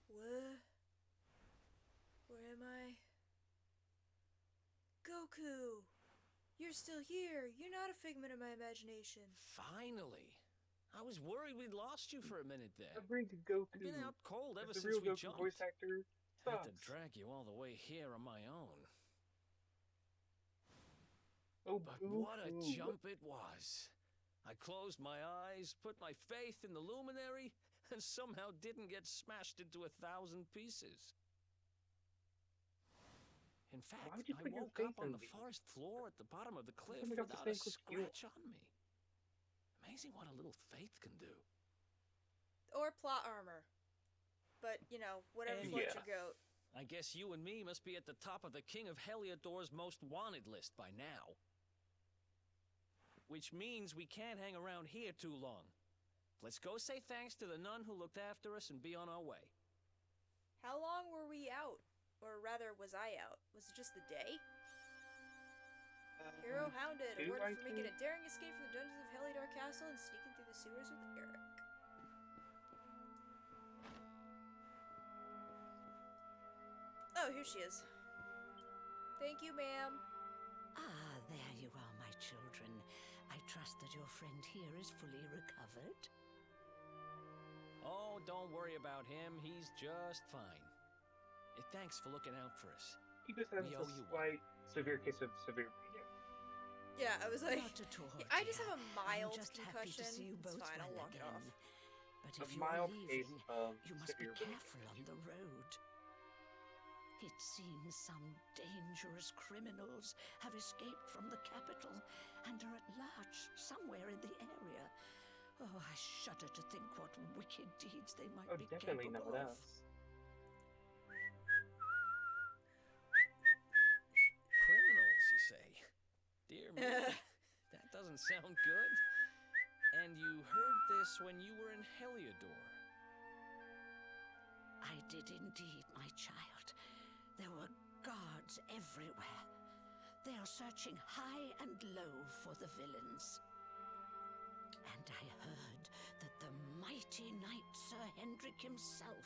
What? Where am I? Goku! You're still here. You're not a figment of my imagination. Finally. I was worried we'd lost you for a minute there. Bring to Goku. I've been out cold ever the since real we Goku jumped. voice actor Had sucks. to drag you all the way here on my own. Oh, but boo what a hoo. jump it was. I closed my eyes, put my faith in the luminary, and somehow didn't get smashed into 1,000 pieces. In fact, Why would you I put your woke faith up on in the me? forest floor at the bottom of the cliff Something got the without a same with you. scratch on me. Amazing what a little faith can do. Or plot armor. But, you know, whatever And floats your goat. I guess you and me must be at the top of the King of Heliodor's most wanted list by now. Which means we can't hang around here too long. Let's go say thanks to the nun who looked after us and be on our way. How long were we out? Or rather, was I out? Was it just the day? Hero hounded, awarded for making a daring escape from the dungeons of Heliodor Castle and sneaking through the sewers with Eric. Oh, here she is. Thank you, ma'am. Ah, there you are, my children. I trust that your friend here is fully recovered. Oh, don't worry about him. He's just fine. Thanks for looking out for us. He just has We a owe you slight, severe case of severe bleeding. Yeah, I was like, Not at all, I just dear. have a mild I'm just happy concussion. to see you both It's fine, I'll well walk it again. off. But A if you're mild case leaving, of you must be severe bleeding. careful on the road. It seems some dangerous criminals have escaped from the capital and are at large somewhere in the area. Oh, I shudder to think what wicked deeds they might be Definitely capable not of. us. Criminals, you say? Dear me, that doesn't sound good. And you heard this when you were in Heliodor. I did indeed, my child. There were guards everywhere. They are searching high and low for the villains. And I heard that the mighty knight Sir Hendrik himself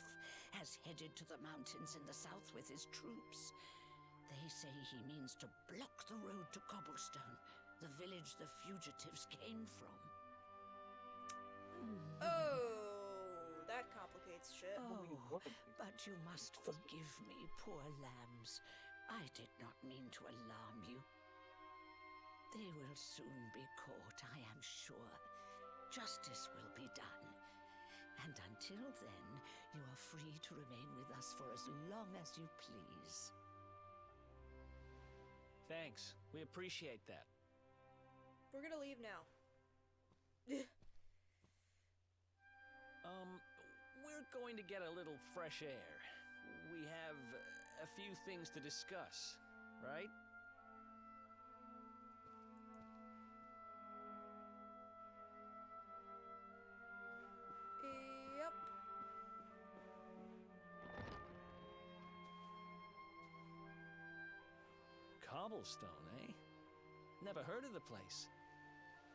has headed to the mountains in the south with his troops. They say he means to block the road to Cobblestone, the village the fugitives came from. Oh, that complicates shit. Oh, but you must forgive me, poor lambs. I did not mean to alarm you. They will soon be caught, I am sure. Justice will be done. And until then, you are free to remain with us for as long as you please. Thanks. We appreciate that. We're gonna leave now. We're going to get a little fresh air. We have a few things to discuss, right? Yep. Cobblestone, eh? Never heard of the place.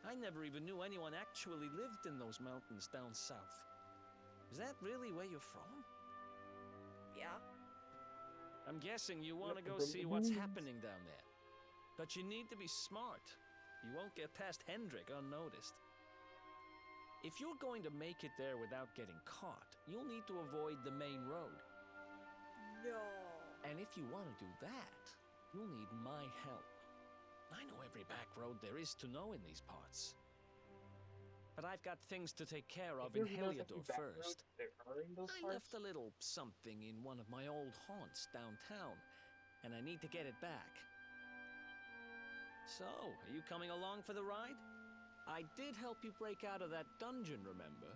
I never even knew anyone actually lived in those mountains down south. Is that really where you're from? Yeah. I'm guessing you want to go see what's happening down there. But you need to be smart. You won't get past Hendrik unnoticed. If you're going to make it there without getting caught, you'll need to avoid the main road. No. And if you want to do that, you'll need my help. I know every back road there is to know in these parts. But I've got things to take care of in Heliodor first. I left a little something in one of my old haunts downtown, and I need to get it back. So, are you coming along for the ride? I did help you break out of that dungeon, remember?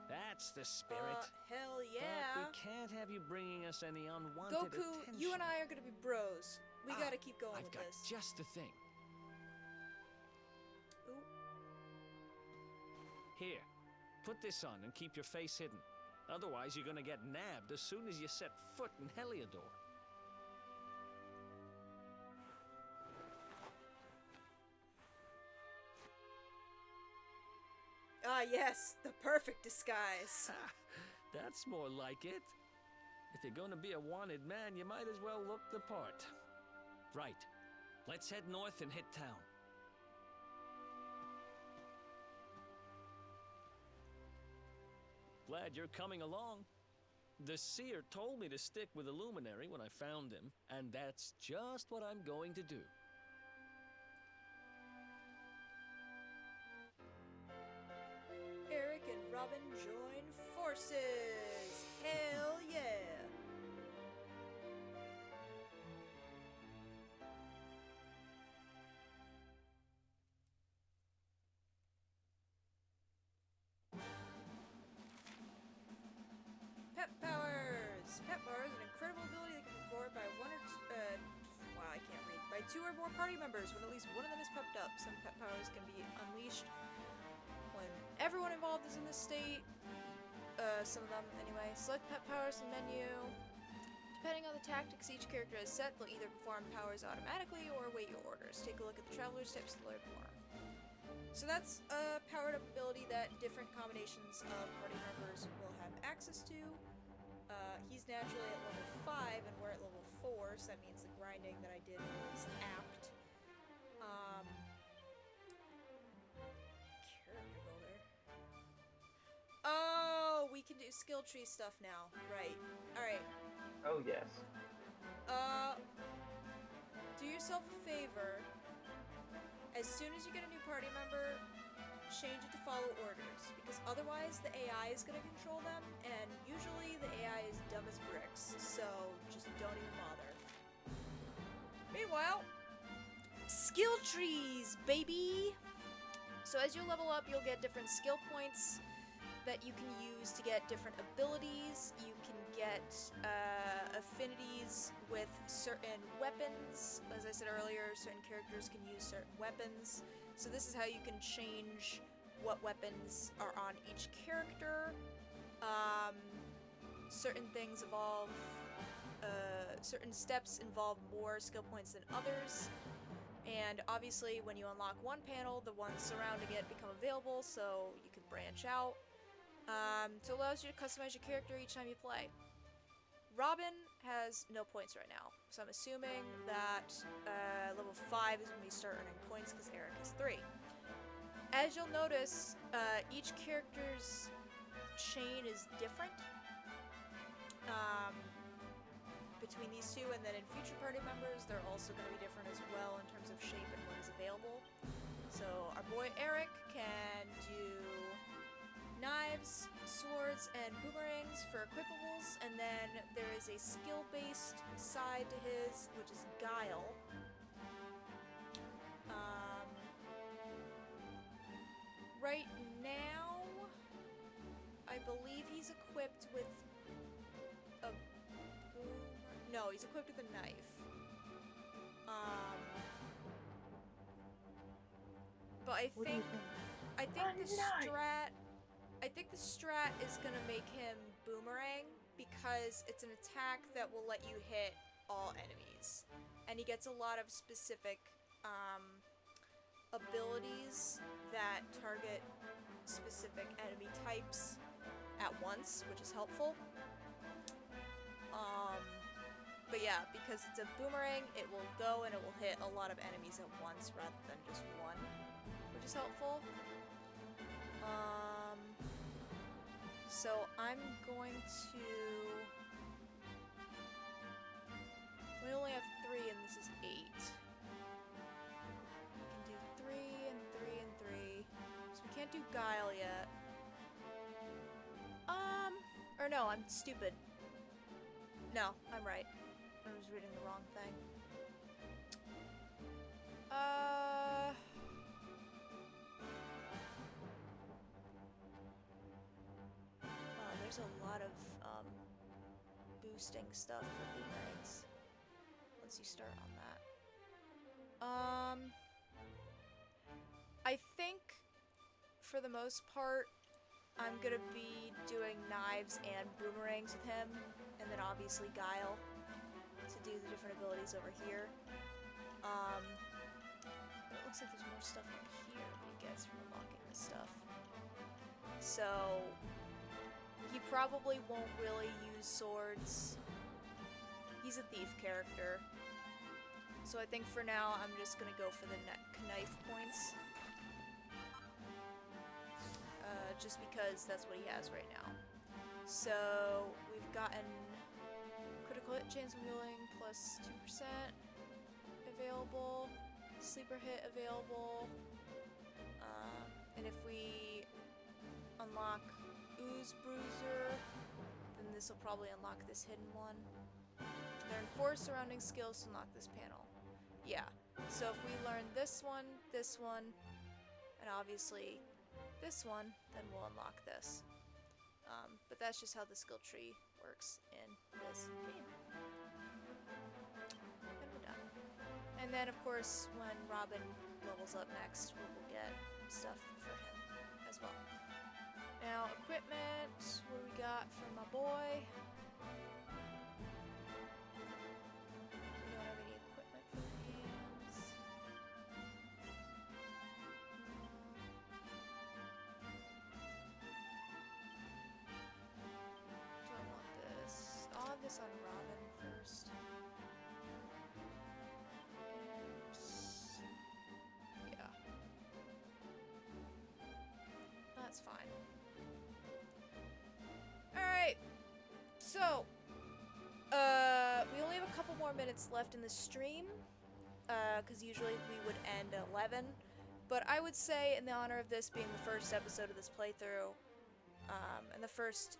That's the spirit. Hell yeah. But we can't have you bringing us any unwanted Goku, attention. you and I are gonna be bros. We gotta keep going I've with got this. just the thing. Ooh. Here, put this on and keep your face hidden. Otherwise, you're gonna get nabbed as soon as you set foot in Heliodor. Ah, yes, the perfect disguise. That's more like it. If you're gonna be a wanted man, you might as well look the part. Right. Let's head north and hit town. Glad you're coming along. The seer told me to stick with the luminary when I found him, and that's just what I'm going to do. Eric and Robin join forces. Hell yeah. Pep powers. Pep powers, an incredible ability that can be performed by one or two, wow, I can't read. By 2 or more party members when at least one of them is pepped up. Some pep powers can be unleashed when everyone involved is in this state. Some of them anyway. Select pep powers in the menu. Depending on the tactics each character has set, they'll either perform powers automatically or await your orders. Take a look at the Traveler's Tips to learn more. So that's a powered up ability that different combinations of party members will have access to. He's naturally at level 5 and we're at level 4, so that means the grinding that I did was apt. Character builder. Oh, we can do skill tree stuff now. Right. Alright. Oh, yes. Do yourself a favor. As soon as you get a new party member, change it to follow orders, because otherwise the AI is going to control them, and usually the AI is dumb as bricks, so just don't even bother. Meanwhile, skill trees, baby! So as you level up, you'll get different skill points that you can use to get different abilities. You can get affinities with certain weapons. As I said earlier, certain characters can use certain weapons. So this is how you can change what weapons are on each character. Certain things evolve, certain steps involve more skill points than others. And obviously when you unlock one panel, the ones surrounding it become available, so you can branch out. So it allows you to customize your character each time you play. Robin has no points right now, so I'm assuming that level 5 is when we start earning points because Eric has 3. As you'll notice, each character's chain is different between these two, and then in future party members, they're also going to be different as well in terms of shape and what is available. So our boy Eric can do knives, swords, and boomerangs for equipables, and then there is a skill-based side to his, which is Guile. Right now, I believe he's equipped with a no, he's equipped with a knife. But I think the strat is gonna make him boomerang because it's an attack that will let you hit all enemies, and he gets a lot of specific abilities that target specific enemy types at once, which is helpful. But yeah, because it's a boomerang, it will go and it will hit a lot of enemies at once rather than just one, which is helpful. So I'm going to... We only have 3 and this is 8. We can do 3 and 3 and 3. So we can't do Guile yet. Or no, I'm stupid. No, I'm right. I was reading the wrong thing. Wow, there's a lot of, boosting stuff for boomerangs. Once you start on that. I think, for the most part, I'm gonna be doing knives and boomerangs with him, and then obviously Guile to do the different abilities over here. But it looks like there's more stuff up here that he gets from unlocking this stuff. So he probably won't really use swords. He's a thief character. So I think for now I'm just gonna go for the knife points. Just because that's what he has right now. So we've gotten critical hit chance of healing plus 2% available, sleeper hit available, and if we unlock Ooze Bruiser, then this will probably unlock this hidden one. Learn 4 surrounding skills to unlock this panel. Yeah, so if we learn this one, and obviously this one, then we'll unlock this. But that's just how the skill tree works in this game. And we're done. And then, of course, when Robin levels up next, we will get stuff for him as well. Now, equipment, what do we got for my boy? We don't have any equipment for the hands. Don't want this. I'll have this on Robin first. And yeah. That's fine. Alright. So, we only have a couple more minutes left in the stream, because usually we would end at 11. But I would say, in the honor of this being the first episode of this playthrough, and the first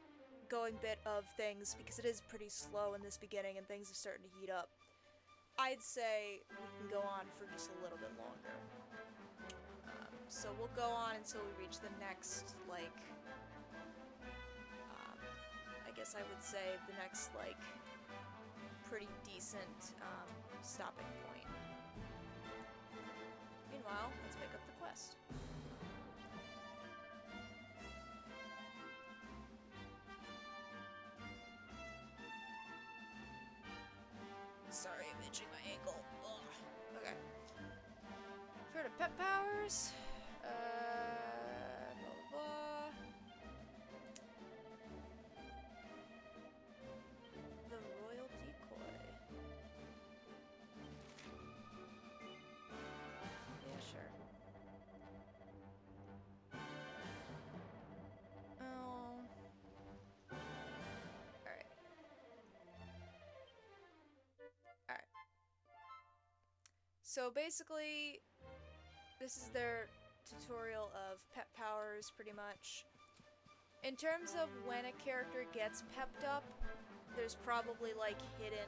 going bit of things, because it is pretty slow in this beginning and things are starting to heat up, I'd say we can go on for just a little bit longer. So we'll go on until we reach the next, like, I guess I would say the next, like, pretty decent stopping point. Meanwhile, let's pick up the quest. Sorry, I'm itching my ankle. Ugh. Okay. Heard of pet powers. Blah, blah, blah. The royal decoy. Yeah, sure. Oh. Alright. Alright. So basically, this is their tutorial of pet powers, pretty much. In terms of when a character gets pepped up, there's probably like hidden,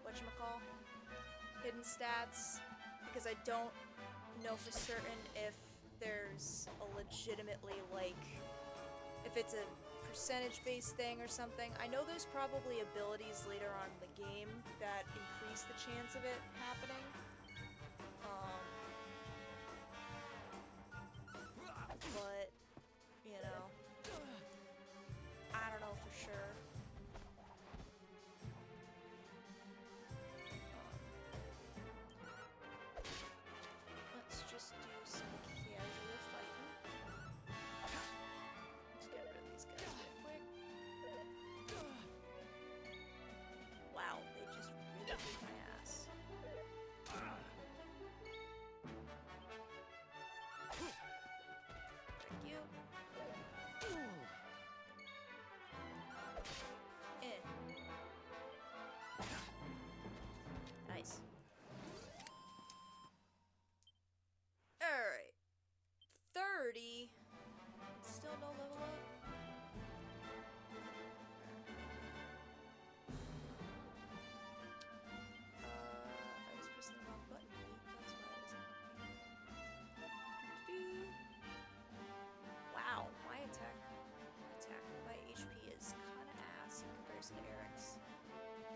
whatchamacall? Hidden stats, because I don't know for certain if there's a legitimately, like, if it's a percentage-based thing or something. I know there's probably abilities later on in the game that increase the chance of it happening. But, you know, I don't know for sure. Let's just do some casual fighting. Eric's.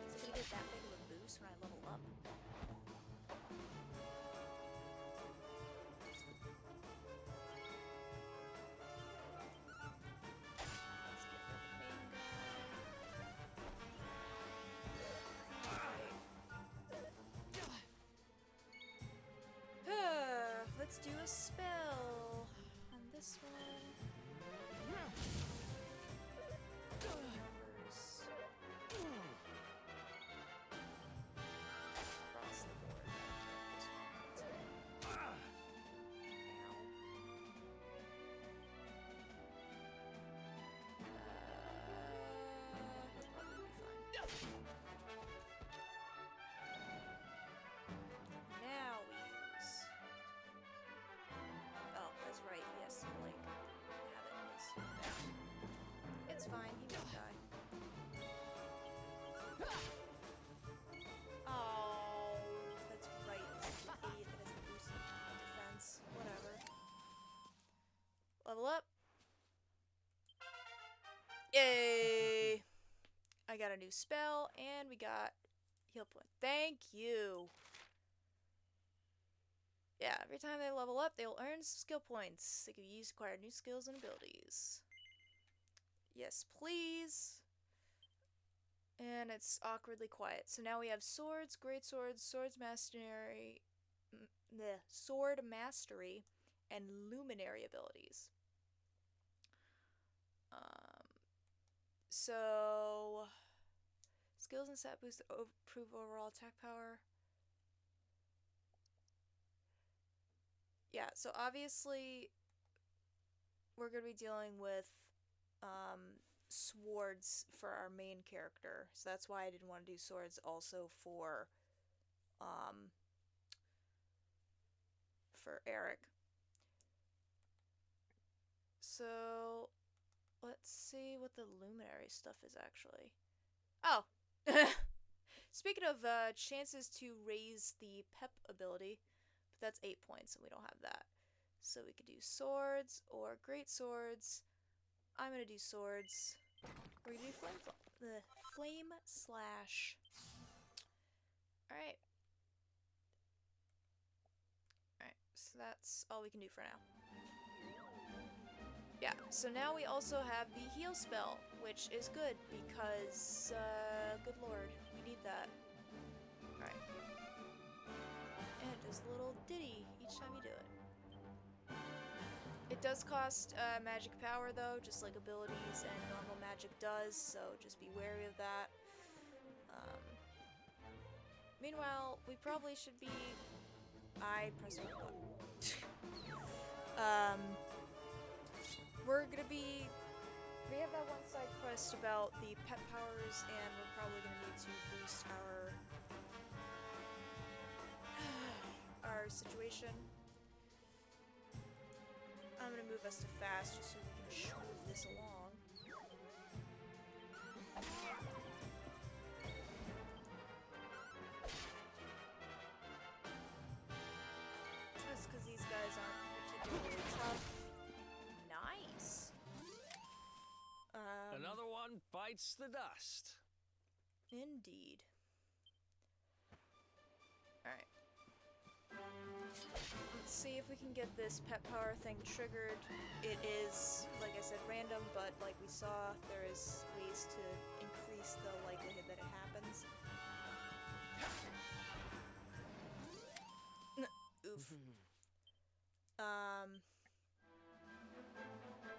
Is it gonna get that big of a boost when I level up? Let's do a spell on this one. Across the board. This one. Now we use. Oh, that's right. Yes, so like have it in his. It's fine. He won't die. Oh, that's right. This is the idiot that has the boosted defense. Whatever. Level up. Yay! I got a new spell, and we got heal point. Thank you. Yeah, every time they level up, they'll earn skill points. They can be used to acquire new skills and abilities. Yes, please. And it's awkwardly quiet. So now we have swords, great swords, swords mastery, the sword mastery, and luminary abilities. So skills and stat boost improve overall attack power. Yeah, so obviously we're going to be dealing with swords for our main character. So that's why I didn't want to do swords also for Eric. So let's see what the luminary stuff is actually. Oh! Speaking of chances to raise the pep ability, but that's 8 points and we don't have that. So we could do swords or great swords. I'm gonna do swords. We're gonna do flame slash. Alright. Alright, so that's all we can do for now. Yeah, so now we also have the heal spell, which is good because, good lord, we need that. Alright. And it does a little ditty each time you do it. It does cost magic power though, just like abilities and normal magic does, so just be wary of that. Meanwhile, we probably should be... I pressed the wrong button. We're gonna be... We have that one side quest about the pet powers, and we're probably gonna need to boost our situation. I'm gonna move us to fast just so we can shove this along. That's because these guys aren't particularly tough. Nice! Another one bites the dust. Indeed. Alright. Let's see if we can get this pet power thing triggered. It is, like I said, random, but like we saw, there is ways to increase the likelihood that it happens. Oof.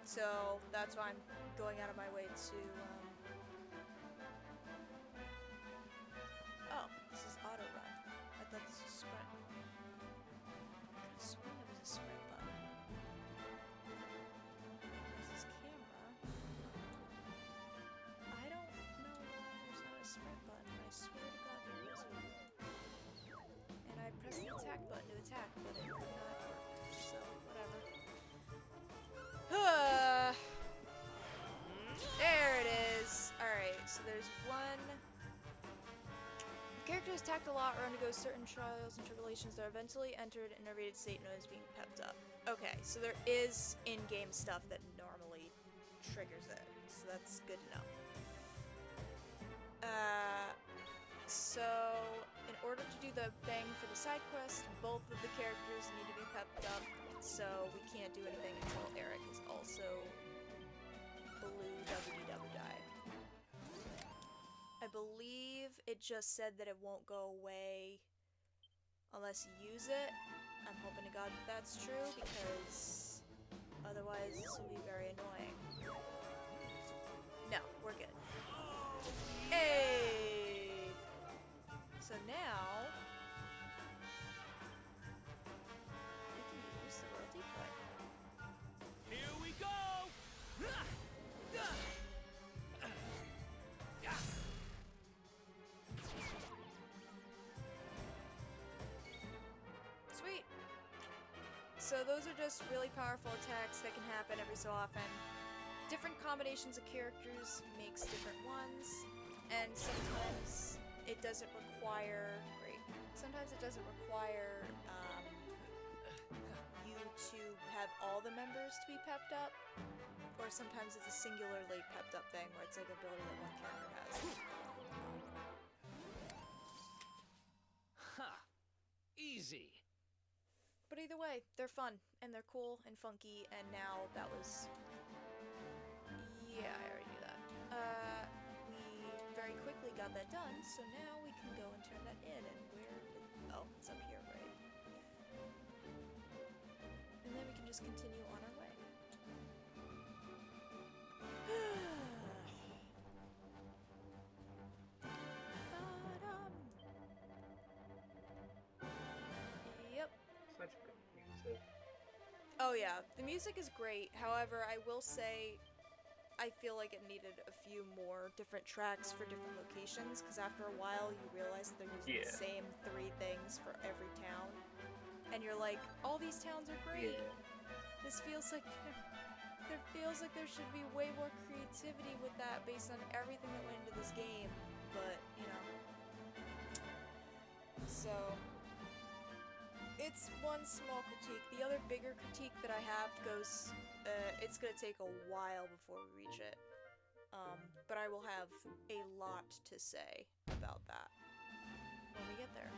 So that's why I'm going out of my way to, Oh, this is auto run. I thought this was sprint. I could have sworn it was a sprint button. This is camera. I don't know why there's not a sprint button. I swear to God there is one. And I pressed the attack button to attack, but it could not work. So, whatever. There it is! Alright, so there's one... The character is attacked a lot or undergoes certain trials and tribulations that are eventually entered in a rated state known as being pepped up. Okay, so there is in-game stuff that normally triggers it, so that's good to know. So, in order to do the bang for the side quest, both of the characters need to be pepped up, so we can't do anything until Eric is also blue WD. I believe it just said that it won't go away unless you use it. I'm hoping to God that that's true, because otherwise this will be very annoying. No, we're good. Hey! So now we can use the royal decoy. Here we go! Sweet! So those are just really powerful attacks that can happen every so often. Different combinations of characters makes different ones, and sometimes it doesn't require... Great. Sometimes it doesn't require you to have all the members to be pepped up, or sometimes it's a singularly pepped up thing where it's like an ability that one character has. Ha! Easy. But either way, they're fun, and they're cool and funky, and now that was... Yeah, I already knew that. We very quickly got that done, so now we can go and turn that in, and where did... Oh, it's up here, right? And then we can just continue on our way. Yep. Such good music. Oh yeah, the music is great. However, I will say I feel like it needed a few more different tracks for different locations, because after a while you realize that they're using the same 3 things for every town. And you're like, all these towns are great. This feels like there feels like there should be way more creativity with that based on everything that went into this game. But, you know. So it's one small critique. The other bigger critique that I have goes, it's gonna take a while before we reach it. But I will have a lot to say about that when we get there.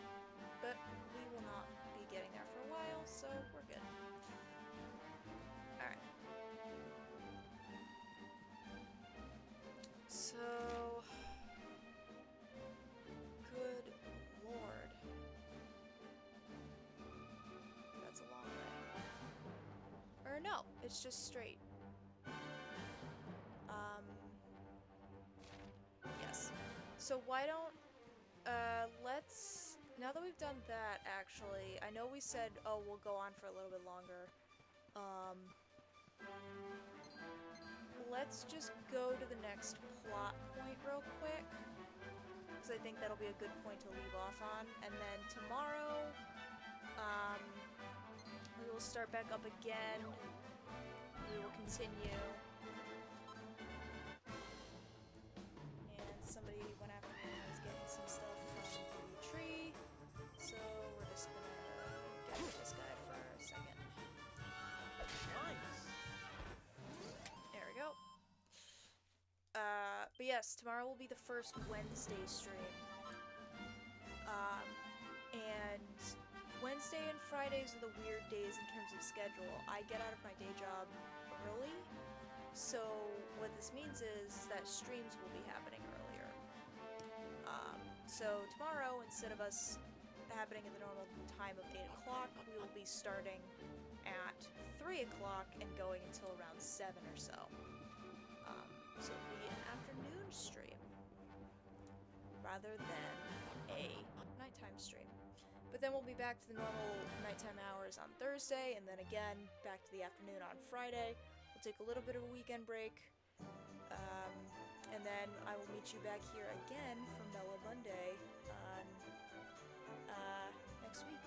But we will not be getting there for a while, so we're good. Alright. So... Good lord. That's a long way. Or no, it's just straight. Yes. So why don't, let's, now that we've done that, actually, I know we said, oh, we'll go on for a little bit longer. Let's just go to the next plot point real quick, because I think that'll be a good point to leave off on. And then tomorrow, we will start back up again. We will continue. And somebody went after me when I was getting some stuff from the tree, so we're just gonna get rid of this guy for a second. Nice. There we go. But yes, tomorrow will be the first Wednesday stream. And Wednesday and Fridays are the weird days in terms of schedule. I get out of my day job early, so what this means is that streams will be happening earlier. So tomorrow, instead of us happening at the normal time of 8 o'clock, we will be starting at 3 o'clock and going until around 7 or so. So it'll be an afternoon stream rather than a nighttime stream. But then we'll be back to the normal nighttime hours on Thursday, and then again back to the afternoon on Friday. We'll take a little bit of a weekend break, and then I will meet you back here again for Mellow Monday on next week.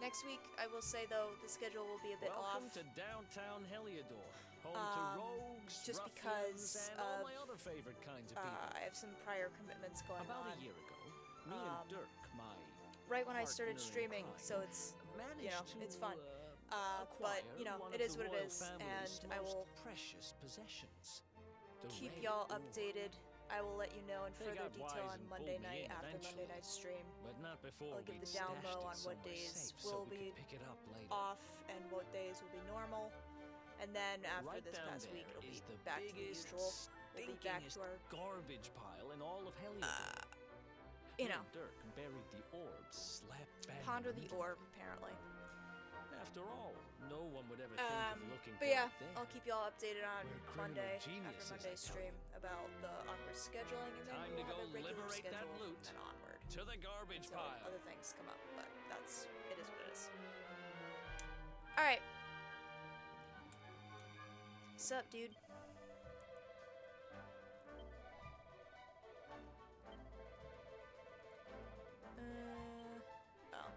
Next week, I will say though, the schedule will be a bit Welcome off. to downtown Heliodor, home to rogues, just ruffians, because and all of, my other favorite kinds of people. I have some prior commitments going About on. a year ago, me and Dirk, my right when I started partner in streaming, crime, so it's, you know, managed to, it's fun. acquire But, you know, one it of is the what it royal is, family's and I will most precious possessions. The keep red y'all ore. updated. I will let you know in They further got detail wise on and Monday pulled me night in after Monday eventually. night's stream. But not before I'll give we'd the down stashed low it on what somewhere days safe so will we be could pick it up later. off and what days will be normal. And then after Right this down past week, there it'll be is the back to the biggest, usual. We'll be back stinkingest to our, garbage pile in all of Heliodor. you Me know, and Dirk buried the orb slap bang in ponder the middle of orb, it. apparently. After all, no one would ever think of looking But for yeah, it there. I'll keep you all updated on We're criminal Monday after geniuses, Monday's I tell stream about the awkward scheduling, and then Time we'll to have go a regular liberate that schedule loot. and onward. To the garbage Until pile. other things come up, but it is what it is. All right. Sup, dude? Oh.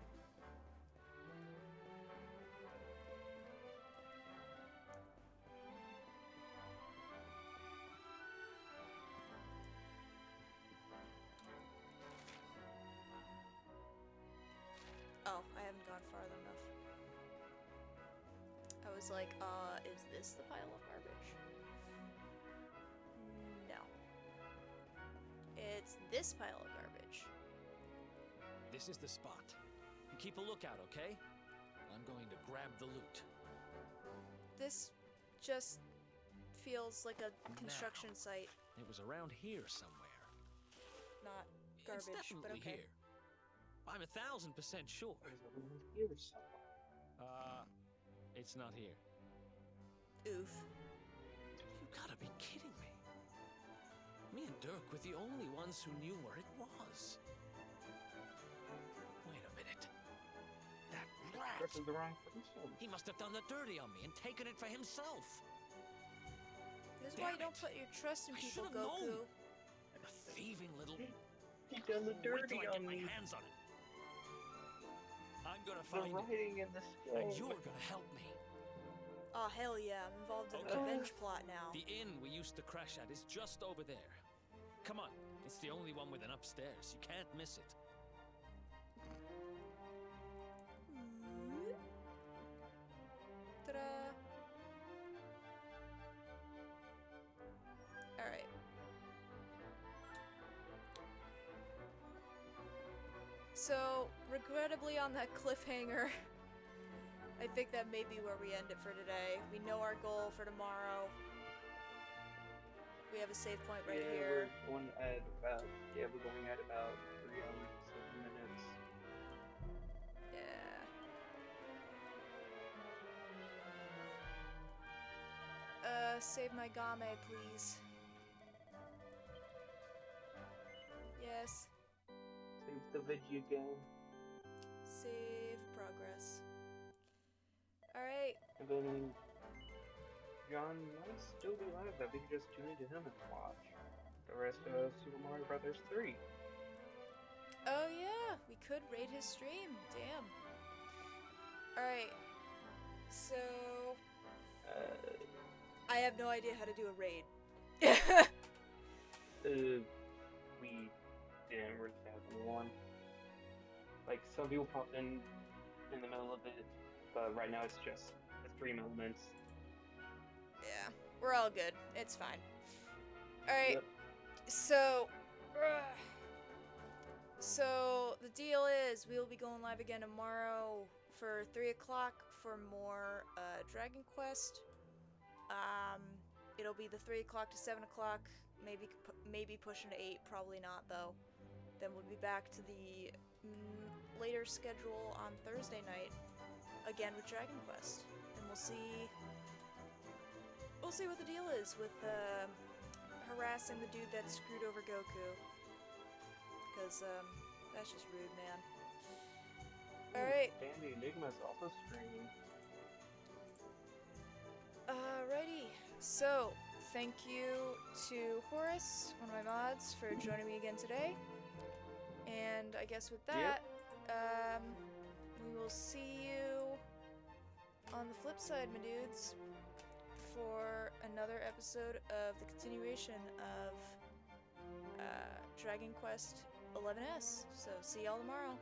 Oh, I haven't gone far enough. I was like, is this the pile of garbage? No. It's this pile of garbage. This is the spot. Keep a lookout, okay? I'm going to grab the loot. This just feels like a construction site, It was around here somewhere. not It's garbage, but definitely okay. here. I'm 1,000% sure. Here somewhere. It's not here. Oof. You gotta be kidding me. Me and Dirk were the only ones who knew where it was. Wait a minute. That rat! This is the wrong person. He must have done the dirty on me and taken it for himself. This is why you don't put your trust in I people, should've known. Goku. A thieving little... He done the Wait till dirty I get on my me. hands on it. I'm gonna The find it. writing in the skull. And you're gonna help me. Oh, hell yeah, I'm involved in Okay. a revenge plot now. The inn we used to crash at is just over there. Come on, it's the only one with an upstairs. You can't miss it. Ta-da! Alright. So, regrettably on that cliffhanger, I think that may be where we end it for today. We know our goal for tomorrow. We have a save point right here. We're going at about 3 hours, 7 minutes. Yeah. Save my game, please. Yes. Save the video game. Save progress. Alright. And then John might still be live, that we could just tune into him and watch the rest of Super Mario Brothers 3. Oh yeah, we could raid his stream. Damn. Alright. So I have no idea how to do a raid. We didn't really have one. Like, some people pop in the middle of it, but right now it's just the stream elements. Yeah, we're all good. It's fine. Alright, Yep. so the deal is we will be going live again tomorrow for 3 o'clock for more Dragon Quest. It'll be the 3 o'clock to 7 o'clock, maybe pushing to 8, probably not though. Then we'll be back to the later schedule on Thursday night, again with Dragon Quest, and we'll see what the deal is with harassing the dude that screwed over Goku, because that's just rude, man. Alright. Dandy Enigma's also streaming. Alrighty, so thank you to Horace, one of my mods, for joining me again today. And I guess with that, we will see you on the flip side, my dudes, for another episode of the continuation of Dragon Quest XI's. So see y'all tomorrow.